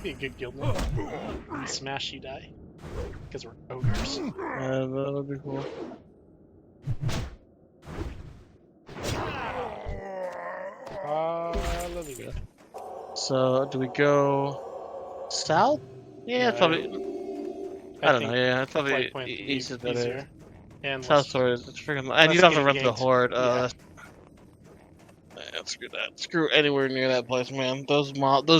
Be a good guild name. We smash, you die. Because we're ogres. That would be cool. Hallelujah. So, do we go south? Yeah, it's probably. I don't know. think Yeah, it's probably flight point easier. easier. And South less, Shore is it's freaking, and less you don't have to getting run the ganked. horde. Yeah. Screw that. Screw anywhere near that place, man. Those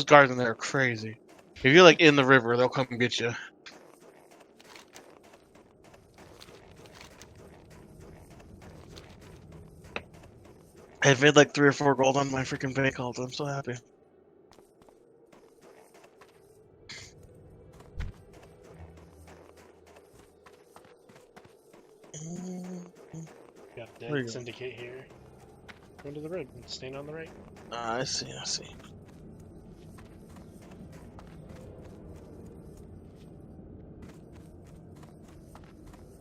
guards in there are crazy. If you're like in the river, they'll come and get you. I've made like 3 or 4 gold on my freaking bank calls. I'm so happy. Got Where you dead going? syndicate here. Going to the road. Staying on the right. I see. I see.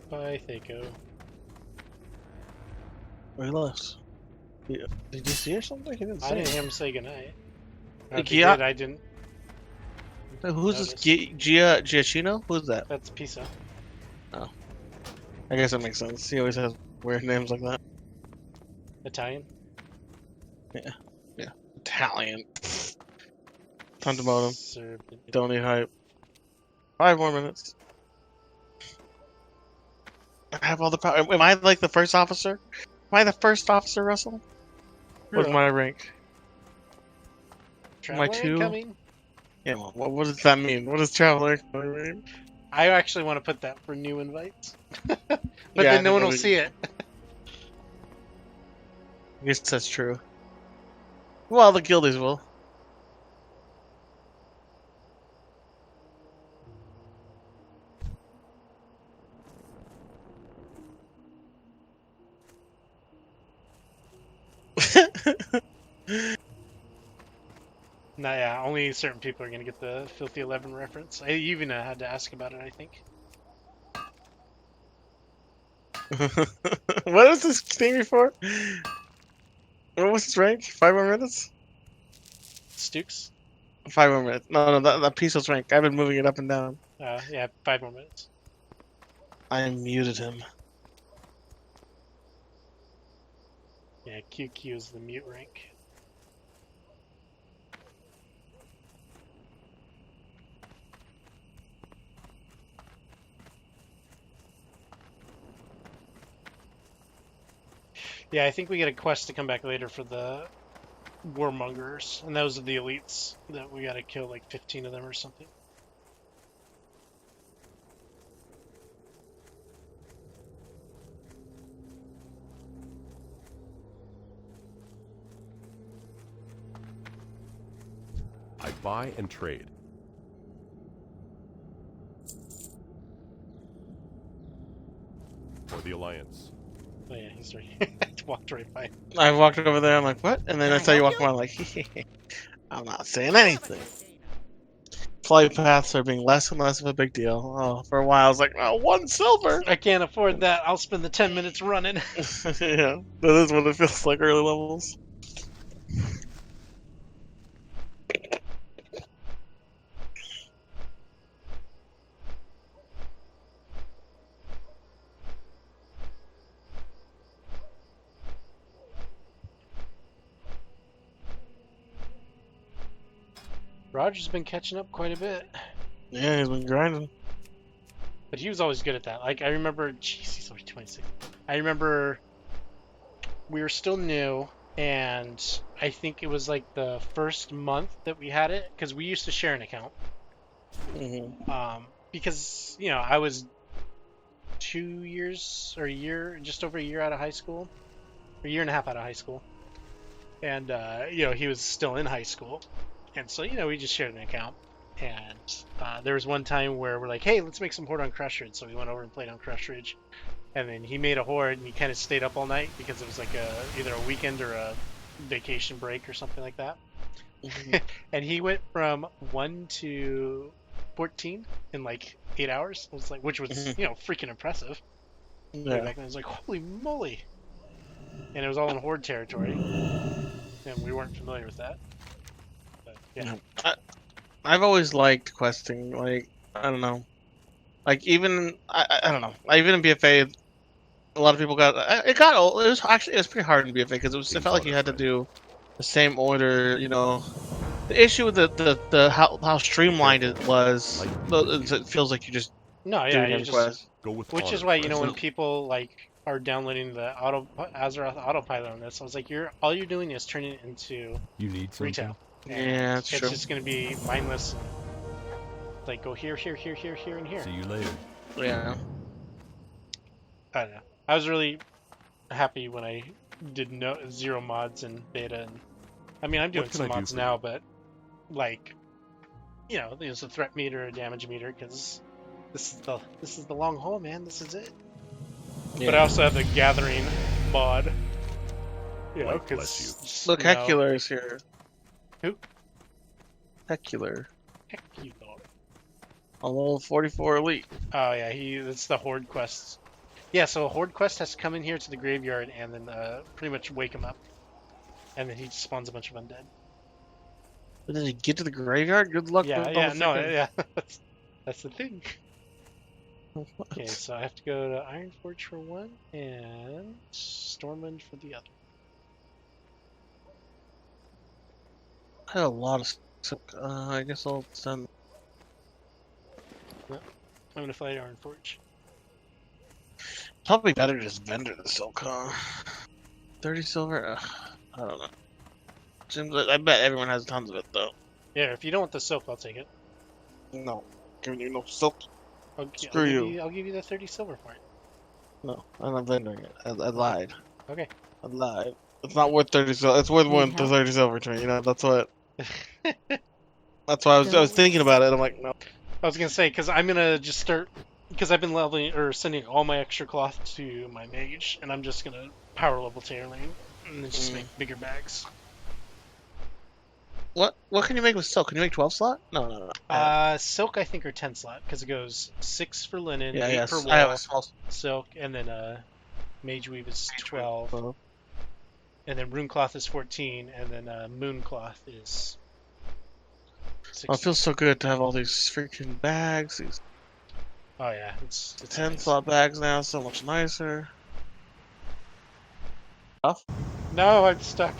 Bye, Thaco. Where he left? Yeah. Did you see or something? He didn't I say. didn't hear him say goodnight. Or if he Yeah. did, I didn't. Who's this? notice. Giacchino? Who's that? That's Pisa. I guess that makes sense. He always has weird names like that. Italian. Italian. Time to mow him. Serpent. Don't need hype. 5 more minutes. I have all the power. Am I like the first officer? Am I the first officer, Russell? What's Yeah. my rank? Traveler two? incoming. Yeah, well, what does that mean? What does traveler mean? I actually want to put that for new invites. But Yeah, then no I one will think see it. I guess that's true. Well, the guildies will. No, yeah, only certain people are gonna get the Filthy 11 reference. I even had to ask about it, I think. What is this thing before? What was his rank? 5 more minutes? Stukes? 5 more minutes. No, that Piso's rank. I've been moving it up and down. Yeah, 5 more minutes. I muted him. Yeah, QQ is the mute rank. Yeah, I think we get a quest to come back later for the Warmongers, and those are the elites that we gotta kill like 15 of them or something. I buy and trade. For the Alliance. Oh yeah, he's right. Walked right by. I walked over there, I'm like, what? And then I saw you walk by, I'm like, I'm not saying anything. Flight paths are being less and less of a big deal. Oh, for a while I was like, oh, 1 silver! I can't afford that. I'll spend the 10 minutes running. Yeah, that is what it feels like early levels. Roger's been catching up quite a bit. Yeah, he's been grinding. But he was always good at that. Like, I remember, jeez, he's only 26. I remember we were still new, and I think it was like the first month that we had it, because we used to share an account. Because, you know, I was 2 years, or a year, just over a year out of high school. Or a year and a half out of high school. And, you know, he was still in high school. And so, you know, we just shared an account. And there was one time where we're like, hey, let's make some horde on Crush Ridge. So we went over and played on Crush Ridge. And then he made a horde, and he kind of stayed up all night because it was like either a weekend or a vacation break or something like that. And he went from 1 to 14 in like 8 hours. It was like, which was, you know, freaking impressive. Yeah. Back then, I was like, holy moly. And it was all in horde territory. And we weren't familiar with that. But, yeah. I've always liked questing. Like, I don't know. Like, even, I don't know. Even in BFA, a lot of people got, it got old. It was pretty hard in BFA because it felt like you had to do the same order, you know. The issue with the how streamlined it was, it feels like you just No, yeah, doing you every just, quest. Go with which honor, is why, you know, friend. when people like are downloading the Azeroth autopilot on this, I was like, all you're doing is turning it into You need something? retail. Yeah, And that's it's true. just gonna be mindless and like go here, here, here, here, here, and here. See you later. Yeah. I don't know. I was really happy when I did zero mods in beta, and I mean I'm doing What can some I do mods for now, you? but like, you know, there's a threat meter, a damage meter, because this is the long haul, man. This is it. Yeah. But I also have the gathering mod. You know, Life bless because Look, Hecular is here. Who? Hecular. Heck, you thought. On level 44 elite. Oh yeah, it's the Horde quests. Yeah, so a Horde quest has to come in here to the graveyard and then pretty much wake him up, and then he just spawns a bunch of undead. But did he get to the graveyard? Good luck Yeah, with yeah, all the no, freaking- yeah, that's the thing. Okay, so I have to go to Ironforge for one and Stormwind for the other. I had a lot of stuff. I guess I'll send. I'm gonna fight Ironforge. Probably better just vendor the silk, huh? 30 silver? I don't know. Seems like, I bet everyone has tons of it, though. Yeah, if you don't want the silk, I'll take it. No. Giving you no silk? I'll Screw give you. I'll give you the 30 silver for it. No, I'm not vendoring it. I lied. Okay. I lied. It's not worth 30 silver. It's worth more than 30 silver to me, you know? That's what. That's why I was thinking about it. I'm like, no. I was gonna say, because I'm gonna just start, because I've been leveling or sending all my extra cloth to my mage, and I'm just gonna power level Tailane and then just make bigger bags. What can you make with silk? Can you make 12 slot? No. Silk I think are 10 slot because it goes 6 for linen, Yeah, 8 yeah. per I have wool, a small. silk, and then mage weave is 12, Oh. and then rune cloth is 14, and then moon cloth is 16. Oh, it feels so good to have all these freaking bags. These Oh yeah, it's 10 nice. slot bags now, so much nicer. Off? No, I'm stuck.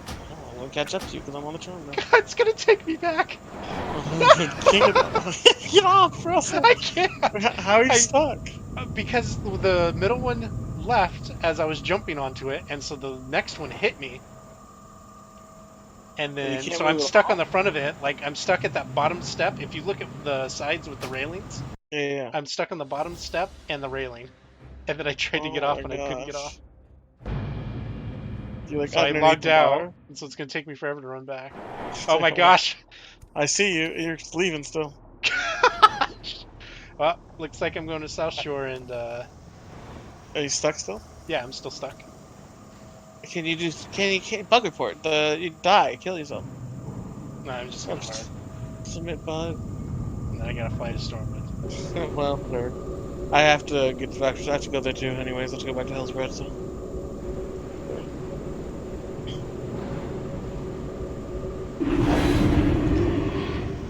Oh, I'm gonna catch up to you because I'm on the throne now. It's gonna take me back. Get off, Russell! I can't. How are you stuck? Because the middle one left as I was jumping onto it, and so the next one hit me. And then, can't so I'm move stuck on the front of it, like I'm stuck at that bottom step. If you look at the sides with the railings, Yeah. I'm stuck on the bottom step and the railing. And then I tried to get off and I couldn't get off. You're like So I underneath logged the out, bar? and so it's gonna take me forever to run back. Oh my gosh! I see you. You're leaving still. Well, looks like I'm going to South Shore, and Are you stuck still? yeah, I'm still stuck. Can you can't bug report? You die, kill yourself. No, I'm just going hard. Submit bug. And then I gotta fight a Stormwind. Well, whatever. I have to get back. I have to go there too. Anyways, I have to go back to Hell's Bread. So.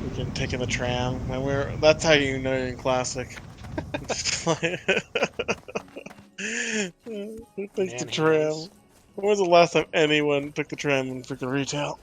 We can take in the tram, and that's how you know you're in classic. Who takes the tram? Manhands. When was the last time anyone took the tram in freaking retail?